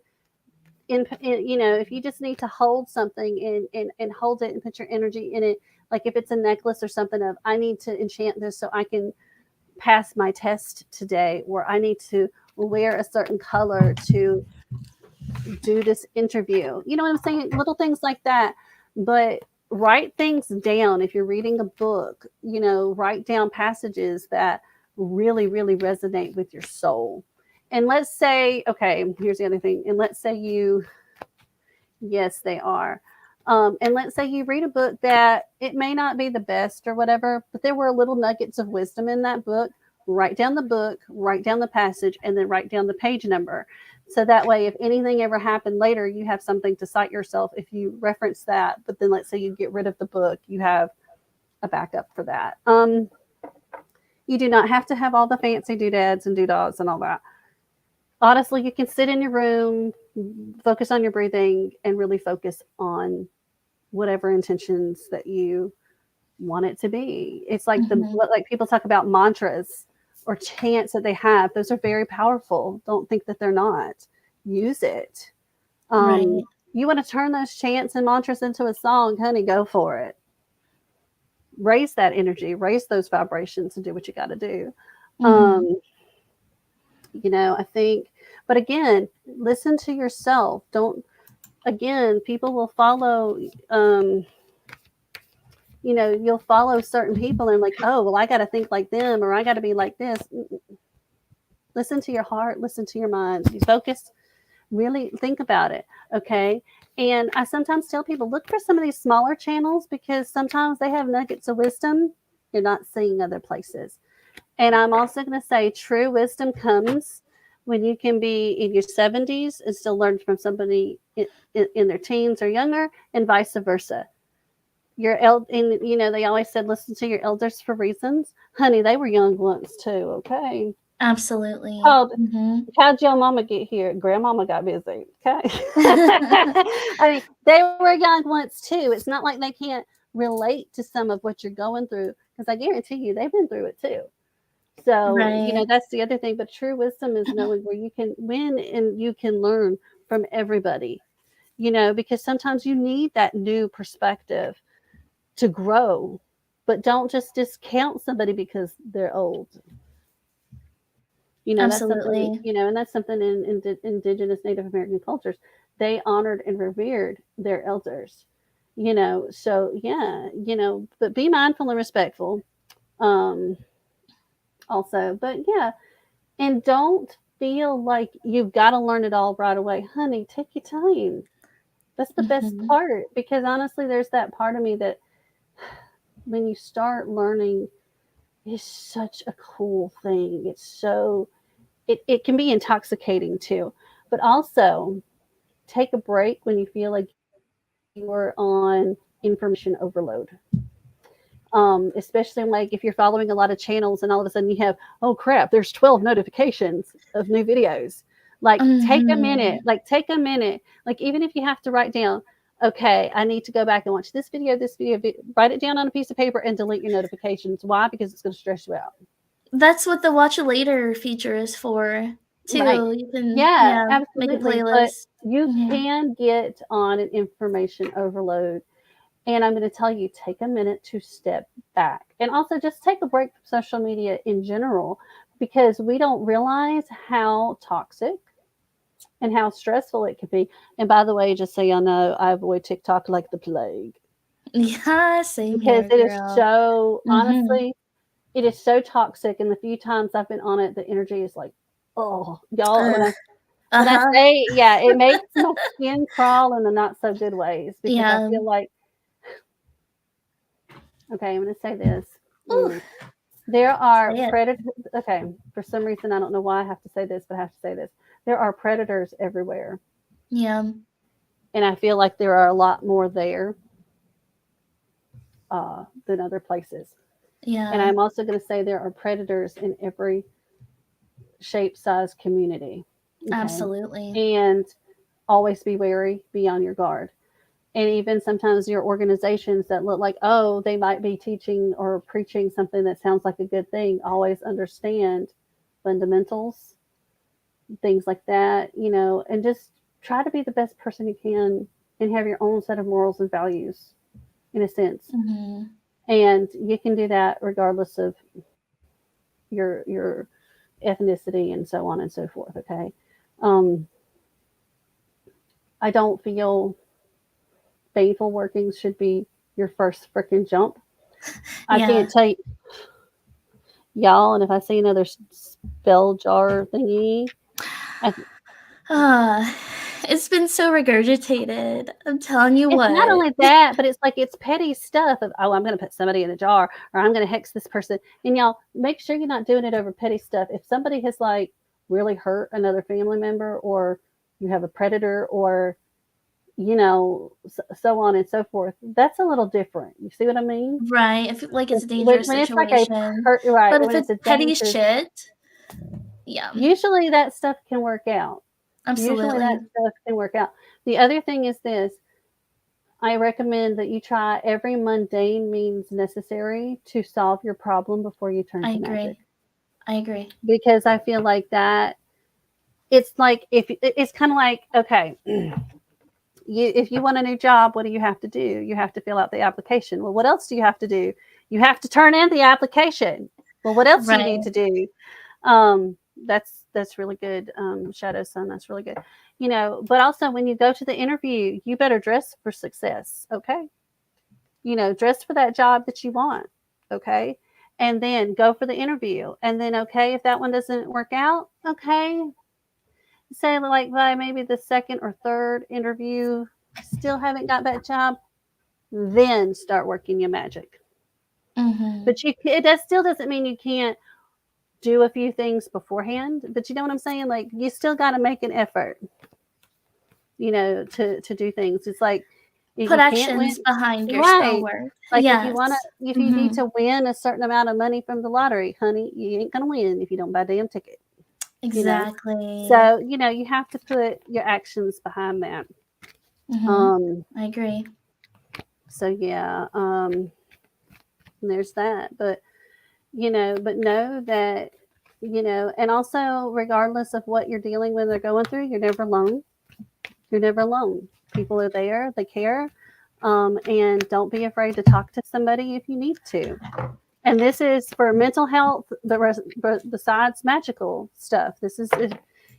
S2: if you just need to hold something and hold it and put your energy in it, like if it's a necklace or something of I need to enchant this so I can pass my test today, or I need to wear a certain color to do this interview. You know what I'm saying? Little things like that. But write things down. If you're reading a book, write down passages that really, really resonate with your soul. And let's say, okay, here's the other thing. And let's say yes, they are. And let's say you read a book that it may not be the best or whatever, but there were little nuggets of wisdom in that book. Write down the book, write down the passage, and then write down the page number. So that way, if anything ever happened later, you have something to cite yourself if you reference that. But then let's say you get rid of the book, you have a backup for that. You do not have to have all the fancy doodads and doodads and all that. Honestly, you can sit in your room, focus on your breathing, and really focus on whatever intentions that you want it to be. It's like
S1: Mhm.
S2: like people talk about mantras or chants that they have. Those are very powerful. Don't think that they're not. Use it. Um,
S1: Right.
S2: you want to turn those chants and mantras into a song, honey, go for it. Raise that energy, raise those vibrations, and do what you got to do.
S1: Mhm.
S2: Um, I think, but again, listen to yourself. Don't, again, people will follow, you'll follow certain people and like, oh, well, I got to think like them or I got to be like this. Listen to your heart, listen to your mind. You focus, really think about it. Okay. And I sometimes tell people look for some of these smaller channels because sometimes they have nuggets of wisdom you're not seeing other places. And I'm also going to say true wisdom comes when you can be in your 70s and still learn from somebody in their teens or younger, and vice versa. And they always said, listen to your elders for reasons. Honey, they were young once too, okay?
S1: Absolutely.
S2: Called
S1: Mhm.
S2: How'd your mama get here? Grandmama got busy. Okay. I mean, they were young once too. It's not like they can't relate to some of what you're going through because I guarantee you they've been through it too. So,
S1: Right.
S2: that's the other thing. But true wisdom is knowing where you can win and you can learn from everybody, because sometimes you need that new perspective to grow. But don't just discount somebody because they're old. That's something,
S1: Absolutely.
S2: and that's something in indigenous Native American cultures. They honored and revered their elders, so yeah, but be mindful and respectful. Um, also, but yeah, and don't feel like you've got to learn it all right away. Honey, take your time. That's the best
S1: Mhm.
S2: part because honestly, there's that part of me that when you start learning is such a cool thing. It can be intoxicating too. But also take a break when you feel like you're on information overload. Especially like if you're following a lot of channels and all of a sudden you have, oh crap, there's 12 notifications of new videos. Like take a minute,
S1: Mhm.
S2: like even if you have to write down, okay, I need to go back and watch this video, write it down on a piece of paper and delete your notifications. Why? Because it's going to stress you out.
S1: That's what the watch later feature is for,
S2: Right.
S1: too. You can,
S2: Yeah,
S1: yeah, make a
S2: absolutely. But
S1: playlist.
S2: you
S1: Mhm.
S2: can get on an information overload. And I'm going to tell you, take a minute to step back. And also just take a break from social media in general because we don't realize how toxic and how stressful it could be. And by the way, just so y'all know, I avoid TikTok like the plague
S1: Yeah, same
S2: because
S1: here,
S2: it is
S1: girl.
S2: so,
S1: Mhm.
S2: honestly, it is so toxic. And the few times I've been on it, the energy is like, oh, y'all,
S1: Ugh.
S2: when I
S1: Uh-huh.
S2: say, yeah, it makes my skin crawl in the not so good ways because I
S1: Yeah.
S2: feel like, okay, I'm going to say this.
S1: Ooh,
S2: Mm. There are
S1: say it.
S2: predators. Okay, for some reason, I don't know why I have to say this, but I have to say this. There are predators everywhere.
S1: Yeah.
S2: And I feel like there are a lot more there than other places. And
S1: Yeah.
S2: I'm also going to say there are predators in every shape, size, community. Okay.
S1: Absolutely.
S2: And always be wary, be on your guard. And even sometimes your organizations that look like, oh, they might be teaching or preaching something that sounds like a good thing, always understand fundamentals, things like that, and just try to be the best person you can and have your own set of morals and values in a sense.
S1: Mhm.
S2: And you can do that regardless of your ethnicity and so on and so forth. Okay. Um, I don't feel baneful workings should be your first freaking jump. I
S1: Yeah.
S2: can't tell you, y'all, and if I see another spell jar thingy, I,
S1: Ah, it's been so regurgitated. I'm telling you
S2: it's not
S1: what.
S2: only that, but it's like it's petty stuff of, oh, I'm going to put somebody in a jar or I'm going to hex this person. And y'all make sure you're not doing it over petty stuff. If somebody has like really hurt another family member or you have a predator or, so on and so forth, that's a little different. You see what I mean?
S1: Right. I feel like it's a
S2: When,
S1: dangerous
S2: when it's like a,
S1: situation.
S2: right,
S1: But if
S2: when it's
S1: it's
S2: a
S1: petty
S2: dangerous,
S1: shit, yeah,
S2: usually that stuff can work out. Usually that
S1: absolutely.
S2: stuff can work out. The other thing is this: I recommend that you try every mundane means necessary to solve your problem before you turn
S1: I
S2: to magic.
S1: agree. I agree.
S2: Because I feel like that it's like if it's kind of like okay, if you want a new job, what do you have to do? You have to fill out the application. Well, what else do you have to do? You have to turn in the application. Well, what else do you need
S1: Right.
S2: to do? Um, that's really good, Shadow Sun. That's really good. But also when you go to the interview, you better dress for success. Okay, dress for that job that you want. Okay. And then go for the interview. And then, okay, if that one doesn't work out, okay, say like by maybe the second or third interview, still haven't got that job, then start working your magic.
S1: Mhm.
S2: But that still doesn't mean you can't do a few things beforehand. But you know what I'm saying? Like you still got to make an effort, to do things. It's like If
S1: Put
S2: you can't
S1: actions
S2: win,
S1: behind your spell
S2: right?
S1: word.
S2: Like if you want
S1: Yes.
S2: to, if you need
S1: Mhm.
S2: to win a certain amount of money from the lottery, honey, you ain't gonna win if you don't buy a damn ticket. You know.
S1: Exactly.
S2: So you have to put your actions behind that.
S1: Mhm.
S2: Um.
S1: I agree.
S2: So yeah. There's that, but but know that and also regardless of what you're dealing with or going through, you're never alone. You're never alone. People are there, they care. And don't be afraid to talk to somebody if you need to. And this is for mental health, besides magical stuff. This is,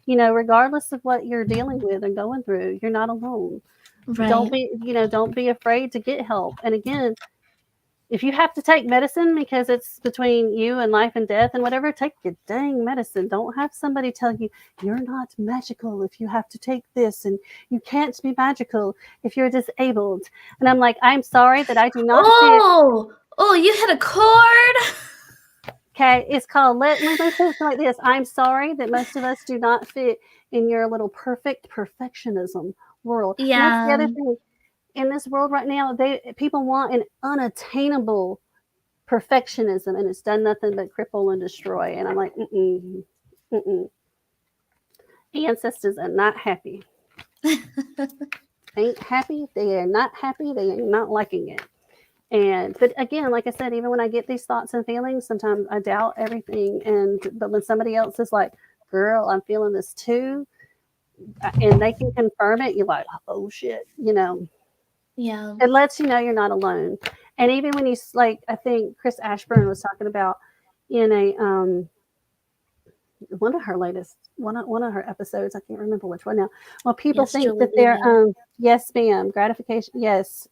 S2: regardless of what you're dealing with and going through, you're not alone.
S1: Right.
S2: Don't be afraid to get help. And again, if you have to take medicine because it's between you and life and death and whatever, take your dang medicine. Don't have somebody tell you you're not magical if you have to take this, and you can't be magical if you're disabled. And I'm like, I'm sorry that I do not fit.
S1: Oh, you hit a chord.
S2: Okay, it's called let me say it like this. I'm sorry that most of us do not fit in your little perfectionism world. And that's the
S1: Yeah.
S2: other thing. In this world right now, people want an unattainable perfectionism, and it's done nothing but cripple and destroy. And I'm like, mm-mm. Ancestors are not happy. Ain't happy. They are not happy. They are not liking it. But again, like I said, even when I get these thoughts and feelings, sometimes I doubt everything. But when somebody else is like, "Girl, I'm feeling this too," and they can confirm it, you're like, "Oh shit,"
S1: Yeah.
S2: It lets you know you're not alone. And even when you like, I think Chris Ashburn was talking about in a one of her episodes. I can't remember which one now. Well, people
S1: Yes,
S2: think
S1: Julie,
S2: that
S1: we
S2: they're
S1: know.
S2: yes, ma'am, gratification, yes,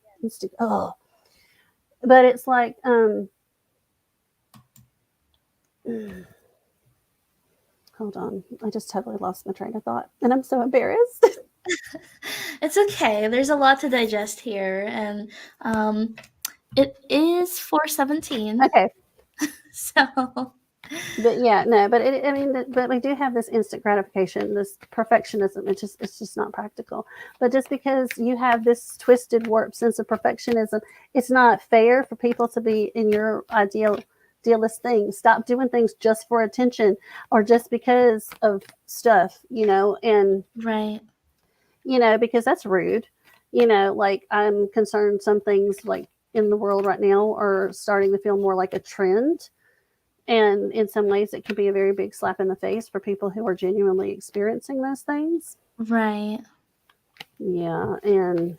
S2: oh, but it's like hold on, I just totally lost my train of thought, and I'm so embarrassed.
S1: It's okay. There's a lot to digest here, and it is 4:17.
S2: Okay,
S1: So
S2: but yeah, no, but I mean, but we do have this instant gratification, this perfectionism. It's just not practical. But just because you have this twisted, warped sense of perfectionism, it's not fair for people to be in your idealist thing. Stop doing things just for attention or just because of stuff, and
S1: right.
S2: because that's rude. Like I'm concerned some things like in the world right now are starting to feel more like a trend, and in some ways, it can be a very big slap in the face for people who are genuinely experiencing those things.
S1: Right.
S2: Yeah. And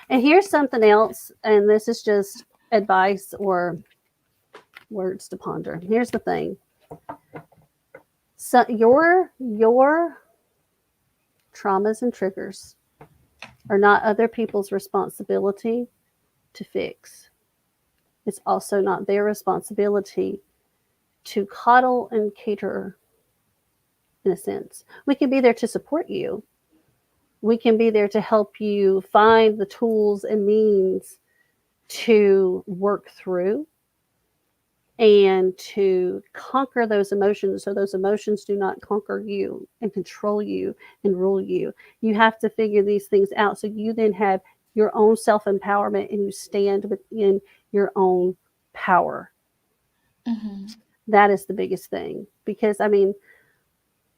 S2: here's something else, and this is just advice or words to ponder. Here's the thing. So your traumas and triggers are not other people's responsibility to fix. It's also not their responsibility to coddle and cater, in a sense. We can be there to support you. We can be there to help you find the tools and means to work through and to conquer those emotions so those emotions do not conquer you and control you and rule you. You have to figure these things out so you then have your own self empowerment and you stand within your own power.
S1: Mm-hmm.
S2: That is the biggest thing, because I mean,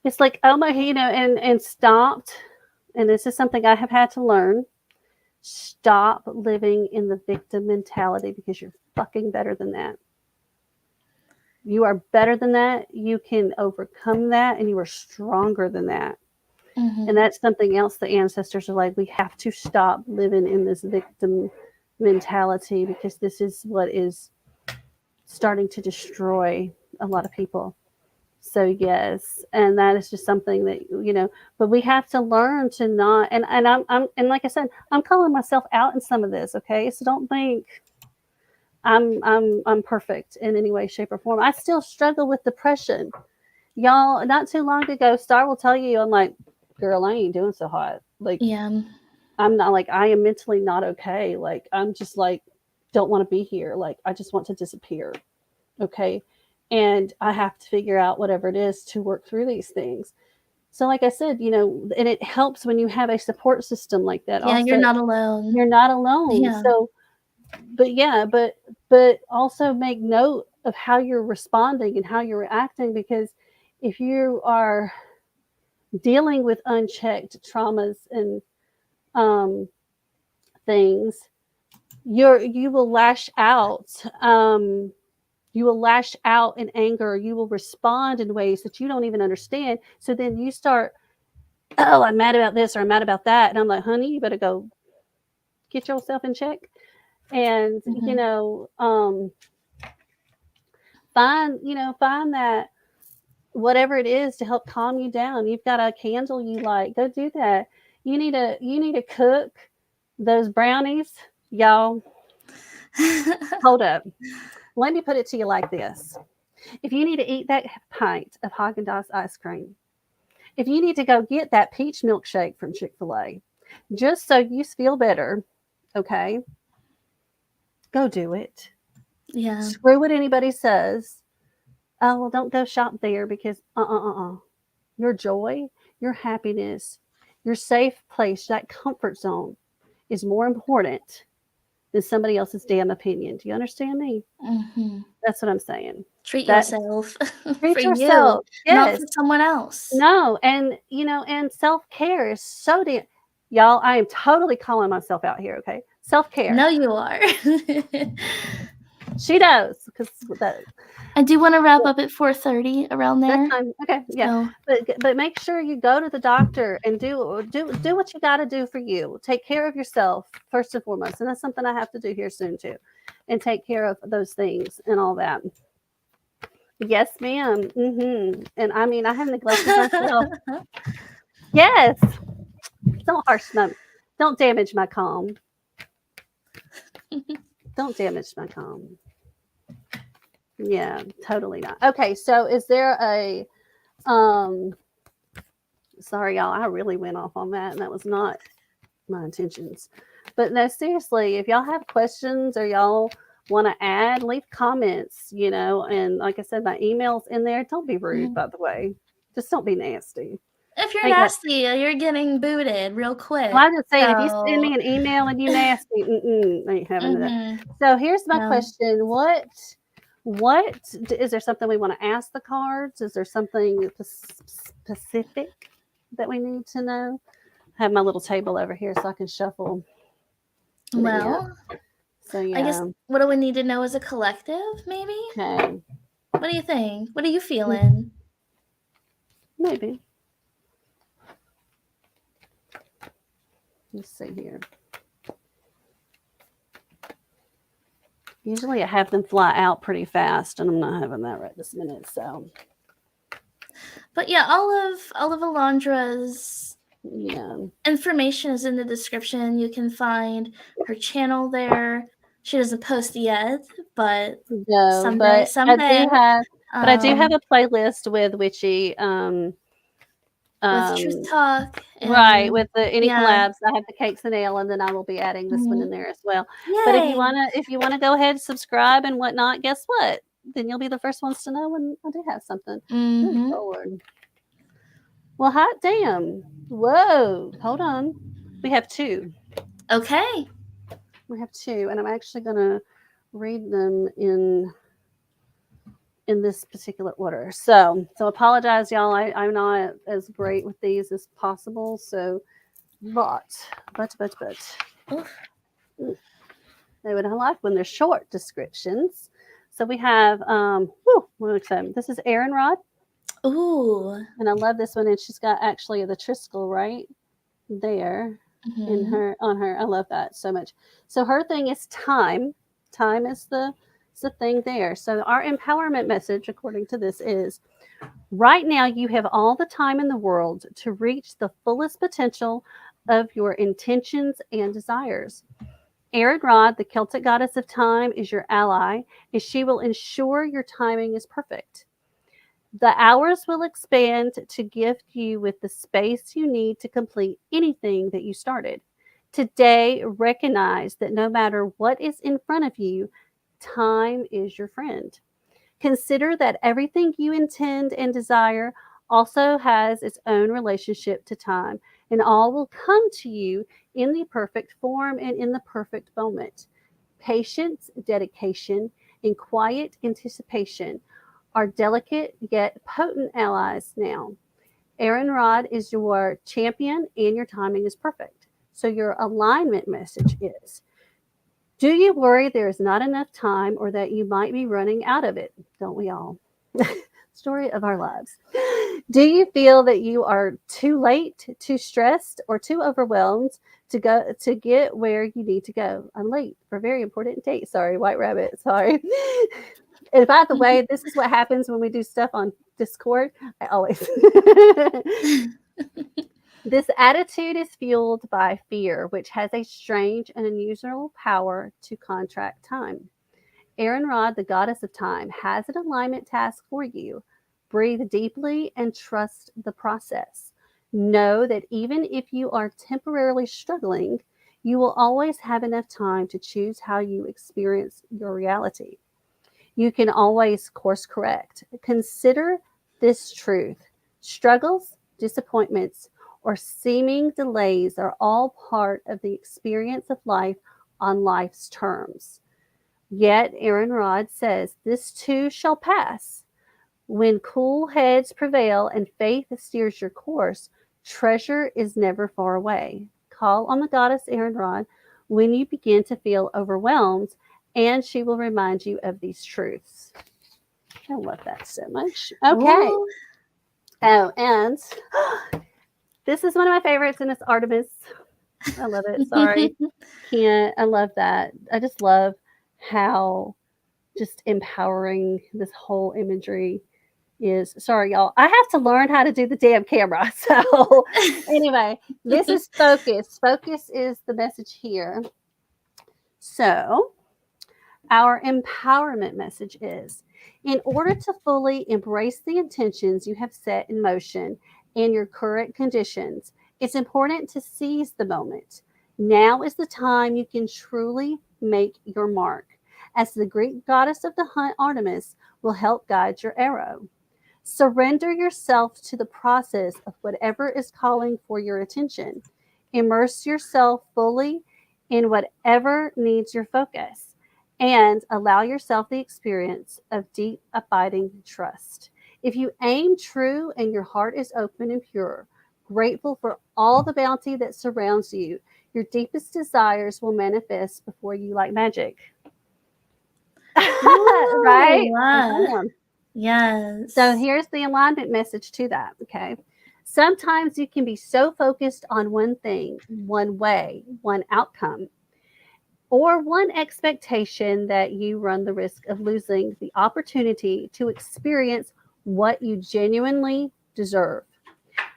S2: it's like, oh my, and stopped. And this is something I have had to learn. Stop living in the victim mentality, because you're fucking better than that. You are better than that. You can overcome that, and you are stronger than that. And
S1: Mm-hmm.
S2: that's something else the ancestors are like, we have to stop living in this victim mentality, because this is what is starting to destroy a lot of people. So yes, and that is just something that but we have to learn to not. And I'm and like I said, I'm calling myself out in some of this. Okay, so don't think I'm perfect in any way, shape, or form. I still struggle with depression, y'all. Not too long ago, Star will tell you, I'm like, girl, I ain't doing so hot. Like
S1: Yeah.
S2: I'm not, like, I am mentally not okay. Like I'm just like, don't want to be here. Like I just want to disappear. Okay. And I have to figure out whatever it is to work through these things. So like I said, and it helps when you have a support system like that.
S1: Yeah,
S2: Also,
S1: you're not alone.
S2: you're not alone.
S1: Yeah.
S2: So, but yeah, but also make note of how you're responding and how you're reacting, because if you are dealing with unchecked traumas and um, things, you will lash out. You will lash out in anger. You will respond in ways that you don't even understand. So then you start, oh, I'm mad about this or I'm mad about that, and I'm like, honey, you better go get yourself in check. And
S1: Mm-hmm.
S2: find that whatever it is to help calm you down. You've got a candle you like, go do that. You need to cook those brownies, y'all. Hold up, let me put it to you like this. If you need to eat that pint of Haagen-Dazs ice cream, if you need to go get that peach milkshake from Chick-fil-A, just so you feel better, okay, go do it.
S1: Yeah.
S2: Screw what anybody says. Oh, well, don't go shop there because your joy, your happiness, your safe place, that comfort zone is more important than somebody else's damn opinion. Do you understand me?
S1: Mm-hmm.
S2: That's what I'm saying.
S1: Treat
S2: That
S1: yourself for
S2: treat
S1: you,
S2: yourself.
S1: not
S2: Yes.
S1: for someone else.
S2: No, and self-care is so damn, y'all, I am totally calling myself out here, okay?
S1: I
S2: Self-care.
S1: know you are.
S2: She does, because that
S1: I do want to wrap up at 4:30 around
S2: that's
S1: there.
S2: fine. Okay, yeah.
S1: So,
S2: But make sure you go to the doctor and do what you got to do for you. Take care of yourself first and foremost, and that's something I have to do here soon too, and take care of those things and all that. Yes, ma'am. And I mean, I have neglected myself. Yes. Don't don't damage my calm. Don't damage my calm. Yeah, totally not. Okay, so is there a um sorry y'all, I really went off on that and that was not my intentions. But no, seriously, if y'all have questions or y'all want to add, leave comments, and like I said, my email's in there. Don't be rude, by the way. Just don't be nasty.
S1: if you're
S2: Ain't got
S1: nasty, you're getting booted real quick.
S2: well, I'm just saying, if you send
S1: So,
S2: me an email and you nasty, I ain't having that.
S1: mm-hmm.
S2: So here's my
S1: No.
S2: question: what is there something we want to ask the cards? Is there something specific that we need to know? I have my little table over here so I can shuffle. But yeah,
S1: Well,
S2: so
S1: I guess
S2: yeah,
S1: what do we need to know as a collective, maybe?
S2: okay,
S1: What do you think? What are you feeling?
S2: maybe. Let's see here. Usually I have them fly out pretty fast, and I'm not having that right this minute. So
S1: But yeah, all of Elandra's
S2: yeah,
S1: information is in the description. You can find her channel there. She doesn't post yet, but
S2: no,
S1: someday, someday,
S2: but I do have
S1: um,
S2: a playlist with witchy.
S1: with Truth
S2: Um,
S1: Talk
S2: right,
S1: and
S2: with the any
S1: yeah.
S2: collabs, I have the cakes and ale, and then I will be adding this one in
S1: Mhm.
S2: there as well. But
S1: Yay!
S2: if you wanna go ahead and subscribe and whatnot, guess what? Then you'll be the first ones to know when I do have something. Good
S1: Mm-hmm.
S2: lord. Well, hot damn. Whoa. Hold on. We have two.
S1: Okay.
S2: We have two, and I'm actually gonna read them in this particular order. So apologize, y'all. I'm not as great with these as possible. So, but,
S1: Oof.
S2: they would like when they're short descriptions. So we have, what am I saying? This is Erin Rod,
S1: Ooh.
S2: and I love this one. And she's got actually the Triskel right there in
S1: Mm-hmm.
S2: her on her. I love that so much. So her thing is time. Time is the thing there. So our empowerment message, according to this, is right now you have all the time in the world to reach the fullest potential of your intentions and desires. Erin Rod, the Celtic goddess of time, is your ally, and she will ensure your timing is perfect. The hours will expand to gift you with the space you need to complete anything that you started. Today, recognize that no matter what is in front of you, time is your friend. Consider that everything you intend and desire also has its own relationship to time, and all will come to you in the perfect form and in the perfect moment. Patience, dedication, and quiet anticipation are delicate yet potent allies now. Aaron Rod is your champion and your timing is perfect. So your alignment message is: do you worry there is not enough time or that you might be running out of it? Don't we all? Story of our lives. Do you feel that you are too late, too stressed, or too overwhelmed to get where you need to go? I'm late for a very important date. Sorry, White Rabbit. Sorry. And by the way, this is what happens when we do stuff on Discord. I always. This attitude is fueled by fear, which has a strange and unusual power to contract time. Erin Rod, the goddess of time, has an alignment task for you. Breathe deeply and trust the process. Know that even if you are temporarily struggling, you will always have enough time to choose how you experience your reality. You can always course correct. Consider this truth: struggles, disappointments, or seeming delays are all part of the experience of life on life's terms. Yet, Aaron Rod says, this too shall pass. When cool heads prevail and faith steers your course, treasure is never far away. Call on the goddess Aaron Rod when you begin to feel overwhelmed, and she will remind you of these truths. I love that so much. Okay.
S1: Ooh.
S2: Oh, and this is one of my favorites, and it's Artemis. I love it. Sorry. Can't. I love that. I just love how just empowering this whole imagery is. Sorry, y'all. I have to learn how to do the damn camera. So, anyway, this is focus. Focus is the message here. So, our empowerment message is: in order to fully embrace the intentions you have set in motion and your current conditions, it's important to seize the moment. Now is the time you can truly make your mark, as the Greek goddess of the hunt, Artemis, will help guide your arrow. Surrender yourself to the process of whatever is calling for your attention. Immerse yourself fully in whatever needs your focus, and allow yourself the experience of deep, abiding trust. If you aim true and your heart is open and pure, grateful for all the bounty that surrounds you, your deepest desires will manifest before you like magic. Right?
S1: Ooh,
S2: Bam.
S1: yes.
S2: So here's the alignment message to that. Okay. Sometimes you can be so focused on one thing, one way, one outcome, or one expectation that you run the risk of losing the opportunity to experience what you genuinely deserve.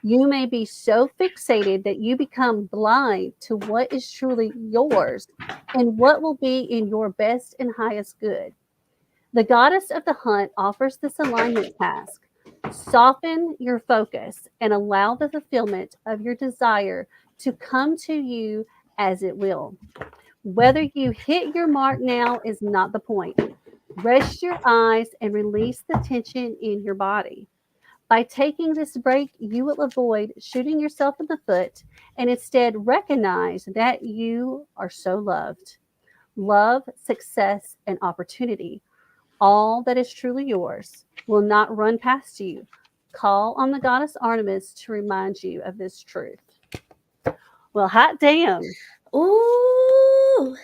S2: You may be so fixated that you become blind to what is truly yours and what will be in your best and highest good. The goddess of the hunt offers this alignment task. Soften your focus and allow the fulfillment of your desire to come to you as it will. Whether you hit your mark now is not the point. Rest your eyes and release the tension in your body. By taking this break, you will avoid shooting yourself in the foot and instead recognize that you are so loved. Love, success, and opportunity, all that is truly yours, will not run past you. Call on the goddess Artemis to remind you of this truth. Well, hot damn.
S1: Ooh,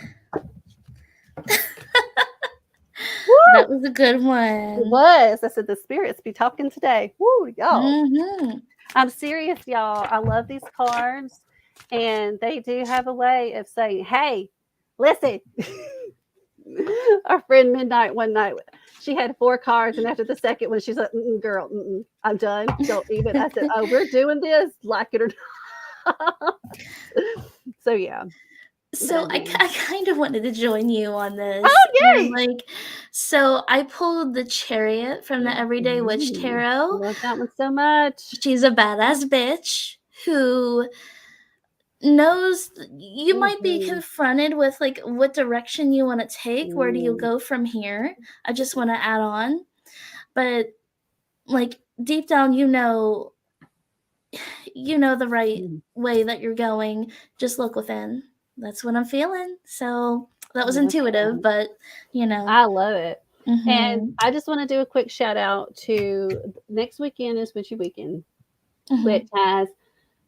S2: Woo!
S1: that was a good
S2: It
S1: one.
S2: was. I said the spirits be talking today. Woo, y'all.
S1: Mm-hmm.
S2: I'm serious, y'all. I love these cards, and they do have a way of saying, "Hey, listen." Our friend Midnight one night, she had 4 cards, and after the second one, she's like, "Girl, I'm done. Don't even." I said, "Oh, we're doing this, like it or not." So yeah.
S1: So I kind of wanted to join you on this.
S2: Oh,
S1: And
S2: yay!
S1: so I pulled the Chariot from the Everyday Witch Tarot.
S2: Love that one so much.
S1: She's a badass bitch who knows you might be confronted with like what direction you want to take. Where do you go from here? I just want to add on, but like deep down, the right way that you're going. Just look within. That's what I'm feeling. So that was intuitive, but
S2: I love it. And
S1: Mm-hmm.
S2: I just want to do a quick shout out to next weekend is Witchy Weekend,
S1: Mm-hmm.
S2: which has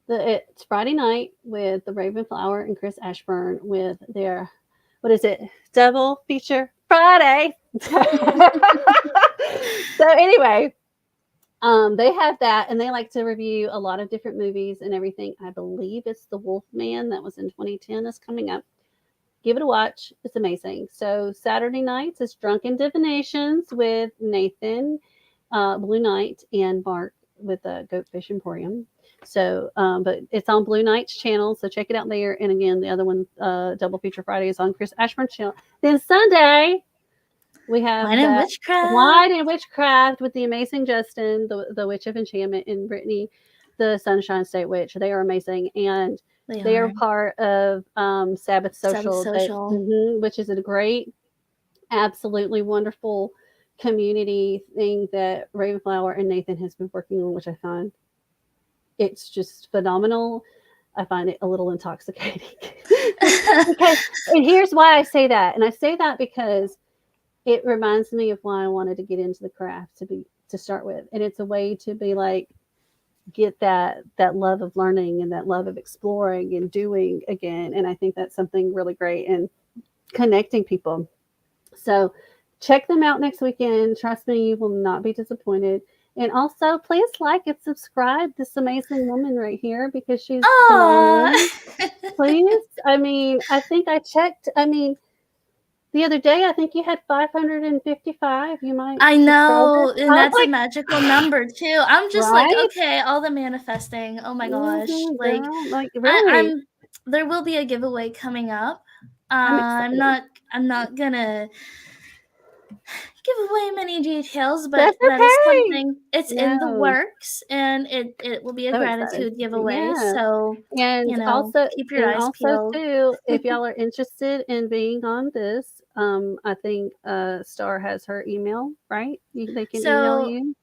S2: it's Friday night with the Ravenflower and Chris Ashburn with their, what is it, double feature Friday. So anyway, they have that, and they like to review a lot of different movies and everything. I believe it's The Wolf Man that was in 2010 is coming up. Give it a watch. It's amazing. So Saturday nights is Drunken Divinations with Nathan, Blue Knight, and Mark with the Goatfish Emporium. So, but it's on Blue Knight's channel, so check it out there. And again, the other one, Double Feature Friday, is on Chris Ashburn's channel. Then Sunday, we have
S1: Wine and
S2: that
S1: Witchcraft.
S2: Wine and Witchcraft with the amazing Justin, the Witch of Enchantment, and Brittany, the Sunshine State Witch. They are amazing, and they are part of Sabbath Social, which is a great, absolutely wonderful community thing that Ravenflower and Nathan has been working on, which I find it's just phenomenal. I find it a little intoxicating. And here's why I say that. And I say that because it reminds me of why I wanted to get into the craft to start with. And it's a way to be like, get that love of learning and that love of exploring and doing again. And I think that's something really great and connecting people. So check them out next weekend. Trust me, you will not be disappointed. And also, please like and subscribe this amazing woman right here because she's phenomenal. Please. I mean, I think I checked. I mean, the other day, I think you had 555. You might.
S1: I know, and that's a magical number too. I'm just like, okay, all the manifesting. Oh my gosh, like,
S2: really.
S1: There will be a giveaway coming up. I'm not gonna give away many details, but that is something. It's in the works, and it will be a gratitude giveaway. So
S2: and also
S1: keep your eyes peeled.
S2: Too, if y'all are interested in being on this, I think Star has her email, right? They can email you.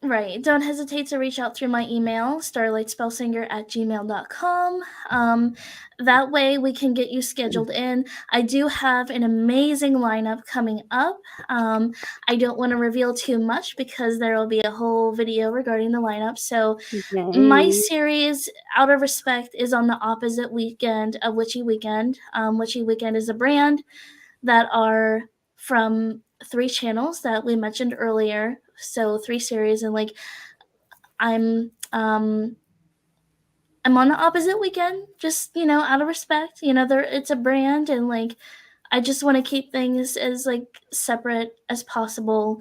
S1: Right. Don't hesitate to reach out through my email, starlightspellsinger@gmail.com. That way we can get you scheduled in. I do have an amazing lineup coming up. I don't want to reveal too much because there will be a whole video regarding the lineup. So my series, Out of Respect, is on the opposite weekend of Witchy Weekend. Witchy Weekend is a brand that are from 3 channels that we mentioned earlier. So 3 series, and like I'm on the opposite weekend, just out of respect. It's a brand, and like I just want to keep things as like separate as possible.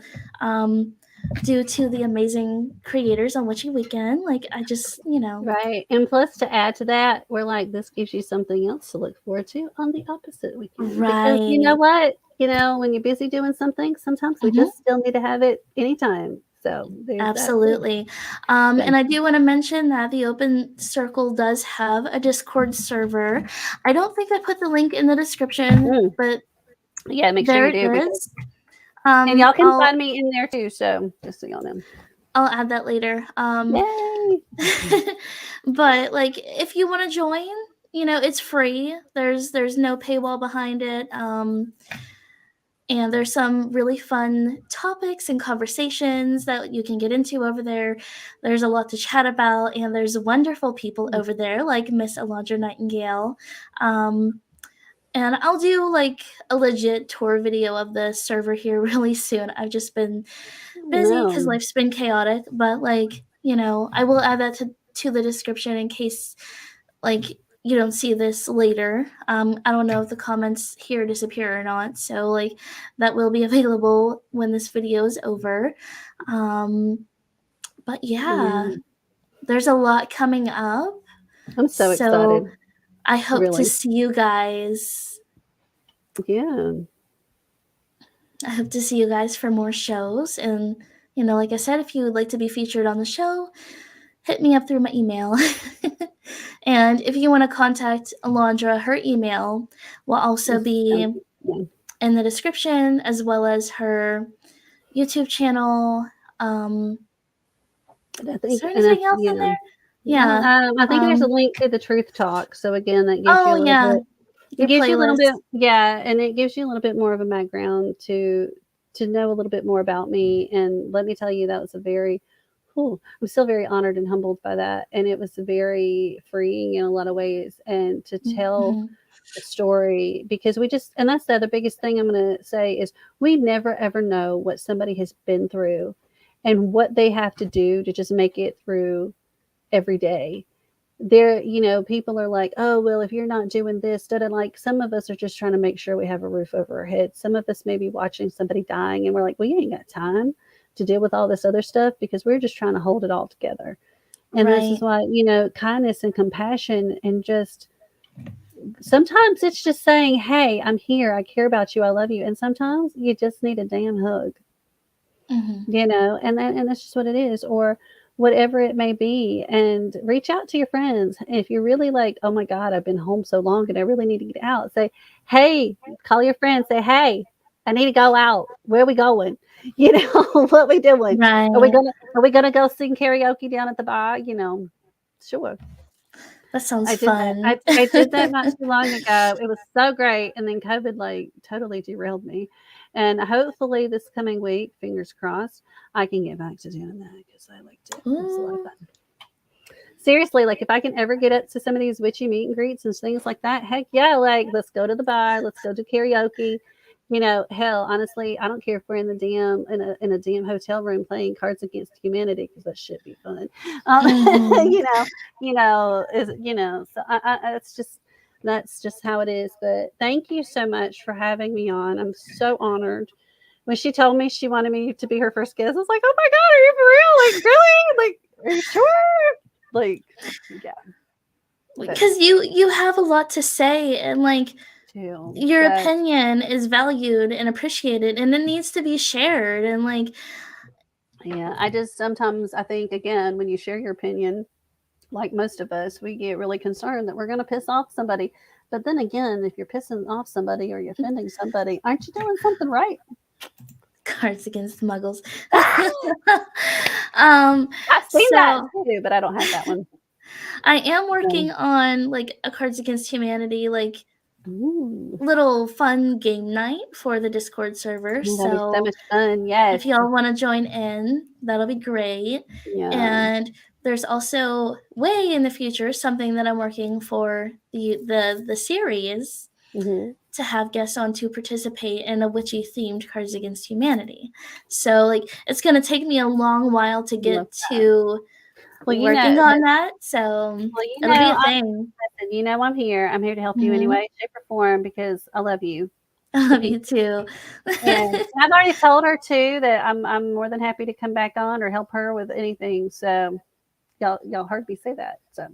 S1: Due to the amazing creators on Witchy Weekend, like I just
S2: right. And plus, to add to that, we're like, this gives you something else to look forward to on the opposite weekend.
S1: Right.
S2: Because you know what? When you're busy doing something, sometimes we just still need to have it anytime. So
S1: absolutely. And I do want to mention that the Open Circle does have a Discord server. I don't think I put the link in the description, but
S2: yeah, make sure you do.
S1: There it is.
S2: And y'all can find me in there too. So just so y'all know.
S1: I'll add that later.
S2: Yay!
S1: But like, if you want to join, it's free. There's no paywall behind it. And there's some really fun topics and conversations that you can get into over there. There's a lot to chat about, and there's wonderful people over there like Miss Elandra Nightingale. And I'll do like a legit tour video of the server here really soon. I've just been busy because life's been chaotic, but like, I will add that to the description in case like you don't see this later. I don't know if the comments here disappear or not, so like that will be available when this video is over. But yeah, there's a lot coming up.
S2: I'm so excited.
S1: I hope to see you guys.
S2: Yeah.
S1: I hope to see you guys for more shows. And, like I said, if you would like to be featured on the show, hit me up through my email. And if you want to contact Elandra, her email will also be in the description, as well as her YouTube channel.
S2: But I
S1: Is
S2: think,
S1: there
S2: and that's,
S1: anything else in there?
S2: well,
S1: Yeah.
S2: I think there's a link to the Truth Talk. So again, that gives you
S1: Oh
S2: a little
S1: yeah,
S2: bit. It
S1: your
S2: gives you a little bit,
S1: playlist.
S2: yeah, and it gives you a little bit more of a background to know a little bit more about me. And let me tell you, that was a very, I'm still very honored and humbled by that. And it was very freeing in a lot of ways, and to tell
S1: Mm-hmm.
S2: the story, because we just, and that's the other biggest thing I'm going to say is we never ever know what somebody has been through and what they have to do to just make it through every day. There, people are like, oh, well, if you're not doing this, like, some of us are just trying to make sure we have a roof over our head. Some of us may be watching somebody dying and we're like, we ain't got time to deal with all this other stuff because we're just trying to hold it all together. And this is
S1: Right.
S2: why, kindness and compassion, and just sometimes it's just saying, hey, I'm here, I care about you, I love you. And sometimes you just need a damn hug,
S1: Mm-hmm.
S2: and that's just what it is. Or whatever it may be, and reach out to your friends. If you're really like, oh my god, I've been home so long and I really need to get out, say, hey, call your friend, say, hey, I need to go out, where are we going? What we doing? are we
S1: Right.
S2: gonna are we gonna go sing karaoke down at the bar? Sure.
S1: That sounds
S2: I did that.
S1: fun.
S2: I did that not too long ago. It was so great, and then COVID, like, totally derailed me. And hopefully this coming week, fingers crossed, I can get back to doing that because I liked it. It was a lot of
S1: Ooh.
S2: fun. Seriously, like, if I can ever get up to some of these witchy meet and greets and things like that, heck yeah, like, let's go to the bar, let's go to karaoke. Hell, honestly, I don't care if we're in the damn in a damn hotel room playing Cards Against Humanity, because that should be fun. Um,
S1: Mm-hmm.
S2: so it's just, that's just how it is. But thank you so much for having me on. I'm so honored. When she told me she wanted me to be her first guest, I was like, oh my god, are you for real? Like, really? Like, are you sure? Like, yeah, but
S1: Because you have a lot to say, and like
S2: too.
S1: your
S2: But
S1: opinion is valued and appreciated, and it needs to be shared. And like,
S2: yeah, I just sometimes I think, again, when you share your opinion, like most of us, we get really concerned that we're going to piss off somebody. But then again, if you're pissing off somebody or you're offending somebody, aren't you doing something right?
S1: Cards Against Muggles.
S2: I've seen that
S1: So
S2: too, but I don't have that one.
S1: I am working
S2: So,
S1: on like a Cards Against Humanity like
S2: ooh,
S1: little fun game night for the Discord server.
S2: that'd be so
S1: So
S2: much fun. Yes.
S1: if y'all want to join in, that'll be great.
S2: Yeah.
S1: And there's also way in the future something that I'm working for the series
S2: Hmm.
S1: to have guests on to participate in a witchy themed Cards Against Humanity. So like it's gonna take me a long while to
S2: Love
S1: get
S2: that.
S1: to
S2: Well,
S1: working on that. So it'll be a
S2: I'm,
S1: thing.
S2: listen, I'm here. I'm here to help you
S1: Mm-hmm.
S2: anyway, shape or form, because I love you.
S1: I love you too.
S2: And I've already told her too that I'm more than happy to come back on or help her with anything. So y'all heard me say that. So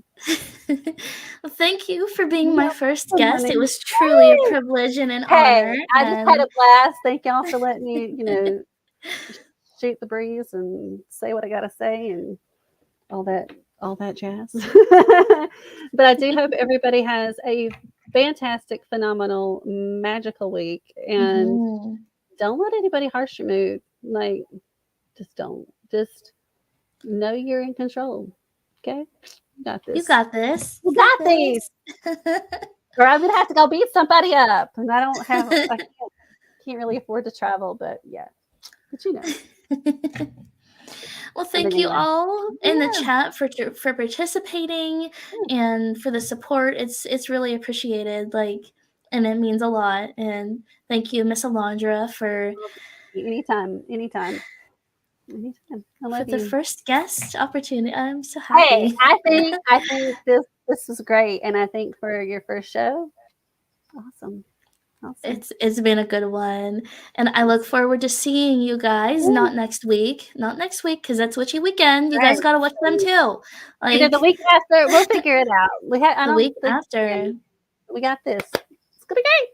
S1: Well, thank you for being my
S2: you're
S1: first
S2: welcome,
S1: guest.
S2: honey.
S1: It was truly a privilege and an
S2: Hey,
S1: honor.
S2: I just had
S1: And
S2: a blast. Thank y'all for letting me, shoot the breeze and say what I gotta say and all that all that jazz. But I do hope everybody has a fantastic, phenomenal, magical week, and
S1: mhm.
S2: don't let anybody harsh your mood. Like, just don't. Just know you're in control. Okay? You got
S1: You
S2: this.
S1: got this.
S2: You
S1: You got
S2: got these.
S1: this.
S2: Or I'm gonna have to go beat somebody up. And I can't really afford to travel, but yeah. But
S1: Well, thank
S2: everything
S1: you
S2: lasts.
S1: all in the
S2: Yeah.
S1: chat for participating and for the support. It's really appreciated. Like, and it means a lot. And thank you, Miss Alondra,
S2: Anytime, anytime, anytime. I
S1: for
S2: love
S1: the
S2: you.
S1: first guest opportunity. I'm so
S2: Hey,
S1: happy.
S2: I think this was great, and I think for your first show, awesome, awesome.
S1: It's been a good one, and I look forward to seeing you guys.
S2: Woo,
S1: Not next week, because that's Witchy Weekend. You
S2: right.
S1: guys gotta watch them too.
S2: Either the
S1: Like
S2: week after, we'll figure it out. I
S1: the
S2: don't
S1: week
S2: think
S1: after.
S2: we got this. It's gonna be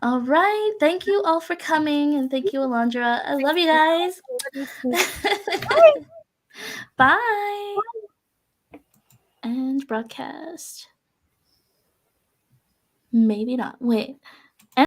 S1: All right. Thank you all for coming, and thank you, Alondra. I love you guys.
S2: great. Bye.
S1: Bye. And broadcast. Maybe not. Wait.